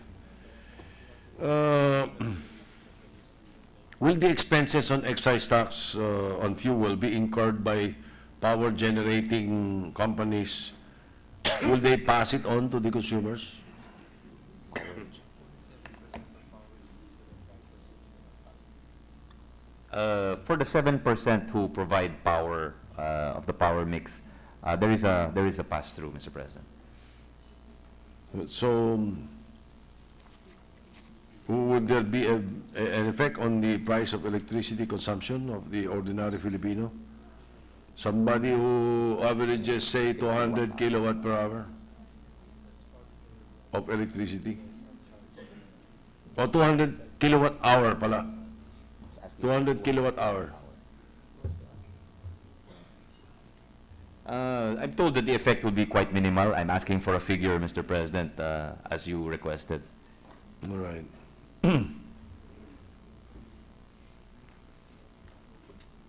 Will the expenses on excise tax on fuel be incurred by power generating companies will they pass it on to the consumers? For the 7% who provide power of the power mix, there is a pass-through, Mr. President. So, would there be an effect on the price of electricity consumption of the ordinary Filipino? Somebody who averages, say, 200 kilowatt per hour of electricity? O 200 kilowatt hour pala. 200 kilowatt hour. I'm told that the effect will be quite minimal. I'm asking for a figure, Mr. President, as you requested. All right.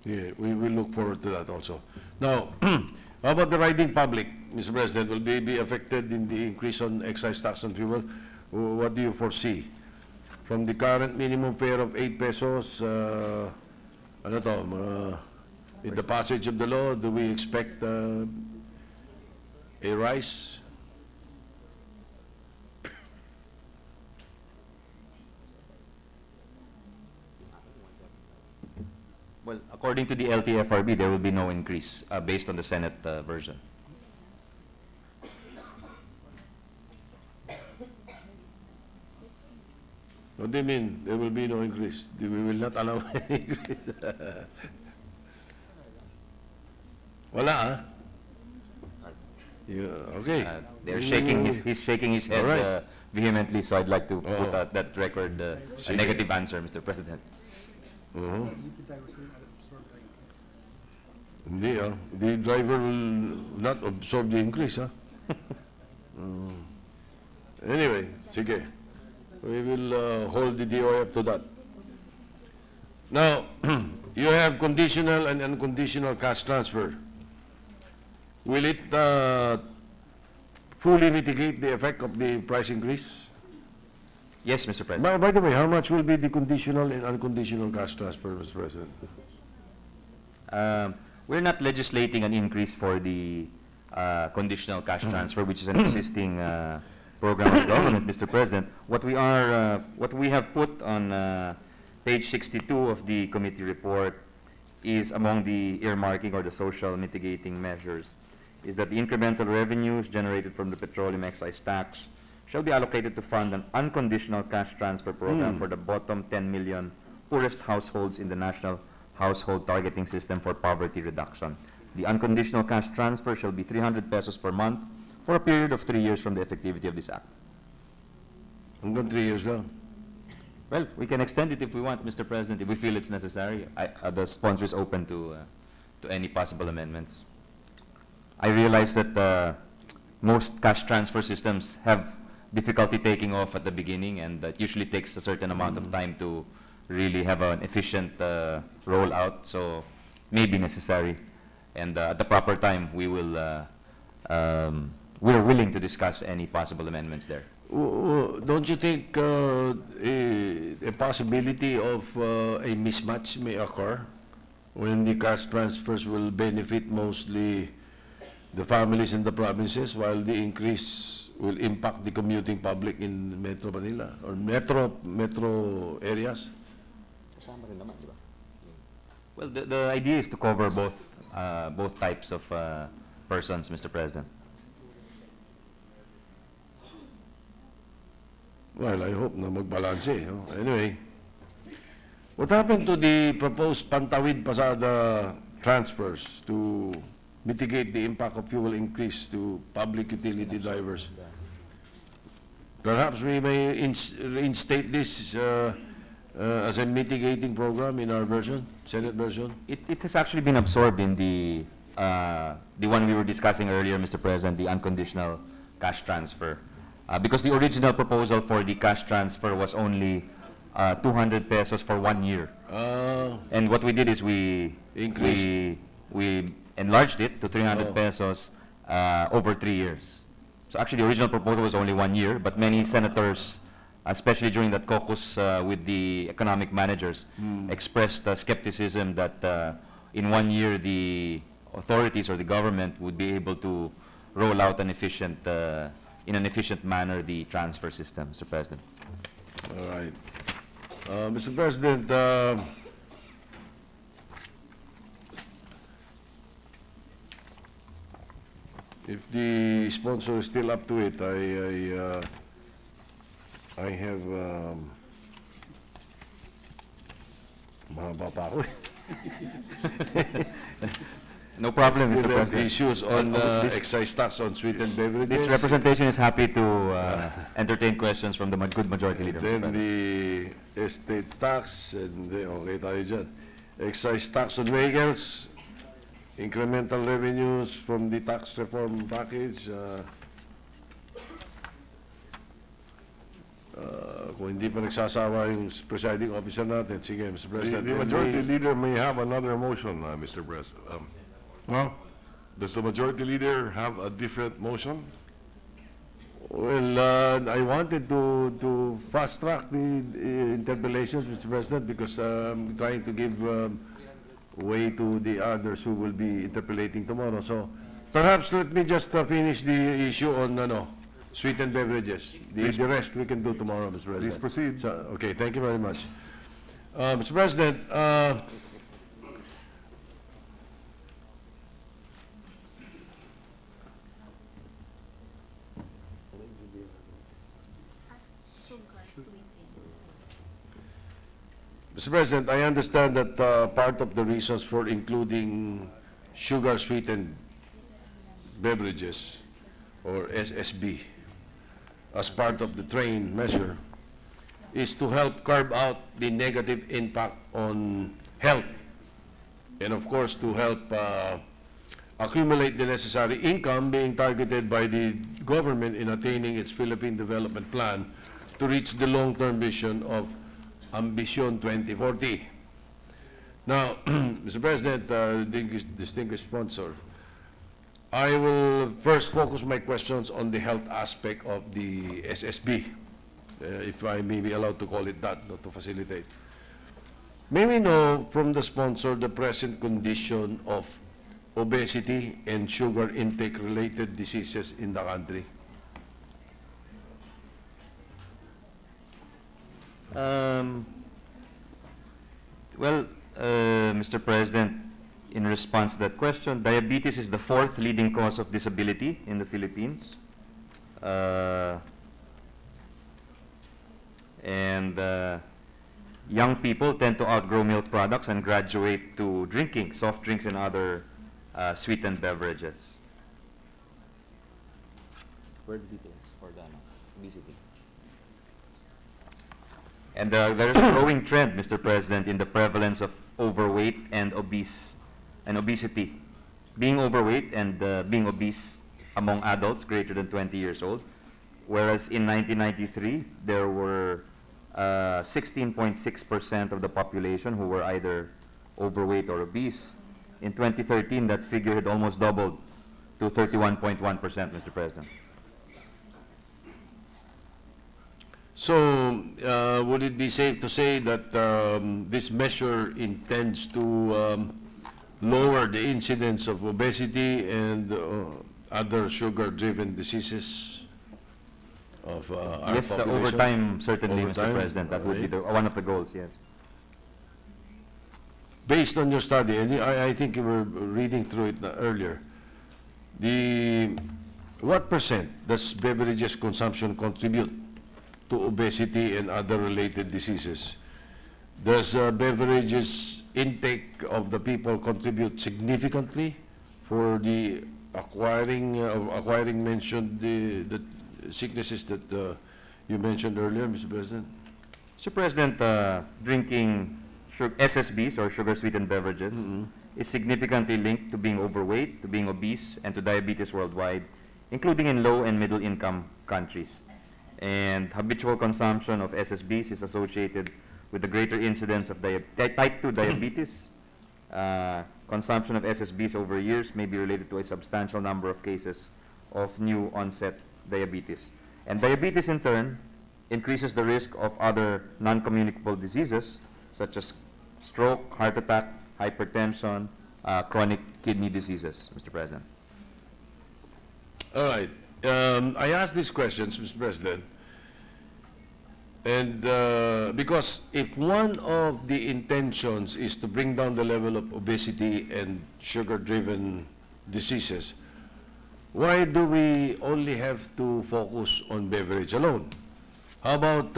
Yeah, we will look forward to that also. Now, how about the riding public, Mr. President? Will they be affected in the increase on excise tax on fuel? What do you foresee? From the current minimum fare of 8 pesos, ano to, with the passage of the law, do we expect a rise? Well, according to the LTFRB, there will be no increase based on the Senate version. What do you mean? There will be no increase. We will not allow any increase. Wala, ah? Yeah, okay. They're shaking. He's shaking his head Right. Vehemently. So I'd like to put out that record a negative answer, Mr. President. Hindi, ah. The driver will not absorb the increase, ah. Anyway, sige. We will hold the DOF to that. Now, you have conditional and unconditional cash transfer. Will it fully mitigate the effect of the price increase? Yes, Mr. President. By the way, how much will be the conditional and unconditional cash transfer, Mr. President? We're not legislating an increase for the conditional cash transfer, which is an existing program of government, Mr. President. What we have put on page 62 of the committee report is among the earmarking or the social mitigating measures is that the incremental revenues generated from the petroleum excise tax shall be allocated to fund an unconditional cash transfer program for the bottom 10 million poorest households in the National Household Targeting System for Poverty Reduction. The unconditional cash transfer shall be 300 pesos per month for a period of 3 years from the effectivity of this act. Hanggang 3 years lang. Well, we can extend it if we want, Mr. President, if we feel it's necessary. The sponsor is open to any possible amendments. I realize that most cash transfer systems have difficulty taking off at the beginning, and that usually takes a certain amount of time to really have an efficient rollout, so may be necessary. And at the proper time, we will, we're willing to discuss any possible amendments there. Don't you think a possibility of a mismatch may occur when the cash transfers will benefit mostly the families in the provinces while the increase will impact the commuting public in Metro Manila or metro areas? Well, the idea is to cover both types of persons, Mr. President. Well, I hope na magbalanse. Anyway, what happened to the proposed Pantawid Pasada transfers to mitigate the impact of fuel increase to public utility drivers? Perhaps we may reinstate this as a mitigating program in our version, Senate version. It has actually been absorbed in the one we were discussing earlier, Mr. President, the unconditional cash transfer. Because the original proposal for the cash transfer was only 200 pesos for 1 year. And what we did is we enlarged it to 300 pesos over 3 years. So actually the original proposal was only 1 year, but many senators, especially during that caucus with the economic managers, expressed skepticism that in 1 year the authorities or the government would be able to roll out an efficient, in an efficient manner the transfer system, Mr. President. All right. Mr. President, if the sponsor is still up to it, I have, mahaba pa ako eh. No problem, Mr. Still have President. issues on This- excise tax on sweetened beverages. This representation is happy to entertain questions from the good majority leader, Mr. Then President. the estate tax, and okay tayo dyan. Excise tax on vehicles, incremental revenues from the tax reform package. Kung hindi pa nagsasawa yung presiding officer natin, sige, Mr. President. The majority leader may have another motion, Mr. President. Huh? Does the majority leader have a different motion? Well, I wanted to fast track the interpellations, Mr. President, because I'm trying to give way to the others who will be interpellating tomorrow. So perhaps let me just finish the issue on sweetened beverages. The rest we can do tomorrow, Mr. President. Please proceed. So, okay, thank you very much. Mr. President, Mr. President, I understand that part of the reasons for including sugar-sweetened beverages, or SSB, as part of the train measure, is to help curb out the negative impact on health, and of course to help accumulate the necessary income being targeted by the government in attaining its Philippine Development Plan to reach the long-term vision of Ambition 2040. Now, Mr. President, distinguished sponsor, I will first focus my questions on the health aspect of the SSB, if I may be allowed to call it that, not to facilitate. May we know from the sponsor the present condition of obesity and sugar intake-related diseases in the country? Mr. President, in response to that question, diabetes is the 4th leading cause of disability in the Philippines. Young people tend to outgrow milk products and graduate to drinking soft drinks and other sweetened beverages. Where are the details for the obesity? And there is a growing trend, Mr. President, in the prevalence of overweight and obesity. Being overweight and being obese among adults greater than 20 years old, whereas in 1993, there were 16.6% of the population who were either overweight or obese. In 2013, that figure had almost doubled to 31.1%, Mr. President. So, would it be safe to say that this measure intends to lower the incidence of obesity and other sugar-driven diseases of our Yes, population? over time, certainly, Over Mr. time? President. That would be one of the goals, yes. Based on your study, and I think you were reading through it earlier, what percent does beverages consumption contribute to obesity and other related diseases? Does beverages intake of the people contribute significantly for the acquiring mentioned the sicknesses that you mentioned earlier, Mr. President? Mr. President, drinking SSBs, or sugar-sweetened beverages, is significantly linked to being overweight, to being obese, and to diabetes worldwide, including in low and middle-income countries. And habitual consumption of SSBs is associated with the greater incidence of type 2 diabetes. Consumption of SSBs over years may be related to a substantial number of cases of new onset diabetes. And diabetes, in turn, increases the risk of other non-communicable diseases, such as stroke, heart attack, hypertension, chronic kidney diseases, Mr. President. All right. I asked these questions, Mr. President, and because if one of the intentions is to bring down the level of obesity and sugar-driven diseases, why do we only have to focus on beverage alone? How about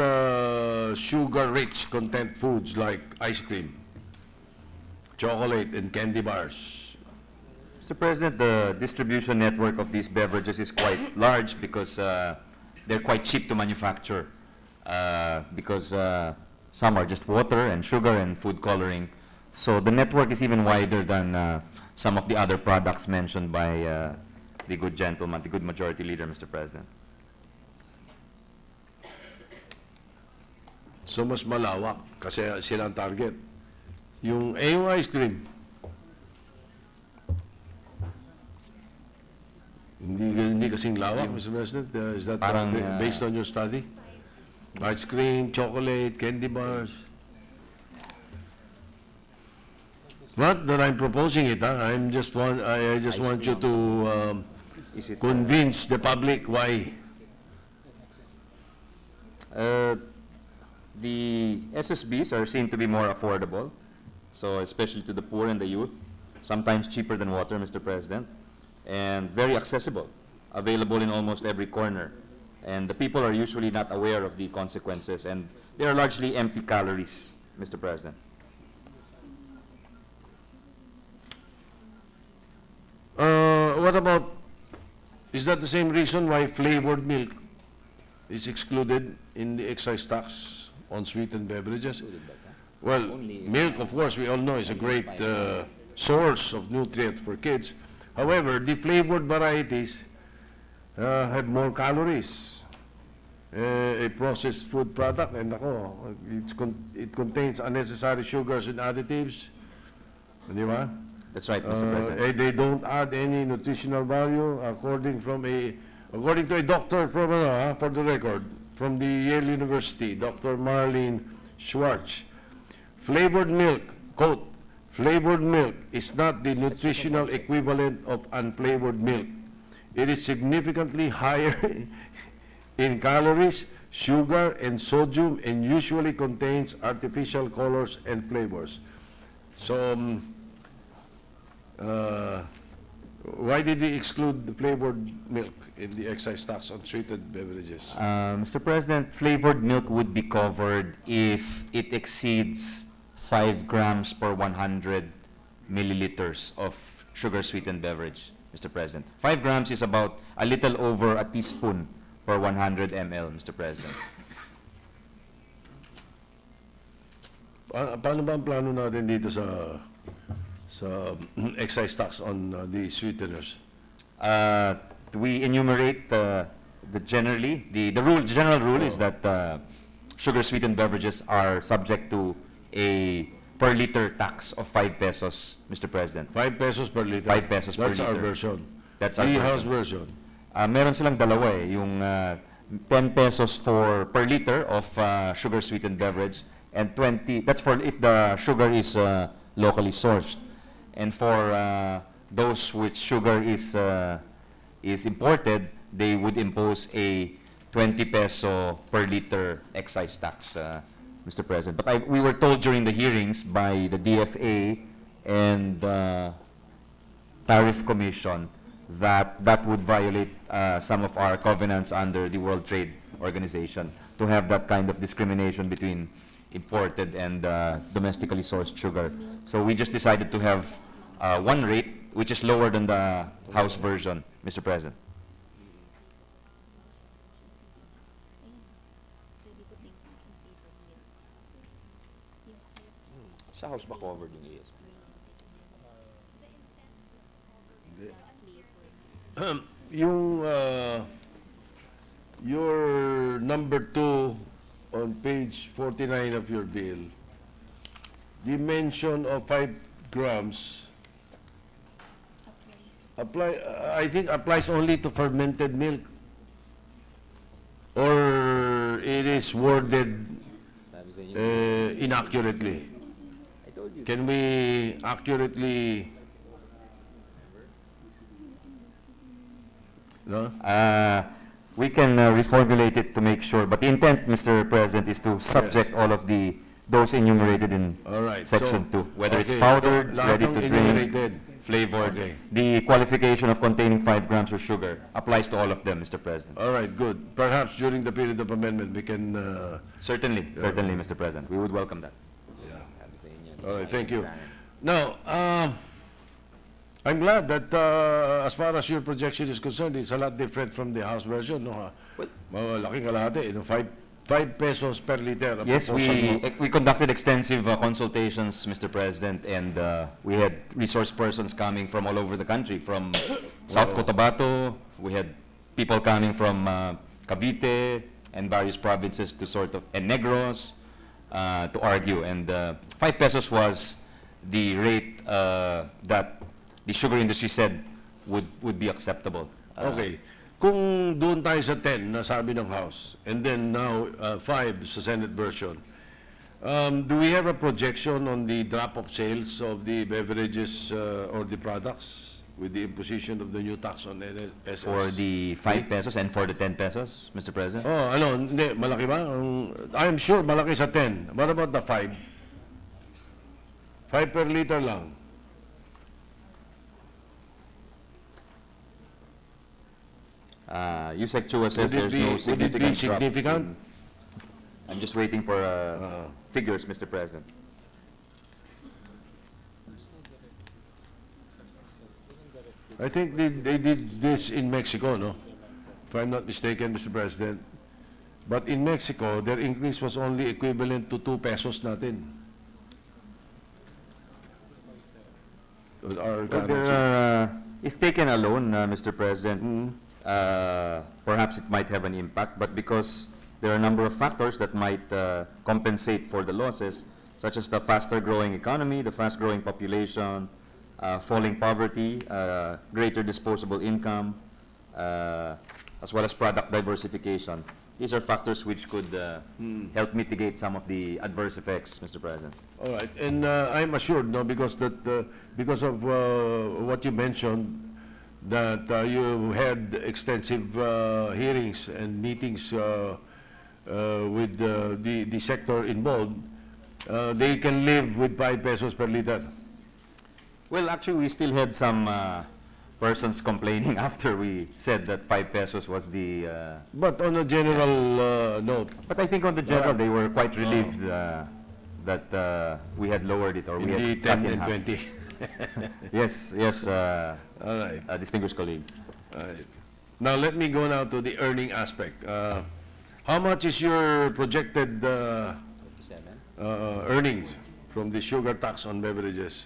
sugar-rich content foods like ice cream, chocolate, and candy bars? Mr. President, the distribution network of these beverages is quite large because they're quite cheap to manufacture because some are just water and sugar and food coloring. So the network is even wider than some of the other products mentioned by the good gentleman, the good majority leader, Mr. President. So mas malawak kasi sila ang target. Yung ice cream, hindi kasing lawak, Mr. President. Is that Parang, based on your study? Ice cream, chocolate, candy bars. Not that I'm proposing it, huh? I just want you to convince the public why. The SSBs are seen to be more affordable, so especially to the poor and the youth, sometimes cheaper than water, Mr. President, and very accessible, available in almost every corner. And the people are usually not aware of the consequences, and they are largely empty calories, Mr. President. What about, is that the same reason why flavored milk is excluded in the excise tax on sweetened beverages? Well, milk, of course, we all know is a great source of nutrient for kids. However, the flavored varieties have more calories. A processed food product, and it contains unnecessary sugars and additives. Di ba? That's right, Mr. President. They don't add any nutritional value, according to a doctor from, for the record, from the Yale University, Dr. Marlene Schwartz. Flavored milk, quote, flavored milk is not the nutritional equivalent of unflavored milk. It is significantly higher in calories, sugar, and sodium, and usually contains artificial colors and flavors. So, why did we exclude the flavored milk in the excise tax on sweetened beverages? Mr. President, flavored milk would be covered if it exceeds 5 grams per 100 milliliters of sugar-sweetened beverage, Mr. President. 5 grams is about a little over a teaspoon per 100 ml, Mr. President. Paano ba ang plano natin dito sa excise tax on the sweeteners? We enumerate the general rule is that sugar-sweetened beverages are subject to a per liter tax of 5 pesos, Mr. President. 5 pesos per liter? 5 pesos per liter. That's our version. That's our the House version. Meron silang dalawa eh, yung 10 pesos per liter of sugar-sweetened beverage, and 20, that's for if the sugar is locally sourced. And for those which sugar is imported, they would impose a 20 peso per liter excise tax, Mr. President. But we were told during the hearings by the DFA and Tariff Commission that that would violate some of our covenants under the World Trade Organization to have that kind of discrimination between imported and domestically sourced sugar. So we just decided to have one rate, which is lower than the House version, Mr. President. Sa House ba covered yung ESP? Your number 2 on page 49 of your bill, the mention of 5 grams I think applies only to fermented milk, or it is worded inaccurately. Can we accurately? No? We can reformulate it to make sure, but the intent, Mr. President, is to subject all of those enumerated in All right. Section 2, whether it's okay, powdered, lahat ready ng to drink, enumerated. flavored. Okay. The qualification of containing 5 grams of sugar applies to all of them, Mr. President. All right, good. Perhaps during the period of amendment, we can, Certainly, certainly, Mr. President. We would welcome that. all right, thank you. Now, I'm glad that as far as your projection is concerned, it's a lot different from the House version, no? Ha? Malaking kalahati, 5 pesos per liter. ang Yes, proposal mo. we conducted extensive consultations, Mr. President, and we had resource persons coming from all over the country, from South Cotabato. We had people coming from Cavite and various provinces to and Negros to argue. And 5 pesos was the rate that the sugar industry said would be acceptable. Okay. Kung doon tayo sa 10 na sabi ng House, and then now 5 sa Senate version, do we have a projection on the drop of sales of the beverages or the products with the imposition of the new tax on SS? For the 5 pesos and for the 10 pesos, Mr. President? Oh, ano, hindi, malaki ba? I'm sure malaki sa 10. What about the 5? 5 per liter lang. USEC Chua says Would it there's be- no would it be significant drop. significant? I'm just waiting for figures, Mr. President. I think they did this in Mexico, no? If I'm not mistaken, Mr. President. But in Mexico, their increase was only equivalent to 2 pesos natin. With our Well, currency. if taken alone, Mr. President, perhaps it might have an impact, but because there are a number of factors that might compensate for the losses, such as the faster growing economy, the fast growing population, falling poverty, greater disposable income, as well as product diversification. These are factors which could help mitigate some of the adverse effects, Mr. President. All right, and I'm assured, no, because of what you mentioned, that you had extensive hearings and meetings with the sector involved, they can live with 5 pesos per liter. Well, actually, we still had some persons complaining after we said that 5 pesos was the... But on a general note, But I think on the general, they were quite relieved that we had lowered it, or we in the had cut 10 in and half. 20. Yes, All right. distinguished colleague. All right. Now, let me go now to the earning aspect. How much is your projected earnings from the sugar tax on beverages?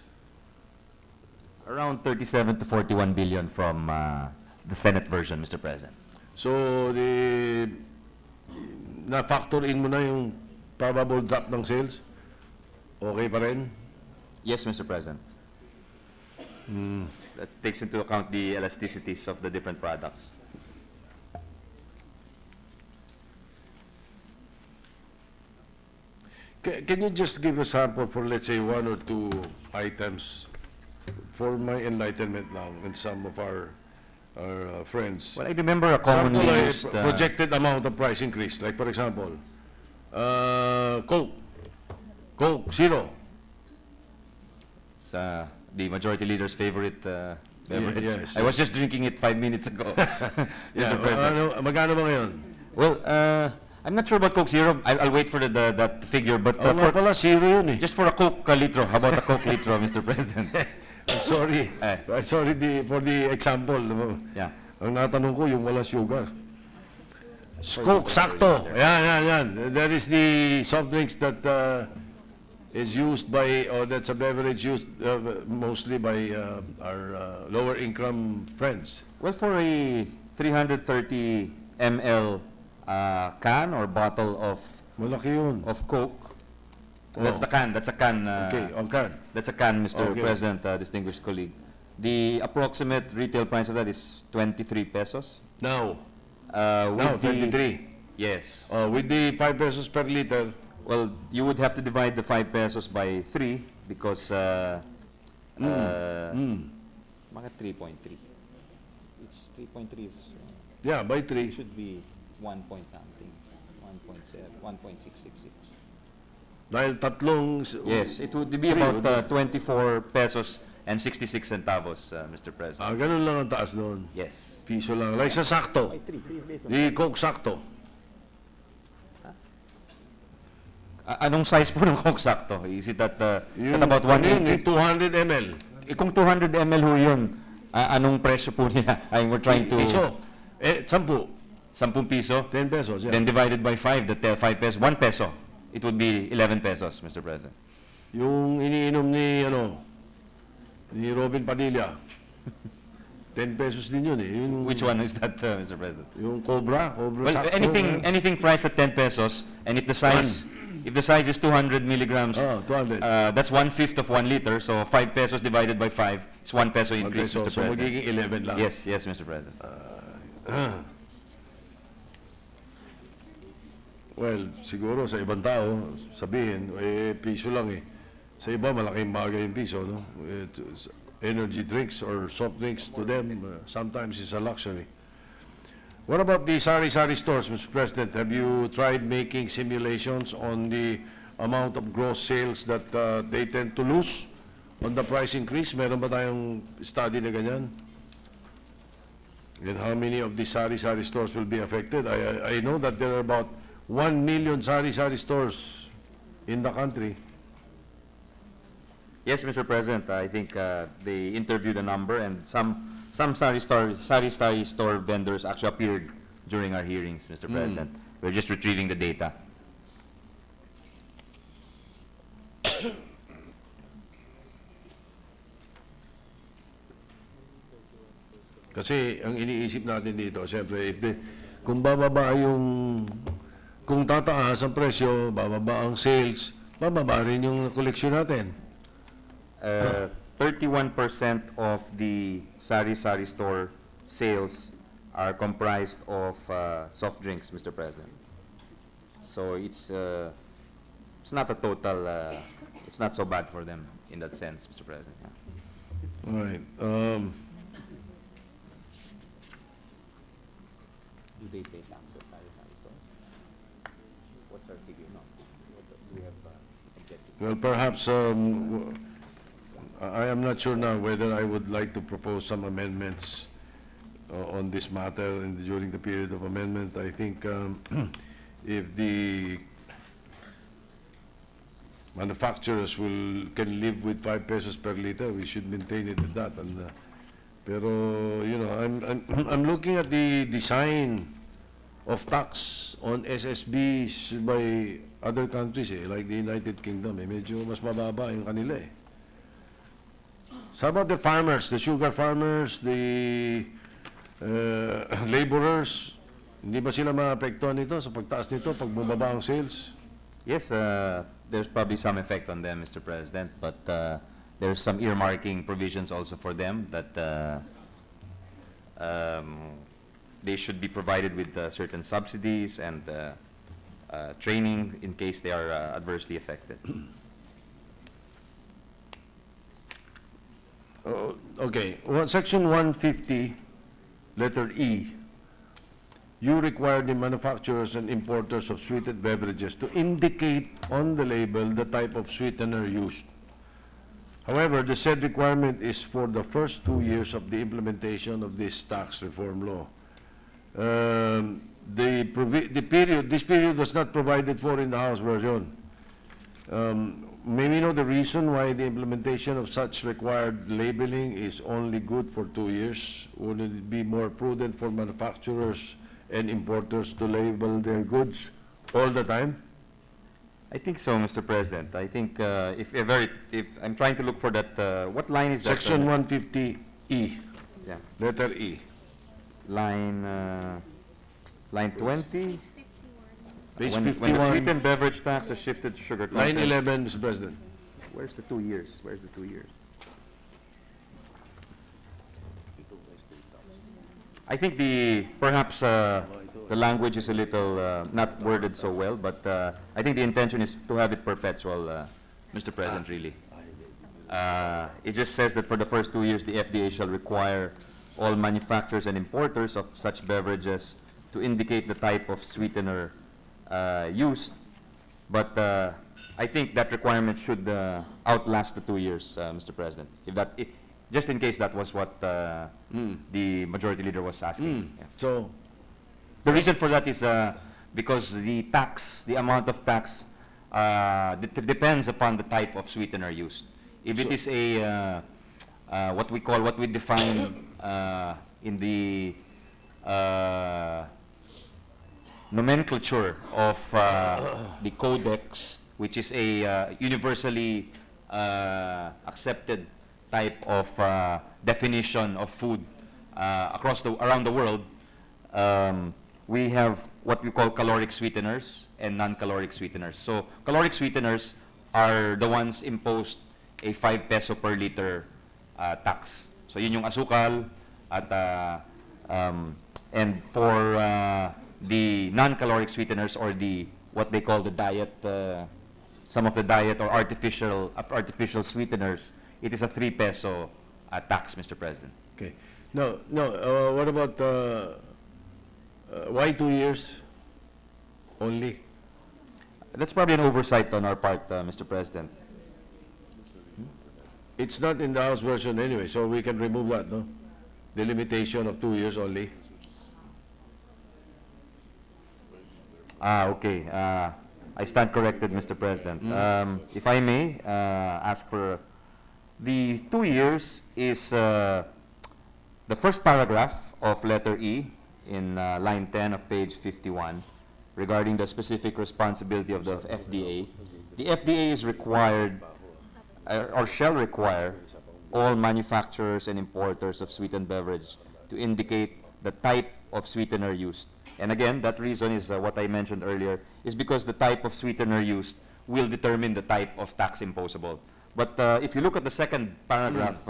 Around 37 to 41 billion from the Senate version, Mr. President. So, na-factor in mo na yung probable drop ng sales? Okay pa rin? Yes, Mr. President. That takes into account the elasticities of the different products. Can you just give a sample for, let's say, 1 or 2 items for my enlightenment now and some of our friends? Well, I remember a commonly Sample, used... projected amount of price increase, like for example, Coke, zero. It's the majority leader's favorite beverage. yes, I was just drinking it 5 minutes ago. Mr. President. Magkano ba ngayon? Well, I'm not sure about Coke Zero. I'll wait for that figure, but Oh, nga pala, zero yun eh. just for a Coke litro. How about a Coke litro, Mr. President? I'm sorry. Eh. I'm sorry for the example. Yeah. Ang natanong ko, yung wala sugar. Coke, sakto. Yan. That is the soft drinks that is used by, or that's a beverage used mostly by our lower income friends. Well, for a 330 ml can or bottle Malaki yun. of Coke, Oh. that's a can. Okay, on can. That's a can, Mr. Okay. President, distinguished colleague. The approximate retail price of that is 23 pesos. Now, With the- 23. Yes. With the 5 pesos per liter, Well, you would have to divide the 5 pesos by 3 because bakit 3.3? it's 3.3 is, Yeah, by 3. should be 1 point something, 1.7, 1.666. Dahil tatlong... Yes, it would be about 24 pesos and 66 centavos, Mr. President. Ganun lang ang taas doon. Yes. Piso lang. Like sa sakto. By 3, please based on Di Coke sakto. Anong size po ng Coke sakto? Is it at about Ano yun, 180? 200 ml. Kung 200 ml ho yun, anong presyo po niya? We're trying to... Piso. 10. 10 piso? 10 pesos, yeah. Then divided by 5, that 5 pesos, 1 peso. It would be 11 pesos, Mr. President. Yung iniinom ni Robin Padilla. 10 pesos din yun eh. Which one is that, Mr. President? Yung Cobra Well, sakto. anything priced at 10 pesos, and if the size is 200 milligrams, 200. that's 1/5 of 1 liter. So 5 pesos divided by 5 is 1 peso increase, Okay, Mr. so President. magiging 11 lang. Yes, Mr. President. Well, siguro sa ibang tao, sabihin, piso lang eh. Sa iba, malaking bagay yung piso, no? Energy drinks or soft drinks to them, sometimes it's a luxury. What about the sari-sari stores, Mr. President? Have you tried making simulations on the amount of gross sales that they tend to lose on the price increase? Meron ba tayong study na ganyan? And how many of the sari-sari stores will be affected? I know that there are about 1 million sari-sari stores in the country. Yes, Mr. President. I think they interviewed a number, and some sari-sari store vendors actually appeared during our hearings, Mr. President. We're just retrieving the data. Kasi ang iniisip natin dito, siyempre, kung kung tataas ang presyo, bababa ang sales, bababa rin yung koleksyon natin. 31% of the sari-sari store sales are comprised of soft drinks, Mr. President. So it's not a total, it's not so bad for them in that sense, Mr. President. All right. Do they pay tax at sari-sari stores? What's our figure now? Do we have objective? Well, perhaps I am not sure now whether I would like to propose some amendments on this matter during the period of amendment. I think if the manufacturers can live with 5 pesos per liter, we should maintain it at that. And pero you know, I'm looking at the design of tax on SSBs by other countries, like the United Kingdom. Medyo mas mababa yung kanila eh. So how about the farmers, the sugar farmers, the laborers? Hindi ba sila maapektuhan nito sa pagtaas nito pag bumaba ang sales? Yes, there's probably some effect on them, Mr. President, but there's some earmarking provisions also for them that they should be provided with certain subsidies and training in case they are adversely affected. Okay, Section 150, letter E, you require the manufacturers and importers of sweetened beverages to indicate on the label the type of sweetener used. However, the said requirement is for the first 2 years of the implementation of this tax reform law. This period was not provided for in the House version. May we know the reason why the implementation of such required labeling is only good for 2 years? Would it be more prudent for manufacturers and importers to label their goods all the time? I think so, Mr. President. I think if I'm trying to look for that, what line is that? Section 150E, Yeah, letter E. line 20. Page When the 51, sweetened beverage tax is shifted to sugar line content. 11, Mr. President. Where's the 2 years? Where's the 2 years? I think perhaps the language is a little not worded so well, but I think the intention is to have it perpetual, Mr. President, really. It just says that for the first 2 years, the FDA shall require all manufacturers and importers of such beverages to indicate the type of sweetener used. But I think that requirement should outlast the 2 years, Mr. President. Just in case that was what the majority leader was asking. Yeah. So, the reason for that is because the amount of tax, depends upon the type of sweetener used. If it is a what we define in the nomenclature of the Codex, which is a universally accepted type of definition of food around the world, we have what we call caloric sweeteners and non-caloric sweeteners. So caloric sweeteners are the ones imposed a 5 peso per liter tax. So yun yung asukal at and for the non-caloric sweeteners, or what they call the diet, some of the diet or artificial sweeteners, it is a 3 peso tax, Mr. President. okay. No, what about, why 2 years only? That's probably an oversight on our part, Mr. President. It's not in the House version anyway, so we can remove that, no? The limitation of 2 years only. Okay. I stand corrected, Mr. President. If I may ask for the 2 years is the first paragraph of letter E in line 10 of page 51 regarding the specific responsibility of the FDA. The FDA is required or shall require all manufacturers and importers of sweetened beverage to indicate the type of sweetener used. And again, that reason is what I mentioned earlier, is because the type of sweetener used will determine the type of tax imposable. But if you look at the second paragraph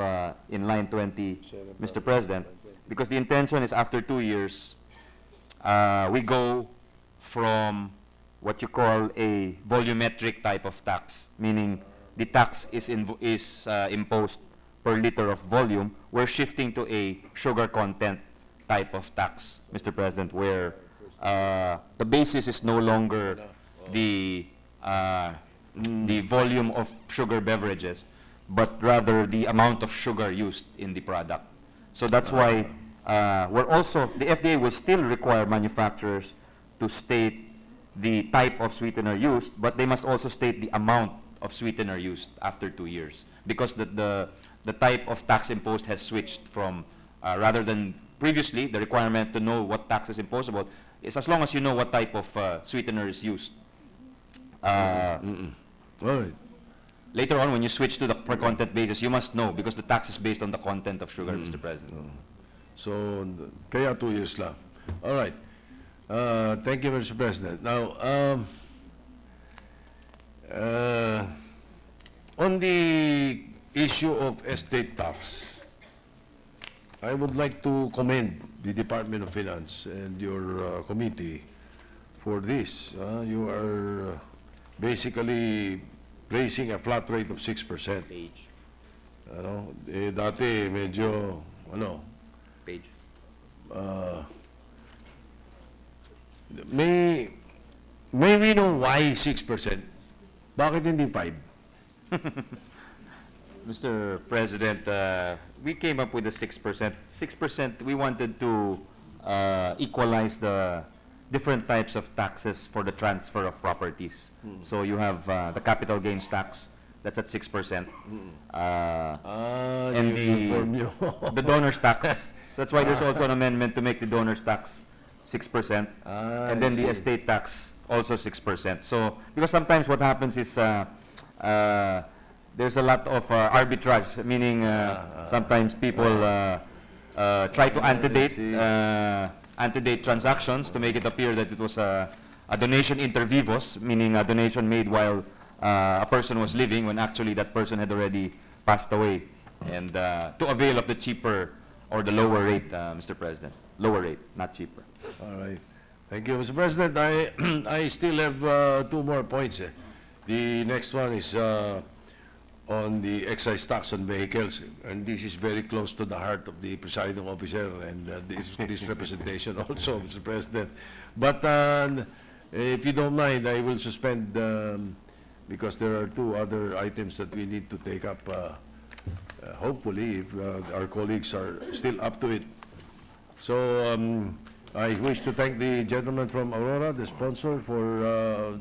in line 20, Mr. President, because the intention is after 2 years, we go from what you call a volumetric type of tax, meaning the tax is imposed per liter of volume. We're shifting to a sugar content type of tax, Mr. President, where the basis is no longer the volume of sugar beverages, but rather the amount of sugar used in the product. So that's why the FDA will still require manufacturers to state the type of sweetener used, but they must also state the amount of sweetener used after 2 years, because the type of tax imposed has switched from, rather than previously, the requirement to know what tax is imposable is as long as you know what type of sweetener is used. All right. Later on, when you switch to the per content basis, you must know, because the tax is based on the content of sugar, Mr. President. So, kaya 2 years lang. All right. Thank you, Mr. President. Now, on the issue of estate tax, I would like to commend the Department of Finance and your committee for this. You are basically placing a flat rate of 6%. Page. Dati medyo, Page. May we know why 6%? Bakit hindi 5? Mr. President, we came up with a 6%. 6%, we wanted to equalize the different types of taxes for the transfer of properties. So you have the capital gains tax, that's at 6%. And the donor's tax. So that's why there's also an amendment to make the donor's tax 6%. And then the estate tax, also 6%. So, because sometimes what happens is there's a lot of arbitrage, meaning sometimes people try to antedate transactions to make it appear that it was a donation inter vivos, meaning a donation made while a person was living, when actually that person had already passed away, and to avail of the cheaper or the lower rate, Mr. President. Lower rate, not cheaper. All right. Thank you, Mr. President. I still have 2 more points. The next one is on the excise tax on vehicles, and this is very close to the heart of the presiding officer and this representation also, Mr. President. But if you don't mind, I will suspend because there are two other items that we need to take up, hopefully, if our colleagues are still up to it. So I wish to thank the gentleman from Aurora, the sponsor, for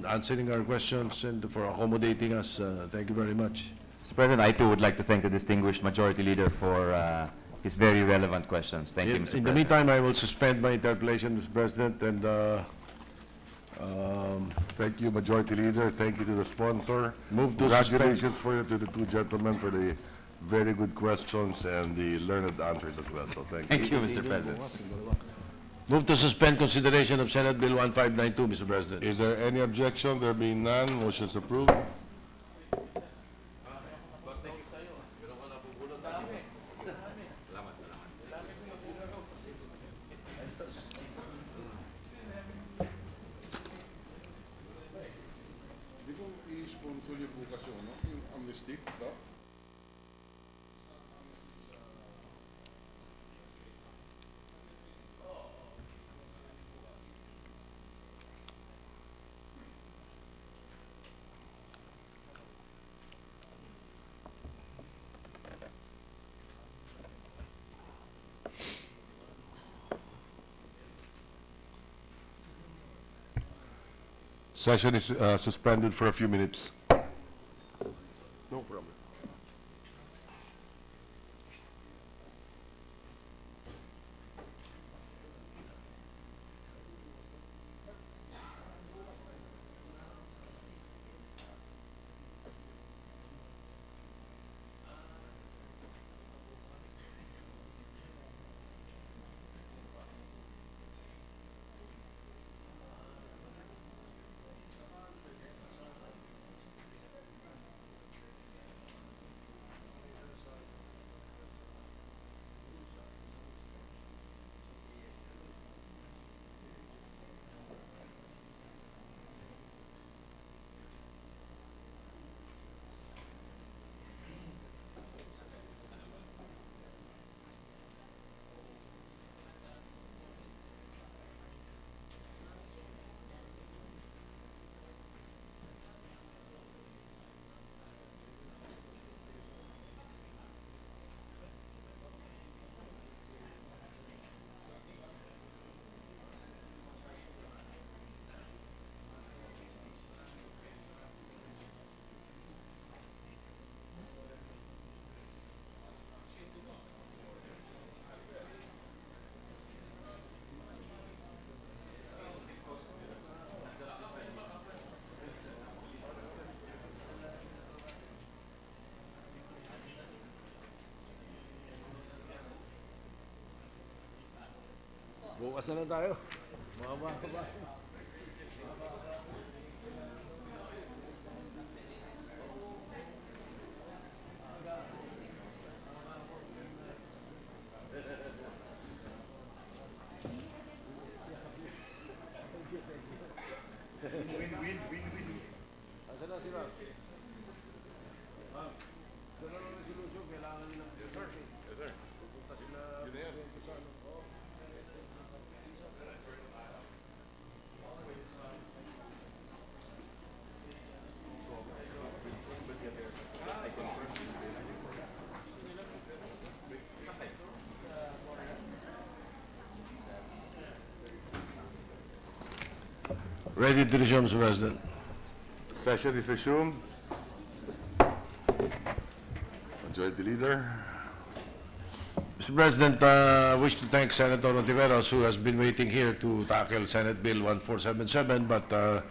answering our questions and for accommodating us. Thank you very much. Mr. President, I too would like to thank the distinguished Majority Leader for his very relevant questions. Thank you, Mr. President. In the meantime, I will suspend my interpellation, Mr. President, and Thank you, Majority Leader. Thank you to the sponsor. Move to Congratulations to the two gentlemen for the very good questions and the learned answers as well. So thank you. Thank you, Mr. President. move to suspend consideration of Senate Bill 1592, Mr. President. Is there any objection? There being none, motion is approved. Di ko i-sponsor yung bukas yun, no? Yung amnesty, ito? Session is suspended for a few minutes. No problem. Bukas na tayo. Mga kabayan. Win-win. Asa na sila? Sa na ng resolution, kailangan nila. Yes, sir. Yes, sir. Pupunta sila. Yun na yan. Ready to resume, Mr. President. Session is resumed. Majority Leader. Mr. President, I wish to thank Senator Ontiveros, who has been waiting here to tackle Senate Bill 1477, but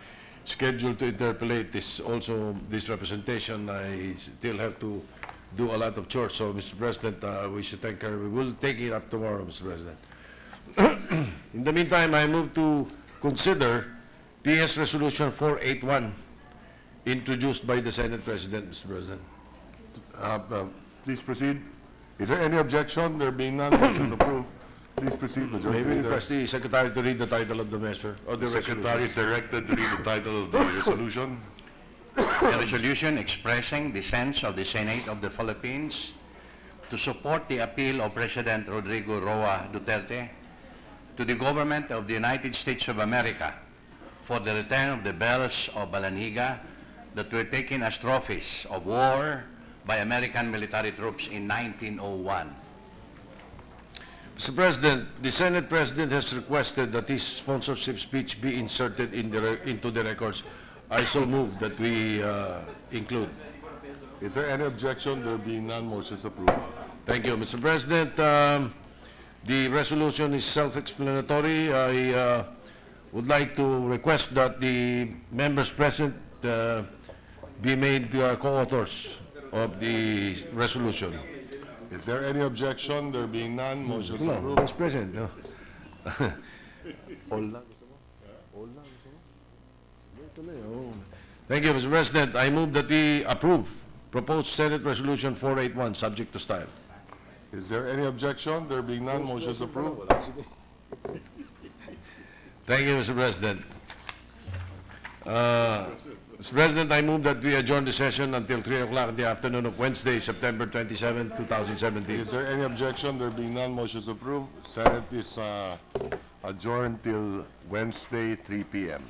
scheduled to interpellate this representation. I still have to do a lot of chores. So, Mr. President, I wish to thank her. We will take it up tomorrow, Mr. President. In the meantime, I move to consider PS Resolution 481, introduced by the Senate President, Mr. President. Please proceed. Is there any objection? There being none, motion is approved. Please proceed, Majority May we Leader. request the Secretary to read the title of the measure, or the The Secretary resolution. is directed to read the title of the resolution. a resolution expressing the sense of the Senate of the Philippines to support the appeal of President Rodrigo Roa Duterte to the government of the United States of America for the return of the bells of Balaniga that were taken as trophies of war by American military troops in 1901. Mr. President, the Senate President has requested that his sponsorship speech be inserted into the records. I so move that we include. Is there any objection? There being none, motions approved. Thank you, Mr. President. The resolution is self-explanatory. I would like to request that the members present be made co-authors of the resolution. Is there any objection? There being none, motions Come on, approved. Mr. President. No. Thank you, Mr. President. I move that we approve proposed Senate Resolution 481, subject to style. Is there any objection? There being none, motions approved. Thank you, Mr. President. Mr. President, I move that we adjourn the session until 3 o'clock in the afternoon of Wednesday, September 27, 2017. Is there any objection? There being none, motions approved. Senate is adjourned till Wednesday, 3 p.m.